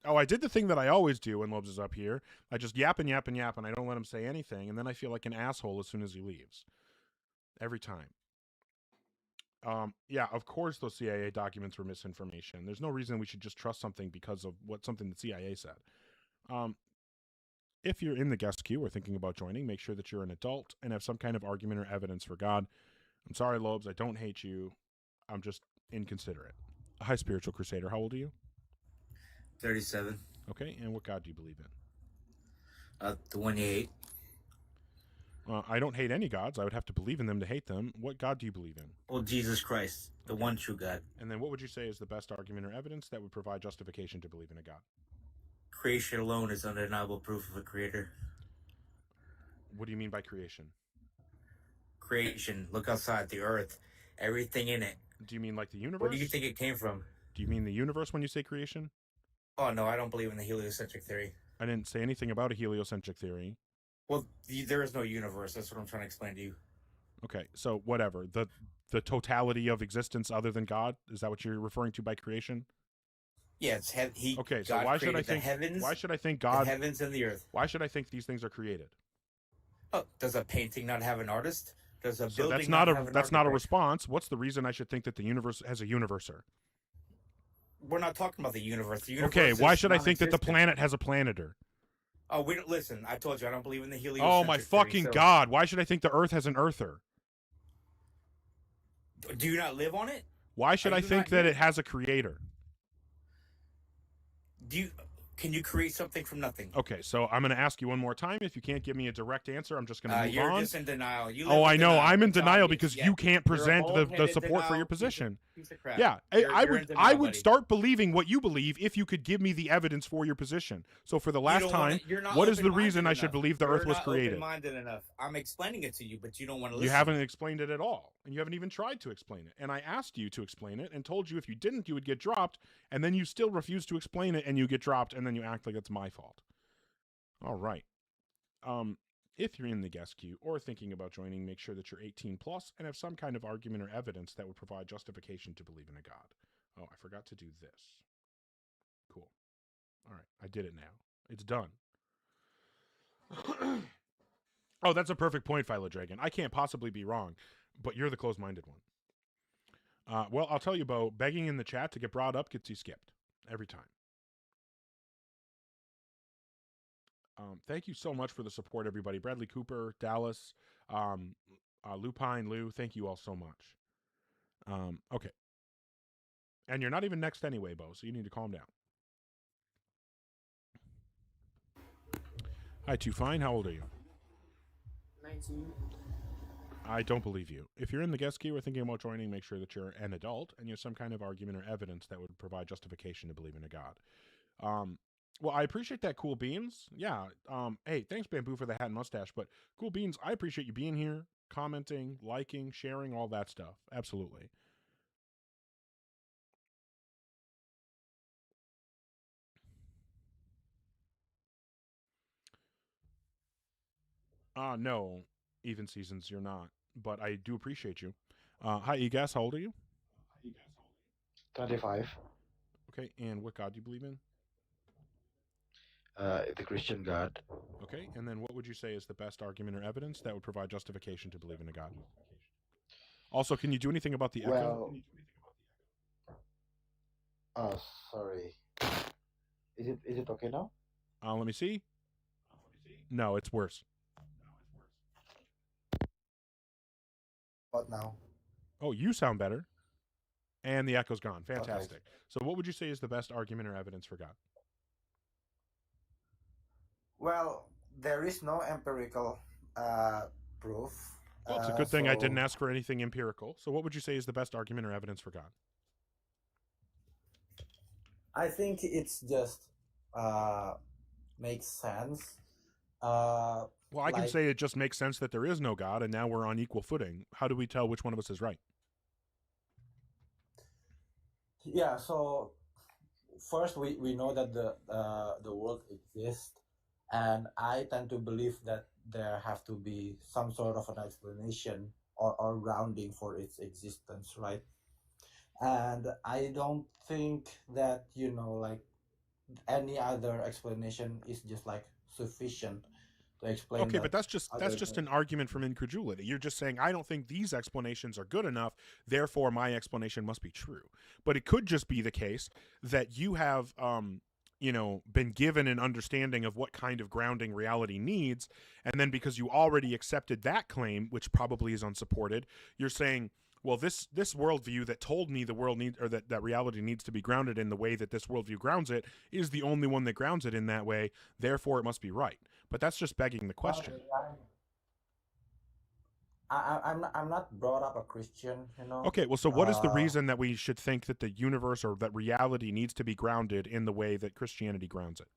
I did the thing that I always do when Lobes is up here. I just yap and yap and yap, and I don't let him say anything, and then I feel like an asshole as soon as he leaves. Every time. Yeah, of course those CIA documents were misinformation. There's no reason we should just trust something because of something the CIA said. If you're in the guest queue or thinking about joining, make sure that you're an adult and have some kind of argument or evidence for God. I'm sorry, Lobes, I don't hate you. I'm just inconsiderate. Hi, Spiritual Crusader. How old are you? 37. Okay, and what God do you believe in? The one you hate. I don't hate any gods. I would have to believe in them to hate them. What God do you believe in? Well, Jesus Christ, the one true God. And then what would you say is the best argument or evidence that would provide justification to believe in a God? Creation alone is undeniable proof of a creator. What do you mean by creation? Creation. Look outside the earth. Everything in it. Do you mean like the universe? Where do you think it came from? Do you mean the universe when you say creation? Oh, no, I don't believe in the heliocentric theory. I didn't say anything about a heliocentric theory. Well, there is no universe. That's what I'm trying to explain to you. Okay, so whatever. The totality of existence other than God, is that what you're referring to by creation? Yes, Okay, so God why should I created the think heavens, why should I think the God heavens and the earth. Why should I think these things are created? Oh, does a painting not have an artist? Does a So building that's not have an that's not a architect? response. What's the reason I should think that the universe has a universer? We're not talking about the universe. The universe Okay, why is should I think that the non-existent. planet has a planeter? Oh, we don't listen. I told you I don't believe in the heliocentric Oh my theory, fucking so- god! Why should I think the Earth has an earther? Do you not live on it? Why should Are I you think not that here? it has a creator? Can you create something from nothing? Okay, so I'm going to ask you one more time. If you can't give me a direct answer, I'm just going to move You're on. just in denial. You live Oh, in I know. denial. I'm in It's denial obvious. because Yeah. you can't You're a present the bald-headed support for your denial position. piece of crap. Yeah, You're I in would denial, buddy. start believing what you believe if you could give me the evidence for your position. So for the last don't time, wanna- you're not what is the open-minded reason I should enough. believe the You're Earth was not created? open-minded enough. I'm explaining it to you, but you don't want to You listen. haven't explained it at all, and you haven't even tried to explain it. And I asked you to explain it and told you if you didn't, you would get dropped, and then you still refuse to explain it, and you get dropped, and then you act like it's my fault. All right. If you're in the guest queue or thinking about joining, make sure that you're 18 plus and have some kind of argument or evidence that would provide justification to believe in a God. Oh, I forgot to do this. Cool. All right, I did it now. It's done. Oh, that's a perfect point, Philodragon. I can't possibly be wrong, but you're the closed-minded one. Well, I'll tell you, Bo, begging in the chat to get brought up gets you skipped every time. Thank you so much for the support, everybody. Bradley Cooper, Dallas, Lupine, Lou, thank you all so much. Okay. And you're not even next anyway, Bo, so you need to calm down. Hi, Too Fine. How old are you? 19. I don't believe you. If you're in the guest queue or thinking about joining, make sure that you're an adult and you have some kind of argument or evidence that would provide justification to believe in a God. Well, I appreciate that, Cool Beans. Yeah. Hey, thanks, Bamboo, for the hat and mustache. But Cool Beans, I appreciate you being here, commenting, liking, sharing, all that stuff. Absolutely. No, Even Seasons, you're not. But I do appreciate you. Hi, Egas. How old are you? 25. Okay, and what God do you believe in? The Christian God. Okay, and then what would you say is the best argument or evidence that would provide justification to believe in a God? Also, can you do anything about the echo? Oh, sorry. Is it okay now? Let me see. No, it's worse. What now? Oh, you sound better. And the echo's gone. Fantastic. So what would you say is the best argument or evidence for God? Well, there is no empirical proof. Well, it's a good thing I didn't ask for anything empirical. So what would you say is the best argument or evidence for God? I think it's just makes sense. Well, I can say it just makes sense that there is no God, and now we're on equal footing. How do we tell which one of us is right? Yeah, so first we know that the world exists, and I tend to believe that there have to be some sort of an explanation or grounding for its existence, right? And I don't think that, like any other explanation is just like sufficient to explain. Okay, but that's just an argument from incredulity. You're just saying, I don't think these explanations are good enough, therefore my explanation must be true. But it could just be the case that you have been given an understanding of what kind of grounding reality needs, and then because you already accepted that claim, which probably is unsupported, you're saying, well, this worldview that told me the world needs, or that reality needs to be grounded in the way that this worldview grounds it, is the only one that grounds it in that way, therefore it must be right. But that's just begging the question. I'm not brought up a Christian, Okay, well, so what is the reason that we should think that the universe or that reality needs to be grounded in the way that Christianity grounds it?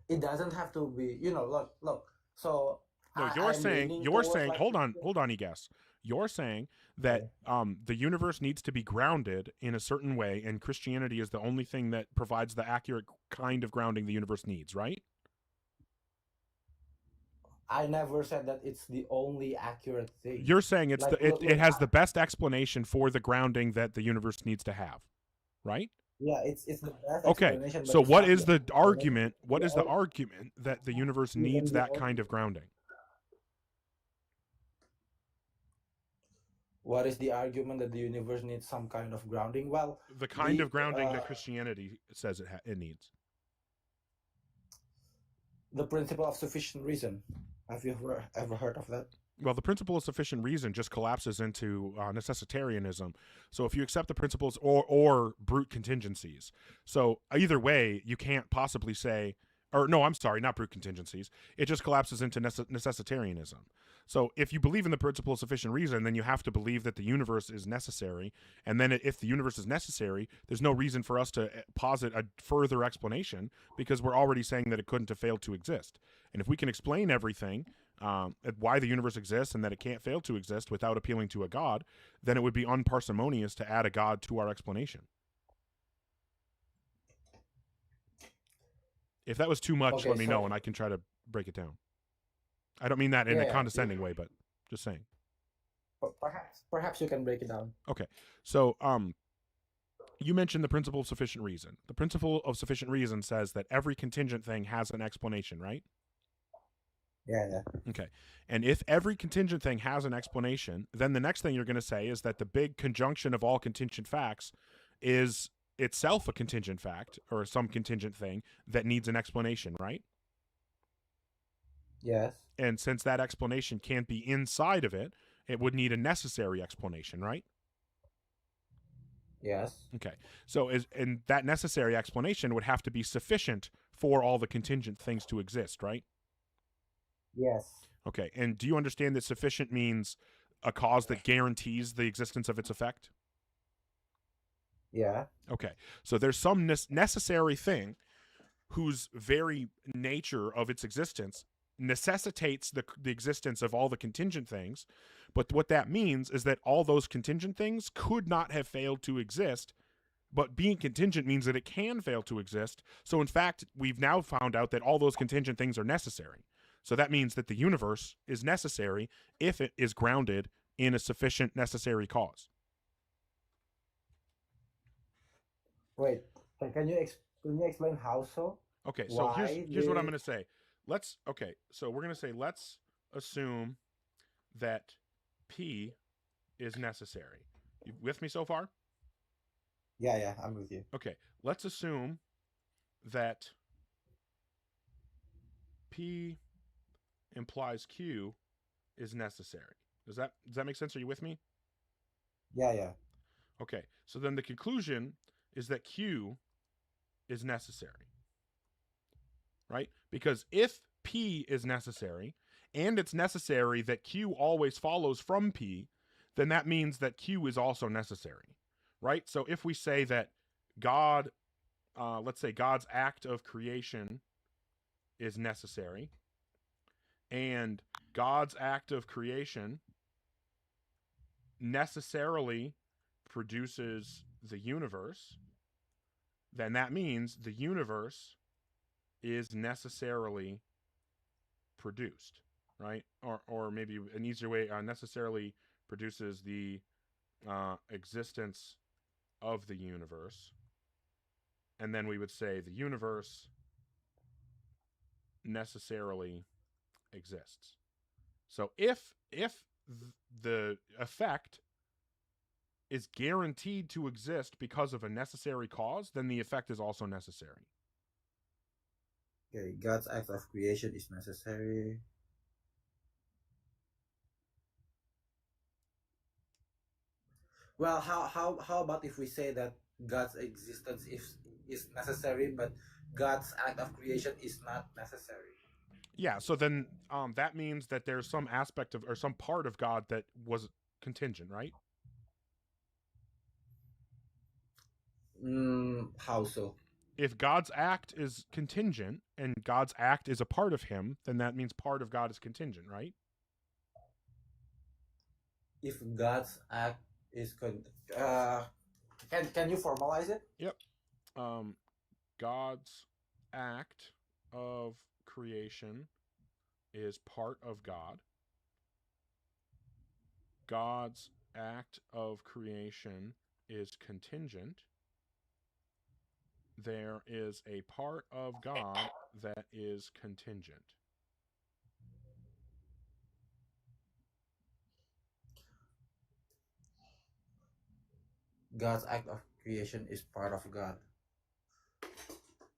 It doesn't have to be, look. So no, you're saying, like, hold on, Egas. You're saying that the universe needs to be grounded in a certain way, and Christianity is the only thing that provides the accurate kind of grounding the universe needs, right? I never said that it's the only accurate thing. You're saying it's Like, it has the best explanation for the grounding that the universe needs to have, right? yeah, it's the best Okay. explanation. But So it's what not is the explanation. argument? What The is the only- argument that the universe Even needs the that only- kind of grounding? What is the argument that the universe needs some kind of grounding? Well, The kind the of grounding that Christianity says it needs. the principle of sufficient reason. Have you ever heard of that? Well, the principle of sufficient reason just collapses into necessitarianism. So if you accept the principles or brute contingencies, so either way, you can't possibly say, or no, I'm sorry, not brute contingencies. It just collapses into necessitarianism. So if you believe in the principle of sufficient reason, then you have to believe that the universe is necessary. And then if the universe is necessary, there's no reason for us to posit a further explanation because we're already saying that it couldn't have failed to exist. And if we can explain everything, why the universe exists and that it can't fail to exist without appealing to a god, then it would be unparsimonious to add a god to our explanation. If that was too much, Okay, let me so- know and I can try to break it down. I don't mean that in a Yeah, condescending way, but just saying. Perhaps you can break it down. Okay. So, you mentioned the principle of sufficient reason. The principle of sufficient reason says that every contingent thing has an explanation, right? Yeah. Okay. And if every contingent thing has an explanation, then the next thing you're going to say is that the big conjunction of all contingent facts is itself a contingent fact or some contingent thing that needs an explanation, right? Yes. And since that explanation can't be inside of it, it would need a necessary explanation, right? Yes. Okay. So and that necessary explanation would have to be sufficient for all the contingent things to exist, right? Yes. Okay. And do you understand that sufficient means a cause that guarantees the existence of its effect? Yeah. Okay. So there's some necessary thing whose very nature of its existence necessitates the existence of all the contingent things. But what that means is that all those contingent things could not have failed to exist. But being contingent means that it can fail to exist. So in fact, we've now found out that all those contingent things are necessary. So that means that the universe is necessary if it is grounded in a sufficient necessary cause. Wait. Can you explain how so? Okay, so Why here's what I'm the- going to say. So we're going to say let's assume that P is necessary. You with me so far? Yeah, I'm with you. Okay, let's assume that P implies Q is necessary. Does that make sense? Are you with me? Yeah. Okay, so then the conclusion is that Q is necessary, right? Because if P is necessary, and it's necessary that Q always follows from P, then that means that Q is also necessary, right? So if we say that God, let's say God's act of creation is necessary, and God's act of creation necessarily produces the universe, then that means the universe is necessarily produced, right? Or maybe an easier way, necessarily produces the existence of the universe. And then we would say the universe necessarily exists. So if the effect is guaranteed to exist because of a necessary cause, then the effect is also necessary. Okay, God's act of creation is necessary. Well, how about if we say that God's existence is necessary, but God's act of creation is not necessary? Yeah, so then that means that there's some aspect of or some part of God that was contingent, right? How so? If God's act is contingent and God's act is a part of him, then that means part of God is contingent, right? If God's act is can you formalize it? Yep. God's act of creation is part of God. God's act of creation is contingent. There is a part of God that is contingent. God's act of creation is part of God.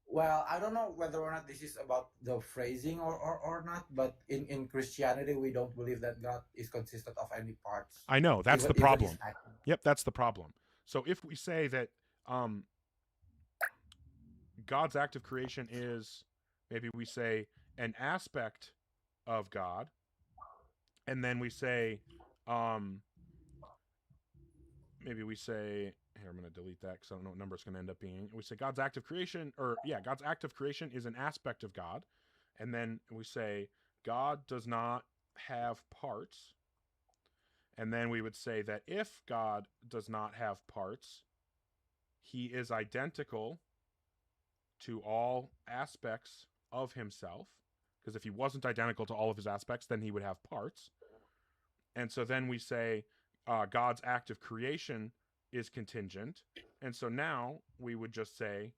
Well, I don't know whether or not this is about the phrasing or not, but in Christianity, we don't believe that God is consistent of any parts. I know, that's Even- the even problem. his act. Yep, that's the problem. So if we say that God's act of creation is, maybe we say, an aspect of God, and then we say, maybe we say, here, I'm going to delete that because I don't know what number it's going to end up being. We say God's act of creation, God's act of creation is an aspect of God. And then we say God does not have parts. And then we would say that if God does not have parts, he is identical to all aspects of himself. Because if he wasn't identical to all of his aspects, then he would have parts. And so then we say God's act of creation is contingent. And so now we would just say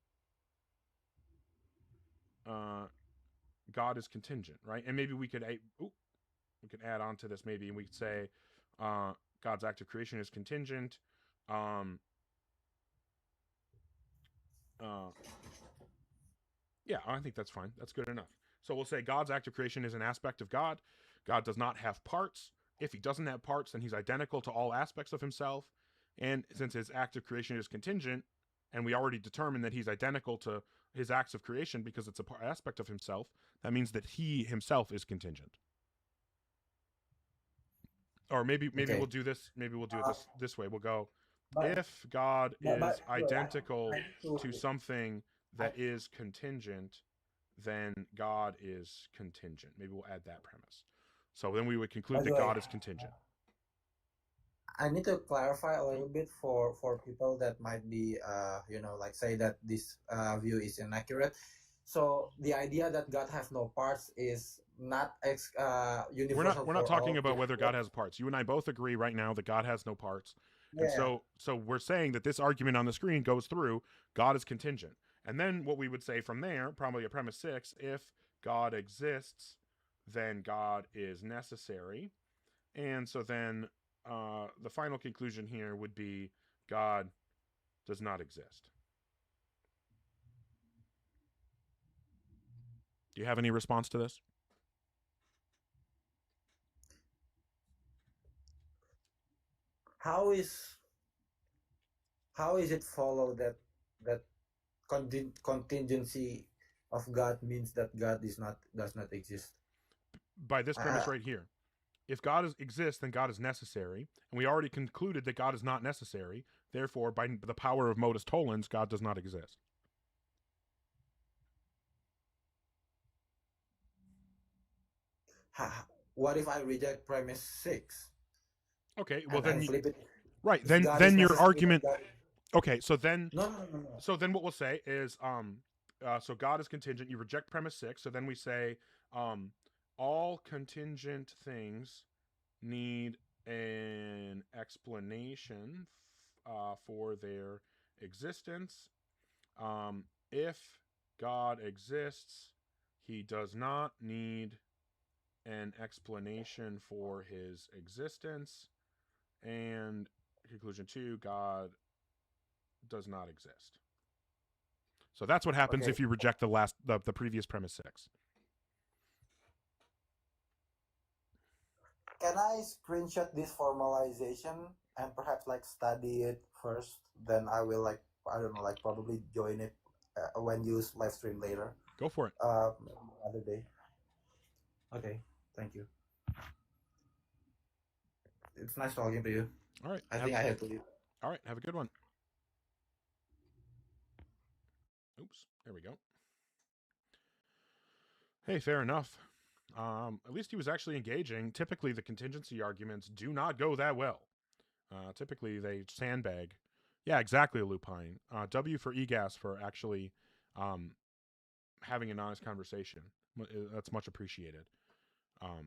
God is contingent, right? And maybe we could add on to this maybe, and we could say God's act of creation is contingent. Yeah, I think that's fine. That's good enough. So we'll say God's act of creation is an aspect of God. God does not have parts. If he doesn't have parts, then he's identical to all aspects of himself. And since his act of creation is contingent, and we already determined that he's identical to his acts of creation because it's an aspect of himself, that means that he himself is contingent. Or maybe Okay. we'll do this. Maybe we'll do it this way. We'll go, But- if God is but- identical I need to something that is contingent, then God is contingent. Maybe we'll add that premise. So then we would conclude By the that way, God is contingent. I need to clarify a little bit for people that might be, like say that this view is inaccurate. So the idea that God has no parts is not universal. We're not for talking all about whether people. God has parts. You and I both agree right now that God has no parts. And Yeah. so we're saying that this argument on the screen goes through God is contingent. And then what we would say from there, probably at premise 6, if God exists, then God is necessary. And so then the final conclusion here would be God does not exist. Do you have any response to this? How is it follow that contingency of God means that God does not exist? By this premise right here. If God exists, then God is necessary. And we already concluded that God is not necessary. Therefore, by the power of modus tollens, God does not exist. What if I reject premise 6? Okay, well and then flip it. right, If then God then is your necessary, argument God- Okay, so then No. So then what we'll say is so God is contingent. You reject premise 6. So then we say all contingent things need an explanation for their existence. If God exists, he does not need an explanation for his existence. And conclusion 2, God does not exist. So that's what happens Okay. if you reject the previous premise 6. Can I screenshot this formalization and perhaps like study it first? Then I will probably join it when you live stream later. Go for it. Other day. Okay, thank you. It's nice talking to you. All right. I think I have to leave. All right. Have a good one. Oops. There we go. Hey, fair enough. At least he was actually engaging. Typically, the contingency arguments do not go that well. Typically, they sandbag. Yeah, exactly, Lupine. W for eGas for actually having an honest conversation. That's much appreciated. Okay.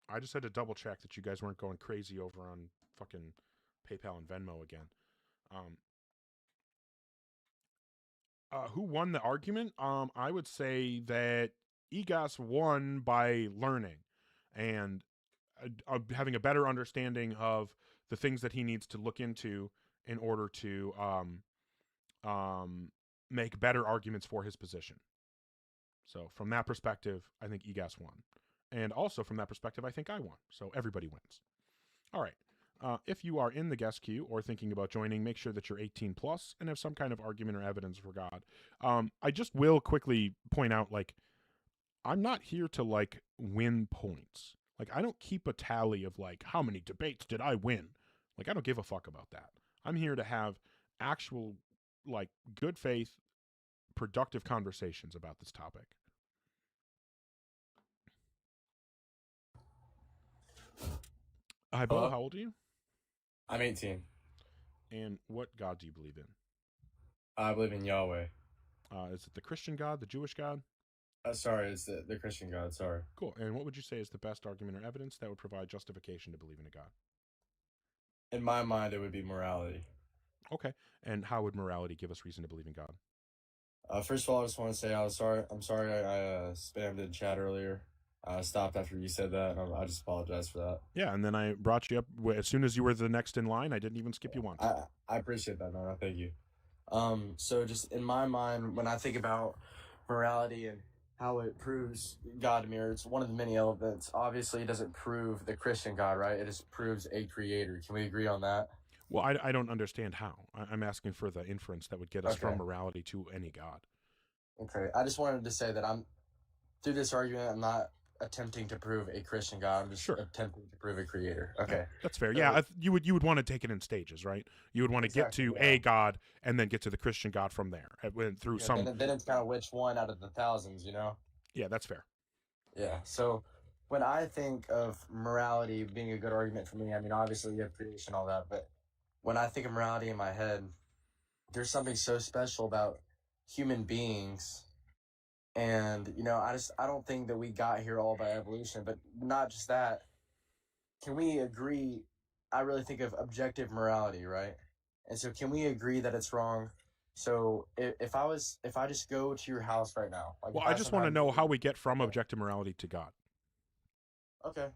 I just had to double check that you guys weren't going crazy over on fucking PayPal and Venmo again. Who won the argument? I would say that Egas won by learning and having a better understanding of the things that he needs to look into in order to make better arguments for his position. So from that perspective, I think Egas won. And also from that perspective, I think I won. So everybody wins. All right. If you are in the guest queue or thinking about joining, make sure that you're 18 plus and have some kind of argument or evidence for God. I just will quickly point out, like, I'm not here to, like, win points. Like, I don't keep a tally of, like, how many debates did I win? Like, I don't give a fuck about that. I'm here to have actual, like, good faith, productive conversations about this topic. Hi, Bo. How old are you? I'm 18. And what God do you believe in? I believe in Yahweh. Is it the Christian God, the Jewish God? Sorry, it's the Christian God, sorry. Cool. And what would you say is the best argument or evidence that would provide justification to believe in a God? In my mind, it would be morality. Okay. And how would morality give us reason to believe in God? First of all, I just want to say I'm sorry I spammed in chat earlier. I stopped after you said that, and I just apologize for that. Yeah, and then I brought you up as soon as you were the next in line. I didn't even skip you once. I appreciate that, man. Thank you. So just in my mind, when I think about morality and how it proves God to me, or it's one of the many elements. Obviously, it doesn't prove the Christian God, right? It just proves a creator. Can we agree on that? Well, I don't understand how. I'm asking for the inference that would get us from morality to any God. Okay, I just wanted to say that through this argument, I'm not attempting to prove a Christian God. I'm just attempting to prove a creator. Okay. That's fair. Yeah, you would want to take it in stages, right? You would want to get to a God and then get to the Christian God from there. Through some. Then it's kind of which one out of the thousands, you know? Yeah, that's fair. Yeah. So when I think of morality being a good argument for me, I mean, obviously you have creation, all that, but when I think of morality in my head, there's something so special about human beings. And, you know, I don't think that we got here all by evolution, but not just that. Can we agree? I really think of objective morality, right? And so can we agree that it's wrong? So if I just go to your house right now. Like, well, I just want to know how we get from objective morality to God. Okay.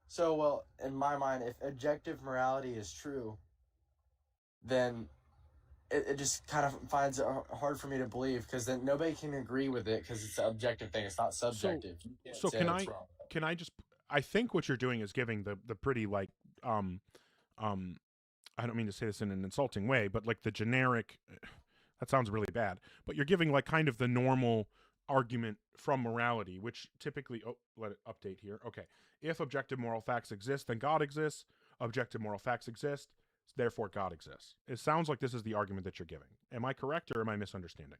So, well, in my mind, if objective morality is true, then it just kind of finds it hard for me to believe, because then nobody can agree with it because it's an objective thing. It's not subjective. So can I just, I think what you're doing is giving the pretty, like, I don't mean to say this in an insulting way, but like the generic, that sounds really bad, but you're giving like kind of the normal argument from morality, which typically, let it update here. Okay. If objective moral facts exist, then God exists. Objective moral facts exist, therefore God exists. It sounds like this is the argument that you're giving. Am I correct, or am I misunderstanding?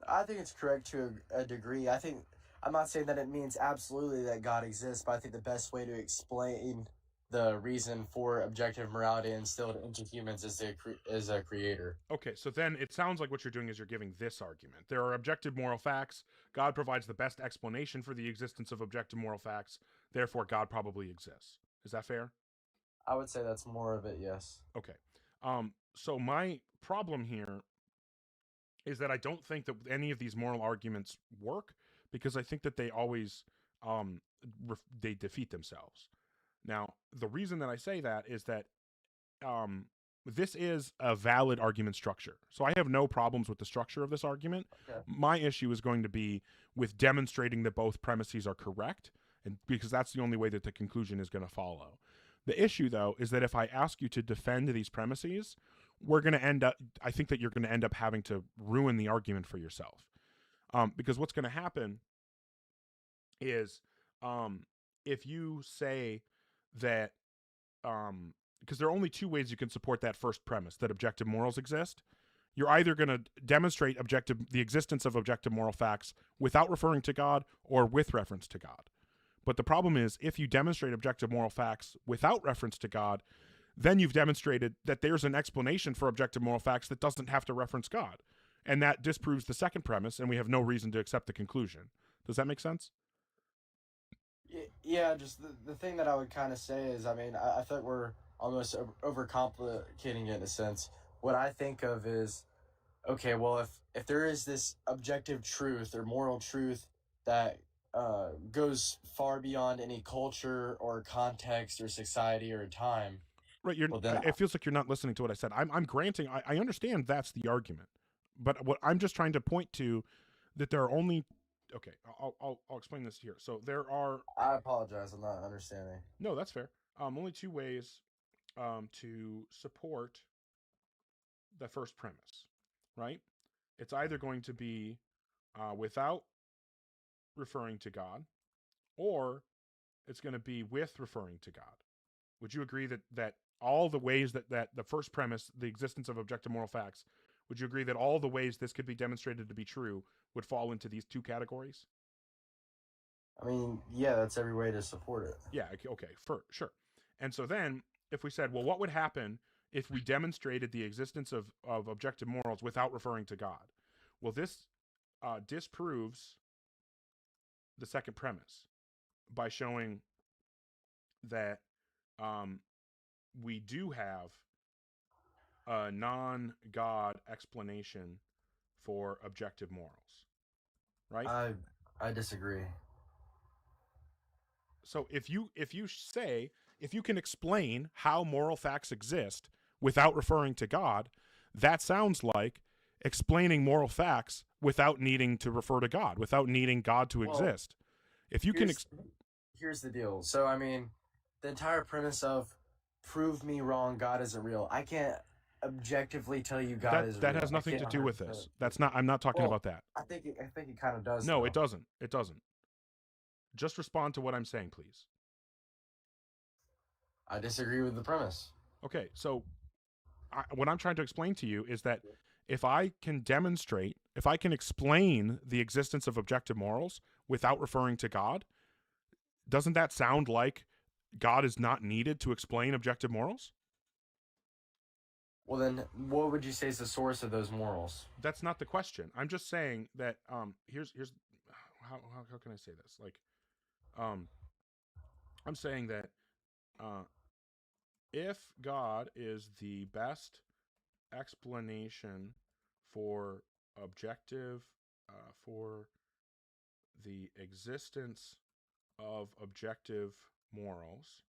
I think it's correct to a degree. I'm not saying that it means absolutely that God exists, but I think the best way to explain the reason for objective morality instilled into humans is a creator. Okay, so then it sounds like what you're doing is you're giving this argument. There are objective moral facts. God provides the best explanation for the existence of objective moral facts. Therefore, God probably exists. Is that fair? I would say that's more of it, yes. Okay. So my problem here is that I don't think that any of these moral arguments work, because I think that they always they defeat themselves. Now, the reason that I say that is that this is a valid argument structure. So I have no problems with the structure of this argument. Okay. My issue is going to be with demonstrating that both premises are correct, and because that's the only way that the conclusion is going to follow. The issue, though, is that if I ask you to defend these premises, I think that you're going to end up having to ruin the argument for yourself. Because what's going to happen is if you say that, because there are only two ways you can support that first premise, that objective morals exist. You're either going to demonstrate the existence of objective moral facts without referring to God or with reference to God. But the problem is, if you demonstrate objective moral facts without reference to God, then you've demonstrated that there's an explanation for objective moral facts that doesn't have to reference God. And that disproves the second premise, and we have no reason to accept the conclusion. Does that make sense? Yeah, just the thing that I would kind of say is, I mean, I think we're almost overcomplicating it in a sense. What I think of is, okay, well, if there is this objective truth or moral truth that goes far beyond any culture or context or society or time, Right. well, then It feels like you're not listening to what I said. I'm granting. I understand that's the argument, but what I'm just trying to point to that there are only. Okay, I'll explain this here. So there are. I apologize. I'm not understanding. No, that's fair. Only two ways to support the first premise, right? It's either going to be without referring to God, or it's going to be with referring to God. Would you agree that all the ways that the first premise, the existence of objective moral facts, would you agree that all the ways this could be demonstrated to be true would fall into these two categories? I mean, yeah, that's every way to support it. Yeah, okay, for sure. And so then, if we said, well, what would happen if we demonstrated the existence of objective morals without referring to God? Well, this disproves the second premise by showing that we do have a non-God explanation for objective morals, right? I disagree. So if you can explain how moral facts exist without referring to God, that sounds like explaining moral facts without needing to refer to God, without needing God to exist. If you can here's the deal. So I mean, the entire premise of prove me wrong, God isn't real. I can't objectively tell you God is real. That has nothing to do with this. That's not. I'm not talking about that. I think it kind of does. No, though. it doesn't. It doesn't. Just respond to what I'm saying, please. I disagree with the premise. Okay, so what I'm trying to explain to you is that if I can demonstrate, if I can explain the existence of objective morals without referring to God, doesn't that sound like God is not needed to explain objective morals? Well, then, what would you say is the source of those morals? That's not the question. I'm just saying that here's how can I say this? Like, I'm saying that if God is the best explanation for objective for the existence of objective morals,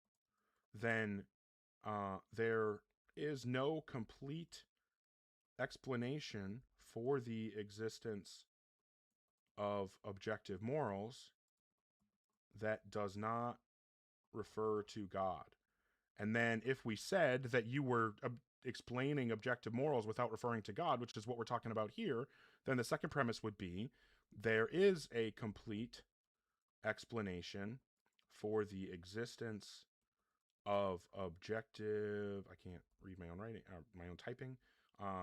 then there is no complete explanation for the existence of objective morals that does not refer to God. And then if we said that you were explaining objective morals without referring to God, which is what we're talking about here, then the second premise would be there is a complete explanation for the existence of objective, I can't read my own writing, my own typing,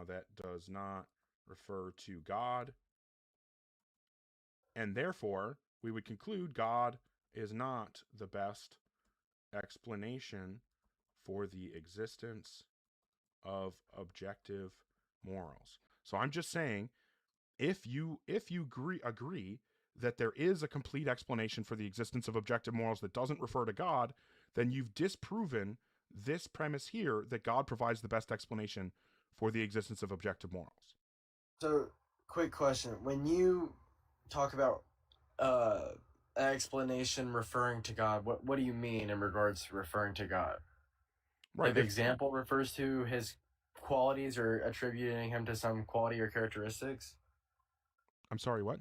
that does not refer to God. And therefore, we would conclude God is not the best explanation for the existence of objective morals. So I'm just saying, if you agree that there is a complete explanation for the existence of objective morals that doesn't refer to God, then you've disproven this premise here that God provides the best explanation for the existence of objective morals. So, quick question. When you talk about explanation referring to God, what do you mean in regards to referring to God? Right. Like the example refers to his qualities or attributing him to some quality or characteristics? I'm sorry, what?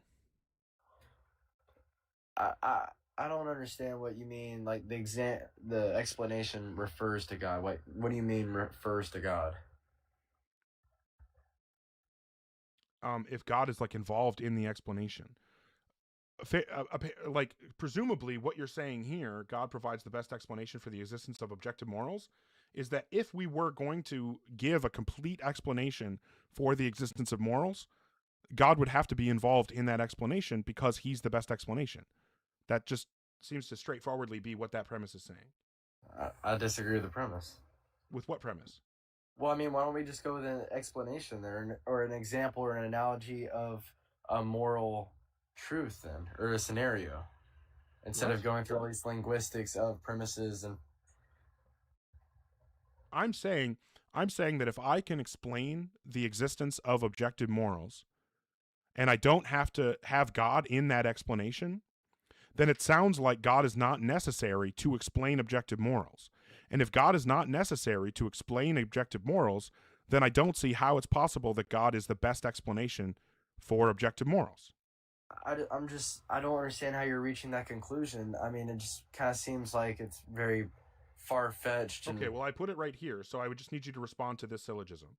I don't understand what you mean. Like the explanation refers to God. What do you mean refers to God? If God is like involved in the explanation, like presumably what you're saying here, God provides the best explanation for the existence of objective morals, is that if we were going to give a complete explanation for the existence of morals, God would have to be involved in that explanation because he's the best explanation. That just seems to straightforwardly be what that premise is saying. I disagree with the premise. With what premise? Well, I mean, why don't we just go with an explanation there, or an example, or an analogy of a moral truth, then, or a scenario, instead of going through all these linguistics of premises and. I'm saying that if I can explain the existence of objective morals, and I don't have to have God in that explanation, then it sounds like God is not necessary to explain objective morals. And if God is not necessary to explain objective morals, then I don't see how it's possible that God is the best explanation for objective morals. I don't understand how you're reaching that conclusion. I mean, it just kind of seems like it's very far-fetched. Okay, well, I put it right here, so I would just need you to respond to this syllogism.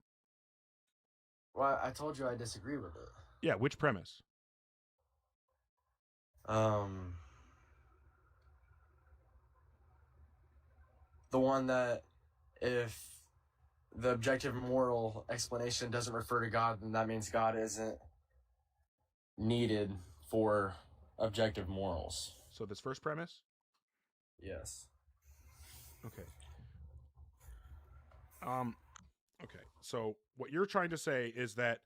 Well, I told you I disagree with it. Yeah, which premise? The one that if the objective moral explanation doesn't refer to God, then that means God isn't needed for objective morals. So this first premise? Yes. Okay. Okay. So what you're trying to say is that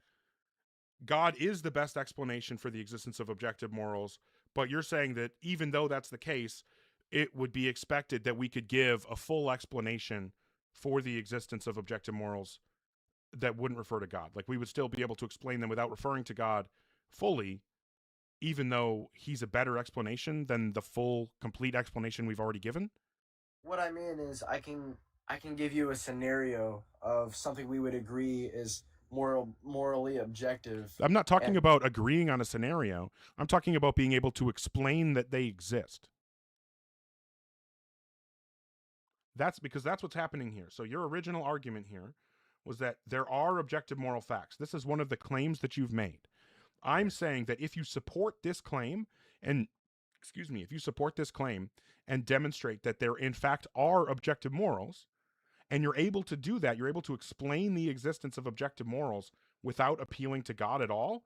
God is the best explanation for the existence of objective morals, but you're saying that even though that's the case, it would be expected that we could give a full explanation for the existence of objective morals that wouldn't refer to God. Like we would still be able to explain them without referring to God fully, even though he's a better explanation than the full, complete explanation we've already given? What I mean is I can give you a scenario of something we would agree is morally objective. I'm not talking about agreeing on a scenario. I'm talking about being able to explain that they exist. That's what's happening here. So your original argument here was that there are objective moral facts. This is one of the claims that you've made. I'm saying that if you support this claim and demonstrate that there in fact are objective morals, and you're able to do that, you're able to explain the existence of objective morals without appealing to God at all,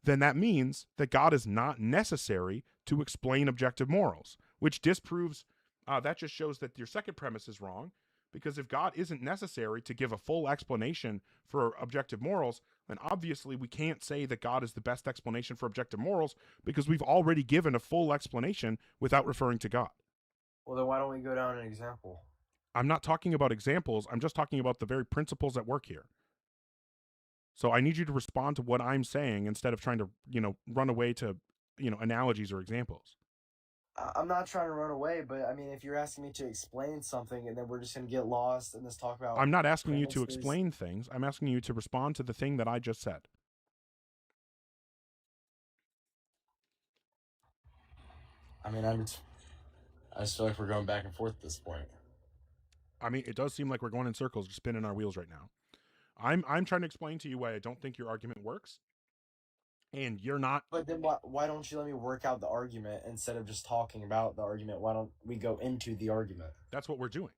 then that means that God is not necessary to explain objective morals, which disproves, that just shows that your second premise is wrong, because if God isn't necessary to give a full explanation for objective morals, then obviously we can't say that God is the best explanation for objective morals, because we've already given a full explanation without referring to God. Well, then why don't we go down an example? I'm not talking about examples. I'm just talking about the very principles at work here. So I need you to respond to what I'm saying instead of trying to, run away to, analogies or examples. I'm not trying to run away, but I mean, if you're asking me to explain something and then we're just going to get lost in this talk about... I'm not asking you to explain things. I'm asking you to respond to the thing that I just said. I mean, I just feel like we're going back and forth at this point. I mean, it does seem like we're going in circles, just spinning our wheels right now. I'm trying to explain to you why I don't think your argument works, and you're not. But then why don't you let me work out the argument instead of just talking about the argument? Why don't we go into the argument? That's what we're doing,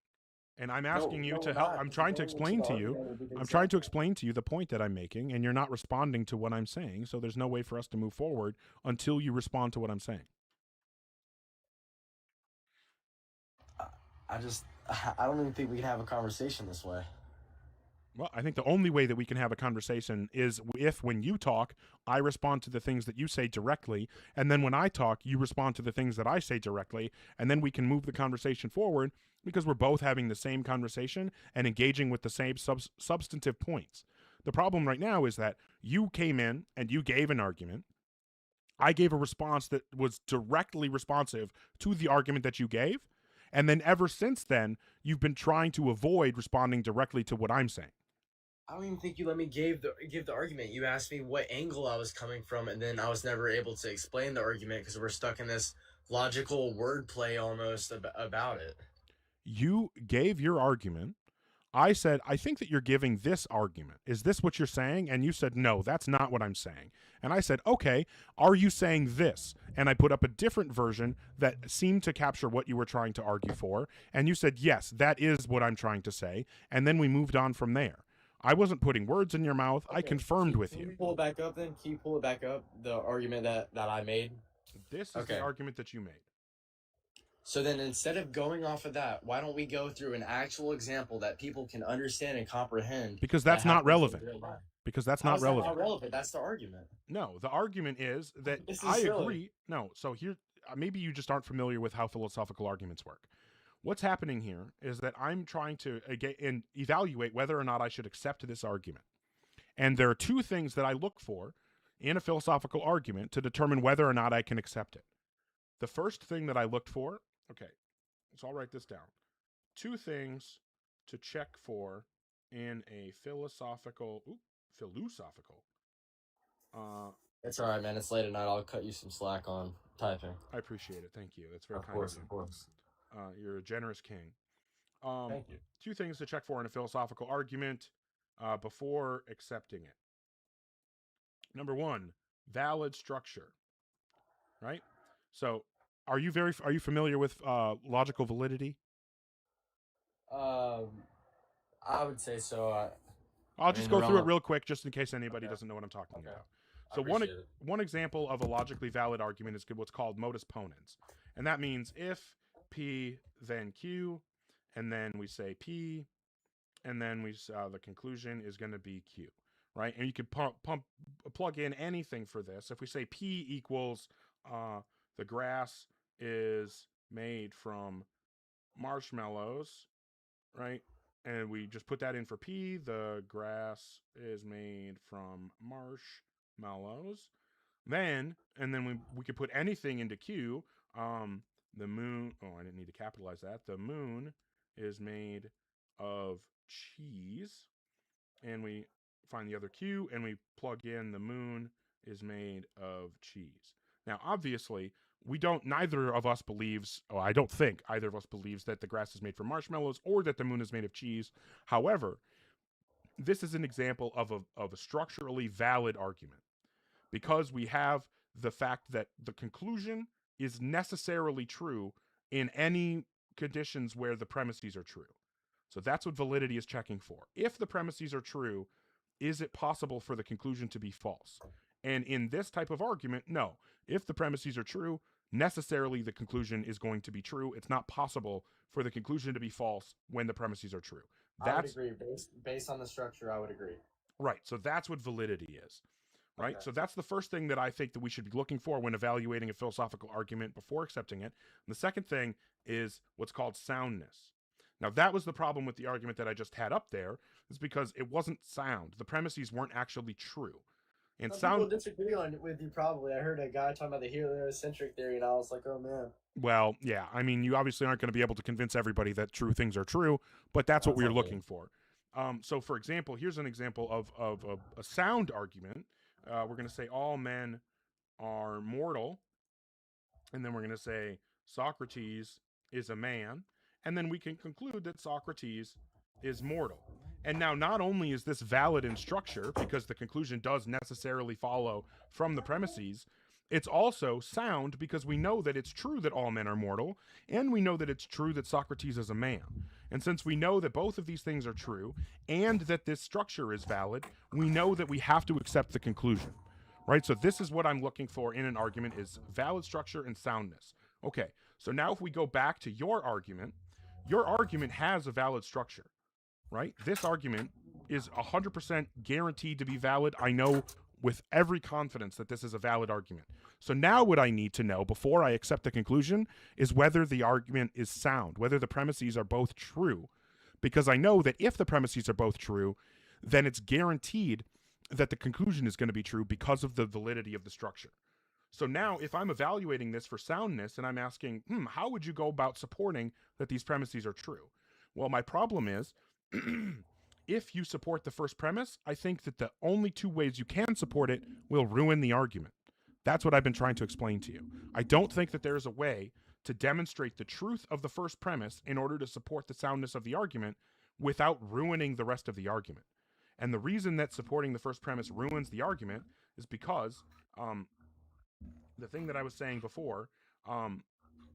and I'm asking you to help. I'm trying to explain to you. I'm trying to explain to you the point that I'm making, and you're not responding to what I'm saying. So there's no way for us to move forward until you respond to what I'm saying. I don't even think we can have a conversation this way. Well, I think the only way that we can have a conversation is if when you talk, I respond to the things that you say directly, and then when I talk, you respond to the things that I say directly, and then we can move the conversation forward because we're both having the same conversation and engaging with the same substantive points. The problem right now is that you came in and you gave an argument. I gave a response that was directly responsive to the argument that you gave. And then ever since then, you've been trying to avoid responding directly to what I'm saying. I don't even think you let me give the argument. You asked me what angle I was coming from, and then I was never able to explain the argument because we're stuck in this logical wordplay almost about it. You gave your argument. I said, I think that you're giving this argument. Is this what you're saying? And you said, no, that's not what I'm saying. And I said, okay, are you saying this? And I put up a different version that seemed to capture what you were trying to argue for. And you said, yes, that is what I'm trying to say. And then we moved on from there. I wasn't putting words in your mouth. Okay. I confirmed with you. Can you pull it back up then? Can you pull it back up, the argument that I made? This is the argument that you made. So then instead of going off of that, why don't we go through an actual example that people can understand and comprehend? Because that that's not happens in relevant. real life? Because that's How not is that relevant. not relevant? That's the argument. No, the argument is that This is I silly. agree. No, so here, maybe you just aren't familiar with how philosophical arguments work. What's happening here is that I'm trying to evaluate whether or not I should accept this argument. And there are two things that I look for in a philosophical argument to determine whether or not I can accept it. The first thing that I looked for, okay, so I'll write this down. Two things to check for in a philosophical. It's all right, man. It's late at night. I'll cut you some slack on typing. I appreciate it. Thank you. That's very Of kind course, of you. of course. You're a generous king. Thank you. Two things to check for in a philosophical argument before accepting it. Number one, valid structure. Right? So, are you familiar with logical validity? I would say so. I'll just go through it real quick, just in case anybody doesn't know what I'm talking about. So one example of a logically valid argument is what's called modus ponens, and that means if P then Q, and then we say P, and then the conclusion is going to be Q, right? And you can plug in anything for this. If we say P equals the grass is made from marshmallows, right? And we just put that in for P. The grass is made from marshmallows. And then we could put anything into Q. The moon. Oh, I didn't need to capitalize that. The moon is made of cheese. And we find the other Q, and we plug in the moon is made of cheese. Now, obviously, neither of us believes, I don't think either of us believes that the grass is made from marshmallows or that the moon is made of cheese. However, this is an example of a structurally valid argument because we have the fact that the conclusion is necessarily true in any conditions where the premises are true. So that's what validity is checking for. If the premises are true, is it possible for the conclusion to be false? And in this type of argument, no. If the premises are true, necessarily the conclusion is going to be true. It's not possible for the conclusion to be false when the premises are true. I would agree. Based on the structure, I would agree. Right. So that's what validity is. Right. Okay. So that's the first thing that I think that we should be looking for when evaluating a philosophical argument before accepting it. And the second thing is what's called soundness. Now, that was the problem with the argument that I just had up there, is because it wasn't sound. The premises weren't actually true. And Some people disagree with you, probably. I heard a guy talking about the heliocentric theory, and I was like, oh, man. Well, yeah. I mean, you obviously aren't going to be able to convince everybody that true things are true, but that's what we're looking for. So, for example, here's an example of a sound argument. We're going to say all men are mortal, and then we're going to say Socrates is a man, and then we can conclude that Socrates is mortal. And now, not only is this valid in structure, because the conclusion does necessarily follow from the premises, it's also sound because we know that it's true that all men are mortal, and we know that it's true that Socrates is a man. And since we know that both of these things are true, and that this structure is valid, we know that we have to accept the conclusion, right? So this is what I'm looking for in an argument, is valid structure and soundness. Okay, so now if we go back to your argument has a valid structure, right? This argument is 100% guaranteed to be valid. I know with every confidence that this is a valid argument. So now what I need to know before I accept the conclusion is whether the argument is sound, whether the premises are both true. Because I know that if the premises are both true, then it's guaranteed that the conclusion is going to be true because of the validity of the structure. So now if I'm evaluating this for soundness and I'm asking, how would you go about supporting that these premises are true? Well, my problem is, if you support the first premise, I think that the only two ways you can support it will ruin the argument. That's what I've been trying to explain to you. I don't think that there is a way to demonstrate the truth of the first premise in order to support the soundness of the argument without ruining the rest of the argument. And the reason that supporting the first premise ruins the argument is because the thing that I was saying before,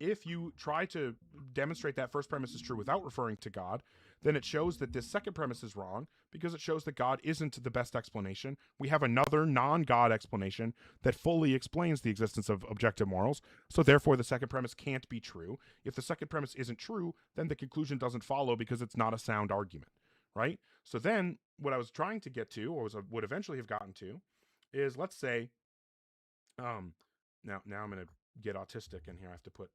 if you try to demonstrate that first premise is true without referring to God, then it shows that this second premise is wrong because it shows that God isn't the best explanation. We have another non-God explanation that fully explains the existence of objective morals, so therefore the second premise can't be true. If the second premise isn't true, then the conclusion doesn't follow because it's not a sound argument, right? So then what I was trying to get to, or would eventually have gotten to, is let's say, now I'm going to get autistic in here. I have to put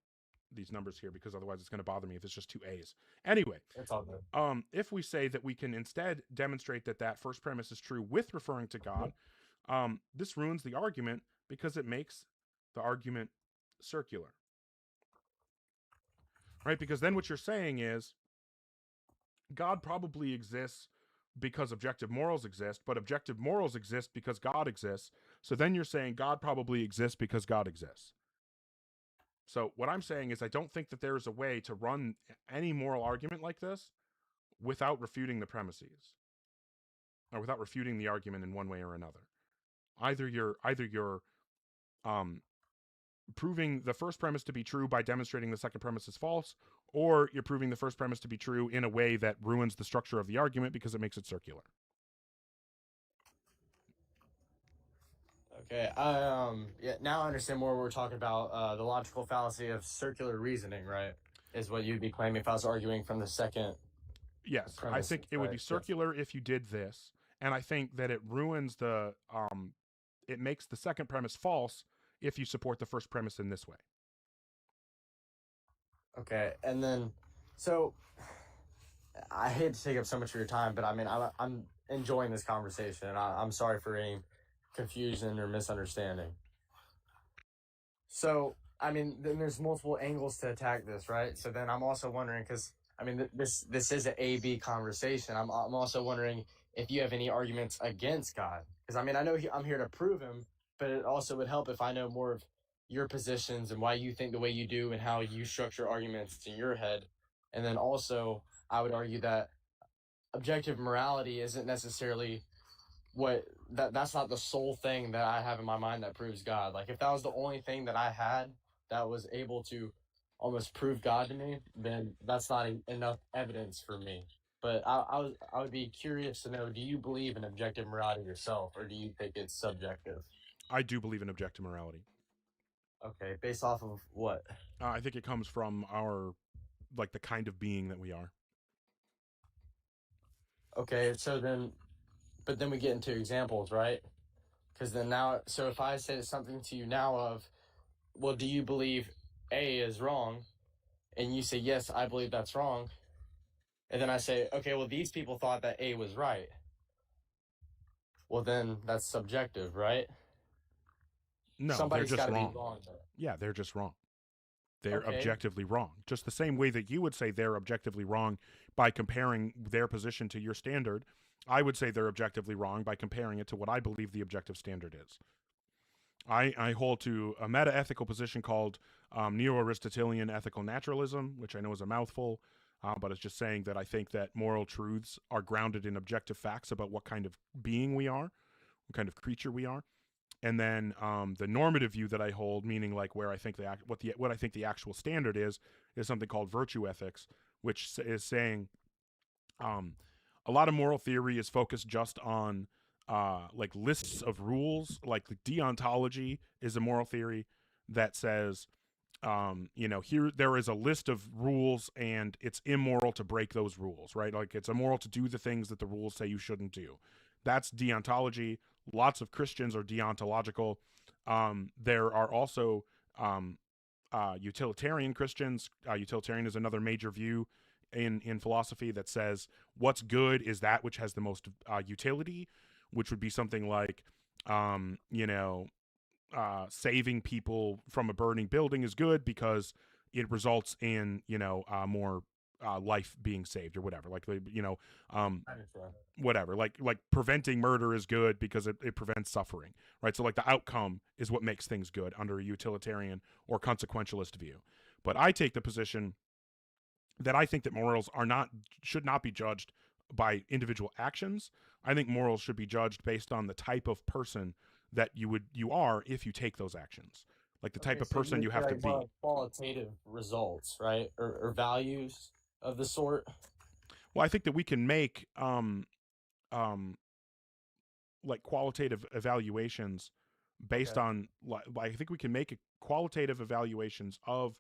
these numbers here because otherwise it's going to bother me if it's just two A's. Anyway, It's all good. if we say that we can instead demonstrate that that first premise is true with referring to God, this ruins the argument because it makes the argument circular, right? Because then what you're saying is God probably exists because objective morals exist, but objective morals exist because God exists. So then you're saying God probably exists because God exists. So what I'm saying is I don't think that there is a way to run any moral argument like this without refuting the premises, or without refuting the argument in one way or another. Either you're proving the first premise to be true by demonstrating the second premise is false, or you're proving the first premise to be true in a way that ruins the structure of the argument because it makes it circular. Okay, yeah, now I understand more what we're talking about. The logical fallacy of circular reasoning, right? Is what you'd be claiming if I was arguing from the second. Yes, I premise, think it would be right? circular if you did this, and I think that it ruins the it makes the second premise false if you support the first premise in this way. Okay, and then, so I hate to take up so much of your time, but I mean, I'm enjoying this conversation, and I'm sorry for any confusion or misunderstanding. So, I mean, then there's multiple angles to attack this, right? So then I'm also wondering, because I mean, this is an A-B conversation. I'm also wondering if you have any arguments against God, because I mean, I know I'm here to prove him, but it also would help if I know more of your positions and why you think the way you do and how you structure arguments in your head. And then also, I would argue that objective morality isn't necessarily that's not the sole thing that I have in my mind that proves God. Like, if that was the only thing that I had that was able to almost prove God to me, then that's not enough evidence for me. But I would be curious to know, do you believe in objective morality yourself, or do you think it's subjective? I do believe in objective morality. Okay, based off of what? I think it comes from our, like, the kind of being that we are. Okay, so then, but then we get into examples, right? Because then now, so if I say something to you now of, well, do you believe A is wrong? And you say, yes, I believe that's wrong. And then I say, okay, well, these people thought that A was right. Well, then that's subjective, right? No, Somebody's they're just gotta wrong. be wrong there. Yeah, they're just wrong. They're Okay. objectively wrong. Just the same way that you would say they're objectively wrong by comparing their position to your standard, I would say they're objectively wrong by comparing it to what I believe the objective standard is. I hold to a meta-ethical position called Neo-Aristotelian ethical naturalism, which I know is a mouthful, but it's just saying that I think that moral truths are grounded in objective facts about what kind of being we are, what kind of creature we are. And then the normative view that I hold, meaning like where I think what I think the actual standard is something called virtue ethics, which is saying a lot of moral theory is focused just on like lists of rules. Like the deontology is a moral theory that says, here there is a list of rules and it's immoral to break those rules, right? Like it's immoral to do the things that the rules say you shouldn't do. That's deontology. Lots of Christians are deontological. There are also utilitarian Christians. Utilitarian is another major view in philosophy that says what's good is that which has the most utility, which would be something like, saving people from a burning building is good because it results in, more life being saved or whatever. Like, whatever. Like preventing murder is good because it prevents suffering, right? So like the outcome is what makes things good under a utilitarian or consequentialist view. But I take the position that I think that morals should not be judged by individual actions. I think morals should be judged based on the type of person that you are if you take those actions. like the type Okay, of so you person would you say have to like more be. like qualitative results, right? Or values of the sort. Well, I think that we can make um like qualitative evaluations based Okay. on like I think we can make qualitative evaluations of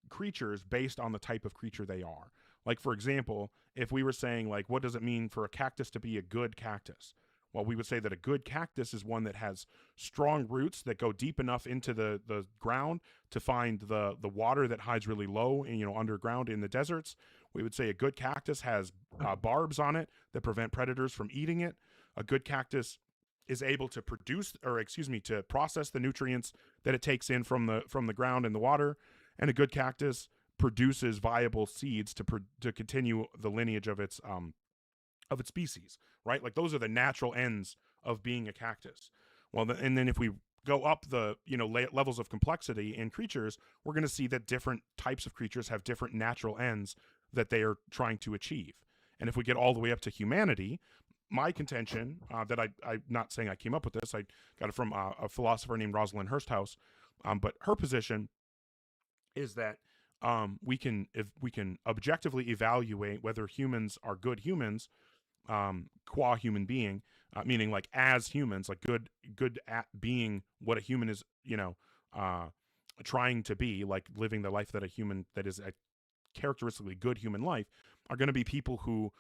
creatures based on the type of creature they are. Like for example, if we were saying like what does it mean for a cactus to be a good cactus? Well, we would say that a good cactus is one that has strong roots that go deep enough into the ground to find the water that hides really low and underground in the deserts. We would say a good cactus has barbs on it that prevent predators from eating it. A good cactus is able to produce, or excuse me, to process the nutrients that it takes in from the ground and the water. And a good cactus produces viable seeds to continue the lineage of its species, right? Like those are the natural ends of being a cactus. Well, and then if we go up the levels of complexity in creatures, we're going to see that different types of creatures have different natural ends that they are trying to achieve. And if we get all the way up to humanity, my contention that I'm not saying I came up with this, I got it from a philosopher named Rosalind Hursthouse, but her position is that we can objectively evaluate whether humans are good humans, qua human being, meaning like as humans, like good at being what a human is, trying to be, like living the life that a human that is a characteristically good human life, are going to be people who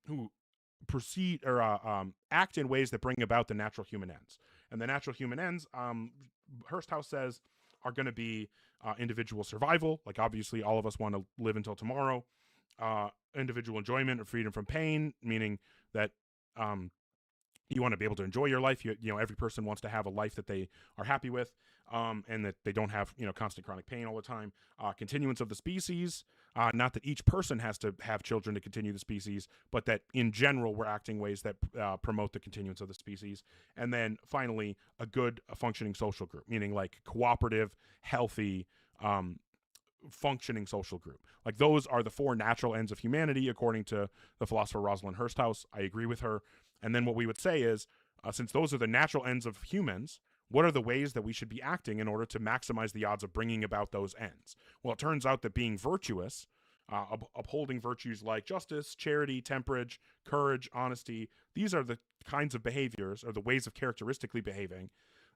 who proceed or act in ways that bring about the natural human ends. And the natural human ends, Hursthouse says, are going to be individual survival. Like obviously all of us want to live until tomorrow. Individual enjoyment or freedom from pain, meaning that you want to be able to enjoy your life. Every person wants to have a life that they are happy with, and that they don't have constant chronic pain all the time. Continuance of the species, not that each person has to have children to continue the species, but that in general we're acting ways that promote the continuance of the species. And then finally, a good functioning social group, meaning like cooperative, healthy, functioning social group. Like those are the four natural ends of humanity according to the philosopher Rosalind Hursthouse. I agree with her. And then what we would say is, since those are the natural ends of humans, what are the ways that we should be acting in order to maximize the odds of bringing about those ends? Well, it turns out that being virtuous, upholding virtues like justice, charity, temperance, courage, honesty, these are the kinds of behaviors or the ways of characteristically behaving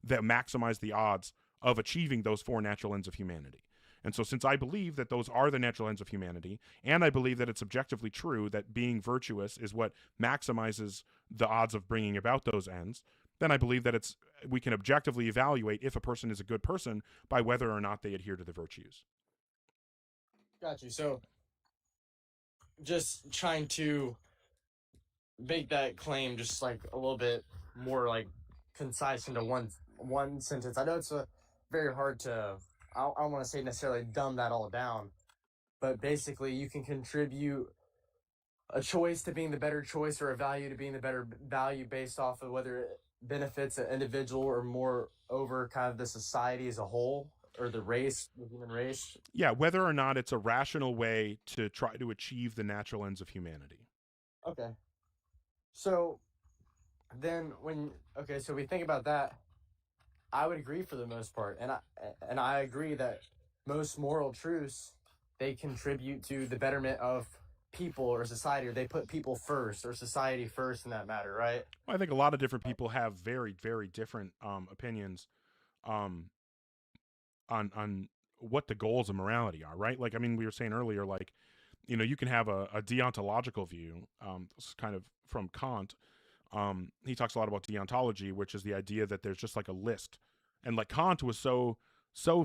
that maximize the odds of achieving those four natural ends of humanity. And so since I believe that those are the natural ends of humanity, and I believe that it's objectively true that being virtuous is what maximizes the odds of bringing about those ends, then I believe that we can objectively evaluate if a person is a good person by whether or not they adhere to the virtues. Got you. So just trying to make that claim just like a little bit more like concise into one sentence. I know it's very hard to, I don't want to say necessarily dumb that all down, but basically you can contribute a choice to being the better choice or a value to being the better value based off of whether it benefits an individual or more over kind of the society as a whole or the human race. Yeah, whether or not it's a rational way to try to achieve the natural ends of humanity. Okay. So then so we think about that, I would agree for the most part. And I agree that most moral truths, they contribute to the betterment of people or society, or they put people first or society first in that matter, right? I think a lot of different people have very, very different opinions on what the goals of morality are, right? Like, I mean, we were saying earlier, like, you can have a deontological view, kind of from Kant. He talks a lot about deontology, which is the idea that there's just like a list. And like Kant was so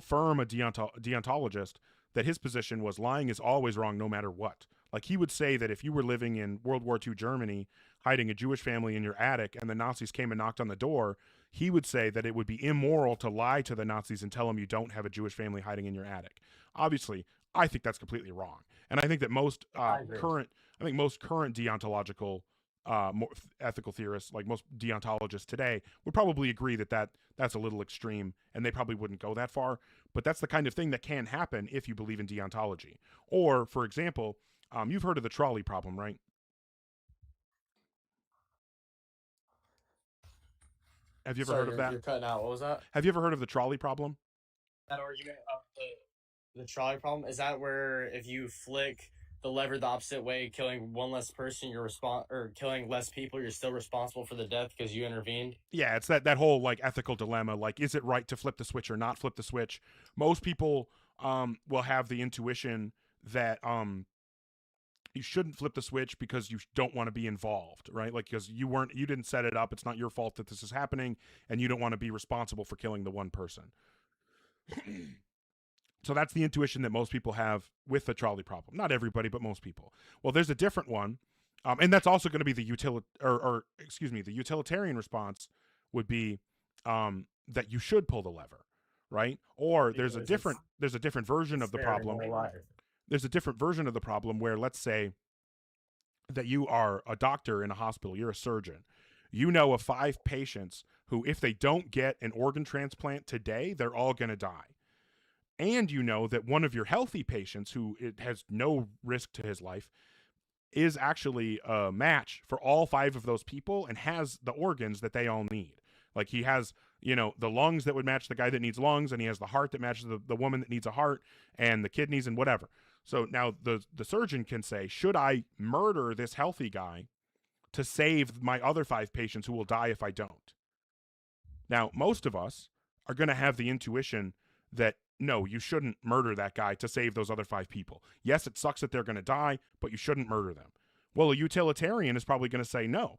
firm a deontologist that his position was lying is always wrong no matter what. Like he would say that if you were living in World War II Germany, hiding a Jewish family in your attic, and the Nazis came and knocked on the door, he would say that it would be immoral to lie to the Nazis and tell them you don't have a Jewish family hiding in your attic. Obviously, I think that's completely wrong. And I think that most current deontological more ethical theorists, like most deontologists today, would probably agree that that's a little extreme and they probably wouldn't go that far. But that's the kind of thing that can happen if you believe in deontology. Or, for example, you've heard of the trolley problem, right? Have you ever Sorry, heard of that? you're cutting out. What was that? Have you ever heard of the trolley problem? That argument of the trolley problem, is that where if you flick the lever the opposite way, killing one less person, or killing less people, you're still responsible for the death because you intervened? Yeah, it's that whole like ethical dilemma. Like, is it right to flip the switch or not flip the switch? Most people will have the intuition that you shouldn't flip the switch because you don't want to be involved, right? Like, because you didn't set it up. It's not your fault that this is happening, and you don't want to be responsible for killing the one person. So that's the intuition that most people have with the trolley problem. Not everybody, but most people. Well, there's a different one, and that's also going to be the the utilitarian response would be that you should pull the lever, right? Or there's a different version of the problem. There's a different version of the problem where, let's say that you are a doctor in a hospital, you're a surgeon. You know of 5 patients who, if they don't get an organ transplant today, they're all going to die. And you know that one of your healthy patients, who it has no risk to his life, is actually a match for all 5 of those people and has the organs that they all need. Like, he has, the lungs that would match the guy that needs lungs, and he has the heart that matches the woman that needs a heart, and the kidneys and whatever. So now the surgeon can say, should I murder this healthy guy to save my other 5 patients who will die if I don't? Now, most of us are going to have the intuition that, no, you shouldn't murder that guy to save those other 5 people. Yes, it sucks that they're going to die, but you shouldn't murder them. Well, a utilitarian is probably going to say, no,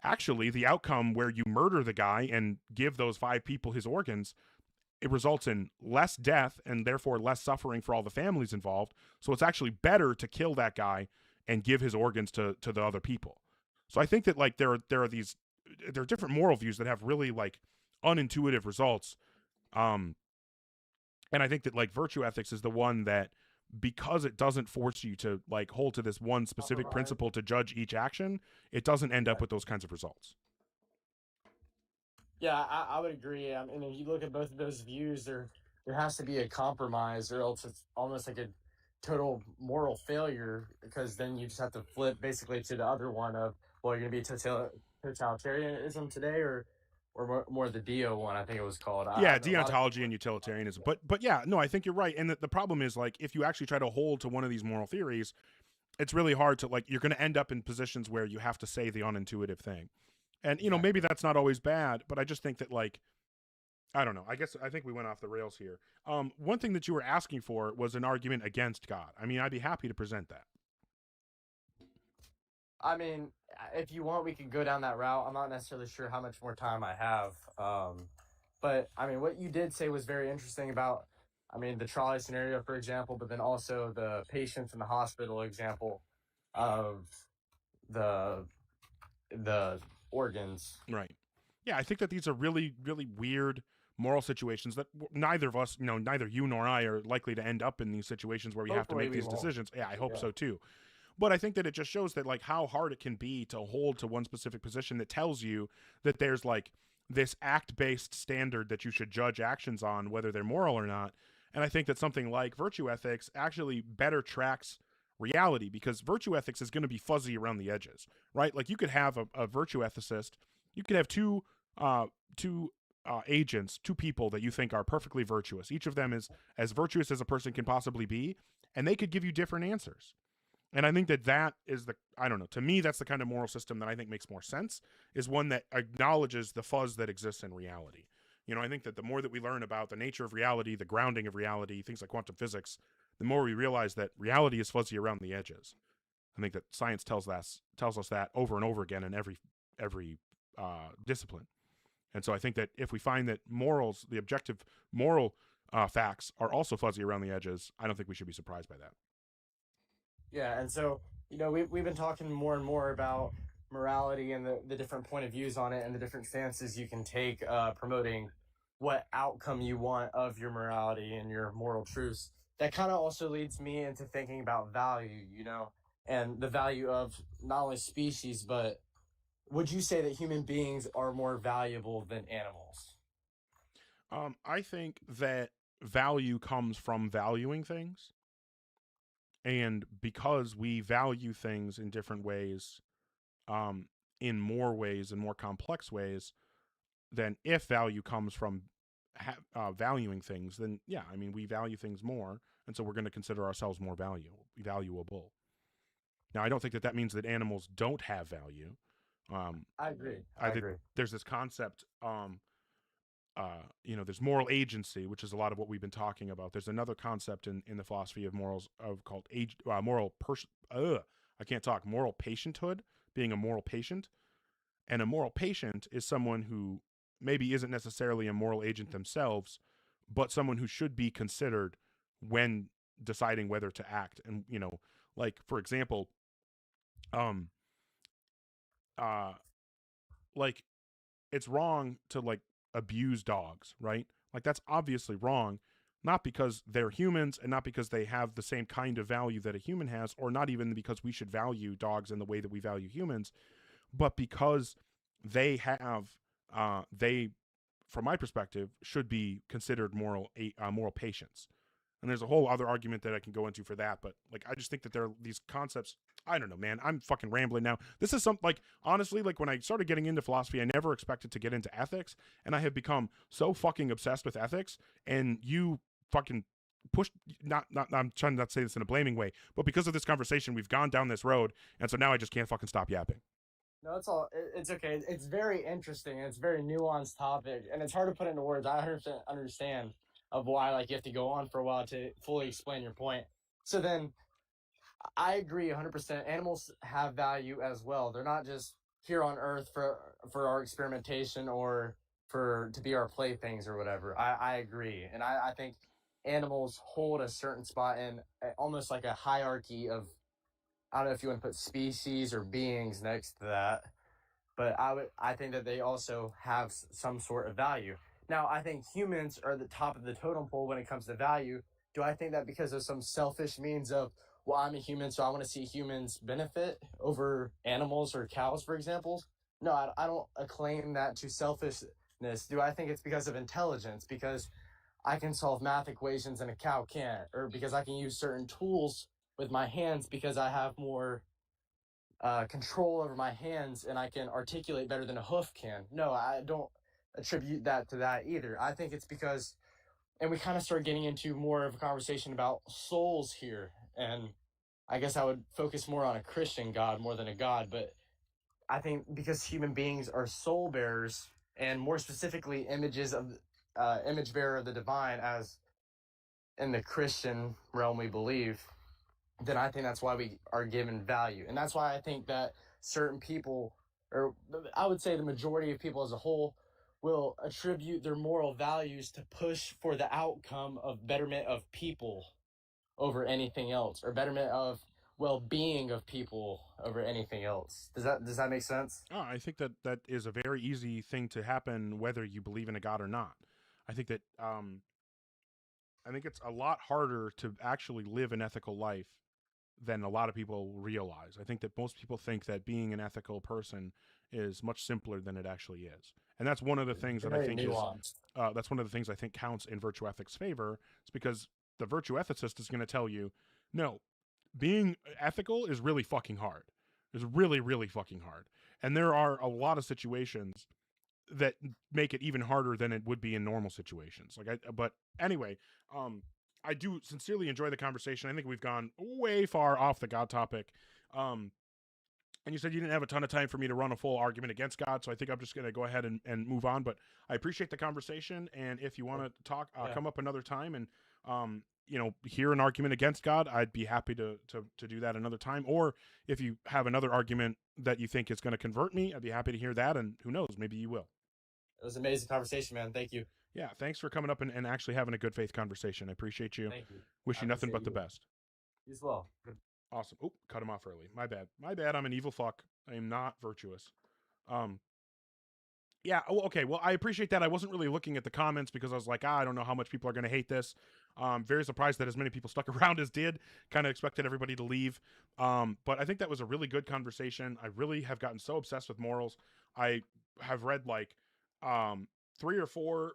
actually, the outcome where you murder the guy and give those 5 people his organs, it results in less death and therefore less suffering for all the families involved. So it's actually better to kill that guy and give his organs to the other people. So I think that, like, there are different moral views that have really, like, unintuitive results. And I think that, like, virtue ethics is the one that, because it doesn't force you to, like, hold to this one specific principle to judge each action, it doesn't end up with those kinds of results. Yeah, I would agree. I mean, if you look at both of those views, there has to be a compromise, or else it's almost like a total moral failure, because then you just have to flip basically to the other one of, well, you're going to be totalitarianism today, or more the Dio one, I think it was called. Yeah, deontology and utilitarianism. But yeah, no, I think you're right. And the problem is, like, if you actually try to hold to one of these moral theories, it's really hard to, like, you're going to end up in positions where you have to say the unintuitive thing. And, maybe that's not always bad, but I just think that, like, I don't know. I think we went off the rails here. One thing that you were asking for was an argument against God. I mean, I'd be happy to present that. I mean, if you want, we could go down that route. I'm not necessarily sure how much more time I have. But, I mean, what you did say was very interesting about, I mean, the trolley scenario, for example, but then also the patients in the hospital example of the organs. Right. Yeah, I think that these are really, really weird moral situations that neither of us, neither you nor I are likely to end up in these situations where we have to make these decisions. Yeah, I hope so too. But I think that it just shows that, like, how hard it can be to hold to one specific position that tells you that there's, like, this act-based standard that you should judge actions on, whether they're moral or not. And I think that something like virtue ethics actually better tracks reality, because virtue ethics is going to be fuzzy around the edges, right? Like, you could have a virtue ethicist, you could have two agents, 2 people that you think are perfectly virtuous. Each of them is as virtuous as a person can possibly be, and they could give you different answers. And I think that is I don't know, to me, that's the kind of moral system that I think makes more sense, is one that acknowledges the fuzz that exists in reality. I think that the more that we learn about the nature of reality, the grounding of reality, things like quantum physics, the more we realize that reality is fuzzy around the edges. I think that science tells us that over and over again in every discipline. And so I think that if we find that morals, the objective moral facts, are also fuzzy around the edges, I don't think we should be surprised by that. Yeah, and so, we've been talking more and more about morality and the different point of views on it and the different stances you can take promoting what outcome you want of your morality and your moral truths. That kind of also leads me into thinking about value, and the value of not only species, but would you say that human beings are more valuable than animals? I think that value comes from valuing things. And because we value things in different ways, in more ways and more complex ways, then if value comes from valuing things, then yeah, I mean, we value things more, and so we're going to consider ourselves more valuable. Now, I don't think that means that animals don't have value. I agree. I think there's this concept, there's moral agency, which is a lot of what we've been talking about. There's another concept in the philosophy of morals called moral patienthood, being a moral patient. And a moral patient is someone who maybe isn't necessarily a moral agent themselves, but someone who should be considered when deciding whether to act. And, like, for example, like, it's wrong to, like, abuse dogs, right? Like, that's obviously wrong, not because they're humans and not because they have the same kind of value that a human has, or not even because we should value dogs in the way that we value humans, but because they have, from my perspective, should be considered moral patients. And there's a whole other argument that I can go into for that, but like, I just think that there are these concepts. I don't know, man. I'm fucking rambling now. This is honestly, like, when I started getting into philosophy, I never expected to get into ethics, and I have become so fucking obsessed with ethics, and you fucking pushed, I'm trying not to say this in a blaming way, but because of this conversation, we've gone down this road, and so now I just can't fucking stop yapping. No, it's okay. It's very interesting, and it's a very nuanced topic, and it's hard to put into words. I 100% understand of why, like, you have to go on for a while to fully explain your point. So then, I agree 100%. Animals have value as well. They're not just here on Earth for our experimentation or to be our playthings or whatever. I agree, and I think animals hold a certain spot in almost like a hierarchy of, I don't know if you want to put species or beings next to that, but I think that they also have some sort of value. Now, I think humans are the top of the totem pole when it comes to value. Do I think that because of some selfish means of, well, I'm a human, so I want to see humans benefit over animals or cows, for example? No, I don't acclaim that to selfishness. Do I think it's because of intelligence? Because I can solve math equations and a cow can't? Or because I can use certain tools with my hands because I have more control over my hands and I can articulate better than a hoof can? No, I don't attribute that to that either. I think it's because, and we kind of start getting into more of a conversation about souls here, and I guess I would focus more on a Christian God more than a God, but I think because human beings are soul bearers, and more specifically image bearer of the divine, as in the Christian realm we believe, then I think that's why we are given value. And that's why I think that certain people, or I would say the majority of people as a whole, will attribute their moral values to push for the outcome of betterment of people over anything else, or betterment of well-being of people over anything else. Does that make sense? Oh, I think that is a very easy thing to happen whether you believe in a God or not. I think that I think it's a lot harder to actually live an ethical life than a lot of people realize. I think that most people think that being an ethical person is much simpler than it actually is. And that's one of the things that I think that's one of the things I think counts in virtue ethics' favor. It's because the virtue ethicist is going to tell you, no, being ethical is really fucking hard. It's really, really fucking hard. And there are a lot of situations that make it even harder than it would be in normal situations. But anyway, I do sincerely enjoy the conversation. I think we've gone way far off the God topic. And you said you didn't have a ton of time for me to run a full argument against God, so I think I'm just going to go ahead and move on. But I appreciate the conversation, and if you want to talk, come up another time and hear an argument against God, I'd be happy to do that another time. Or if you have another argument that you think is going to convert me, I'd be happy to hear that, and who knows, maybe you will. It was an amazing conversation, man. Thank you. Yeah, thanks for coming up and actually having a good faith conversation. I appreciate you. Thank you. Wish you nothing but the best. You as well. Awesome. Oh, cut him off early. My bad. I'm an evil fuck. I am not virtuous. Yeah. Oh, okay. Well, I appreciate that. I wasn't really looking at the comments because I was like, I don't know how much people are going to hate this. Very surprised that as many people stuck around as did. Kind of expected everybody to leave. But I think that was a really good conversation. I really have gotten so obsessed with morals. I have read like 3 or 4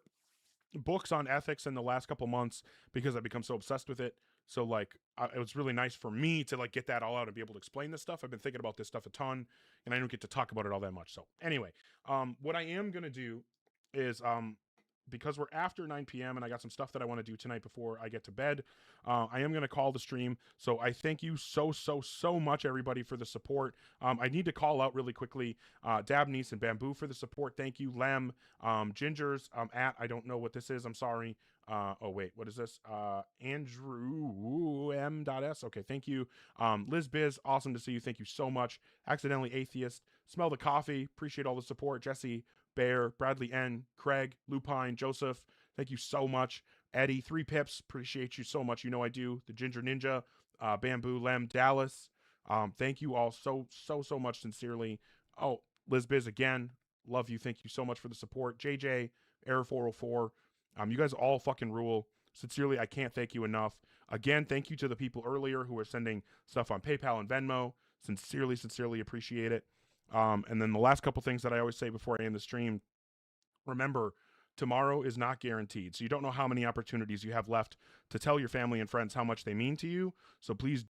books on ethics in the last couple months because I've become so obsessed with it. So like it was really nice for me to like get that all out and be able to explain this stuff. I've been thinking about this stuff a ton and I don't get to talk about it all that much. So anyway, what I am going to do is because we're after 9 p.m. and I got some stuff that I want to do tonight before I get to bed, I am going to call the stream. So I thank you so much, everybody, for the support. I need to call out really quickly Dabnice and Bamboo for the support. Thank you. Lem, Gingers, I don't know what this is. I'm sorry. Oh, wait, what is this? Andrew M.S. Okay, thank you. Liz Biz, awesome to see you. Thank you so much. Accidentally Atheist, Smell the Coffee, appreciate all the support. Jesse, Bear, Bradley N, Craig, Lupine, Joseph, thank you so much. Eddie, 3 Pips, appreciate you so much. You know I do. The Ginger Ninja, Bamboo, Lem, Dallas, thank you all so much, sincerely. Oh, Liz Biz again, love you. Thank you so much for the support. JJ, Error 404, you guys all fucking rule. Sincerely, I can't thank you enough. Again, thank you to the people earlier who are sending stuff on PayPal and Venmo. Sincerely appreciate it. And then the last couple things that I always say before I end the stream, remember, tomorrow is not guaranteed. So you don't know how many opportunities you have left to tell your family and friends how much they mean to you. So please